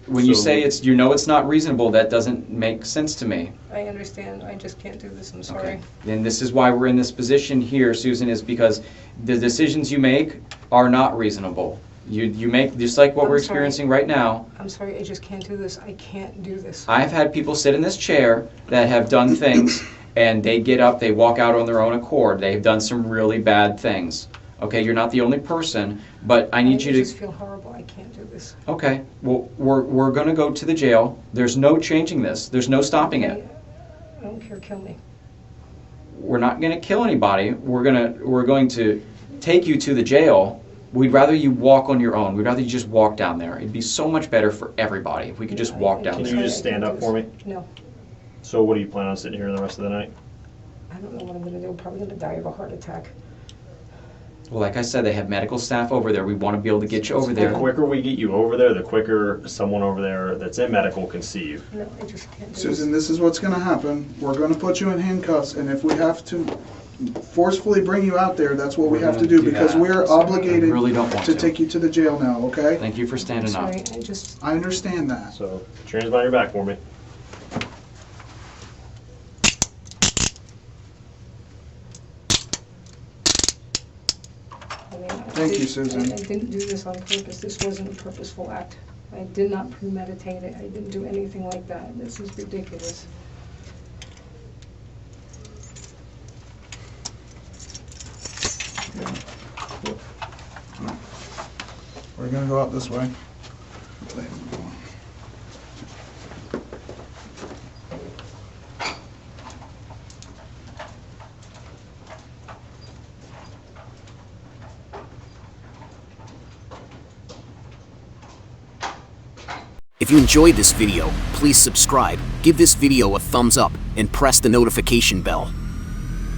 when you So- say it's not reasonable, that doesn't make sense to me. I understand, I just can't do this, I'm sorry. And this is why we're in this position here, Susan, is because the decisions you make are not reasonable. You make, just like what I'm we're sorry. experiencing right now. I'm sorry, I just can't do this. I can't do this. I've had people sit in this chair that have done things, and they get up, they walk out on their own accord. They've done some really bad things. Okay, you're not the only person, but I need you to. I just feel horrible, I can't do this. Okay, well, we're going to go to the jail. There's no changing this. There's no stopping it. I don't care, kill me. We're not going to kill anybody. We're going to take you to the jail. We'd rather you walk on your own. We'd rather you just walk down there. It'd be so much better for everybody if we could just walk down Can there. you just stand up for me? No, So what do you plan on sitting here the rest of the night? I don't know what I'm gonna do. I'm probably gonna die of a heart attack. Well, like I said, they have medical staff over there. We want to be able to get you over there. The quicker we get you over there, the quicker someone over there that's in medical can see you. No, I just can't do Susan, this is what's going to happen. We're going to put you in handcuffs, and if we have to forcefully bring you out there, that's what we have to do, because we're obligated I really don't want to to. take you to the jail now, okay? Thank you for standing up. Sorry, I just, I understand that. So, put your hands behind your back for me. Thank you, Susan. I didn't do this on purpose. This wasn't a purposeful act. I did not premeditate it. I didn't do anything like that. This is ridiculous. We're going to go out this way. If you enjoyed this video, please subscribe, give this video a thumbs up, and press the notification bell.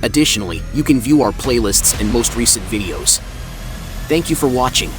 Additionally, you can view our playlists and most recent videos. Thank you for watching.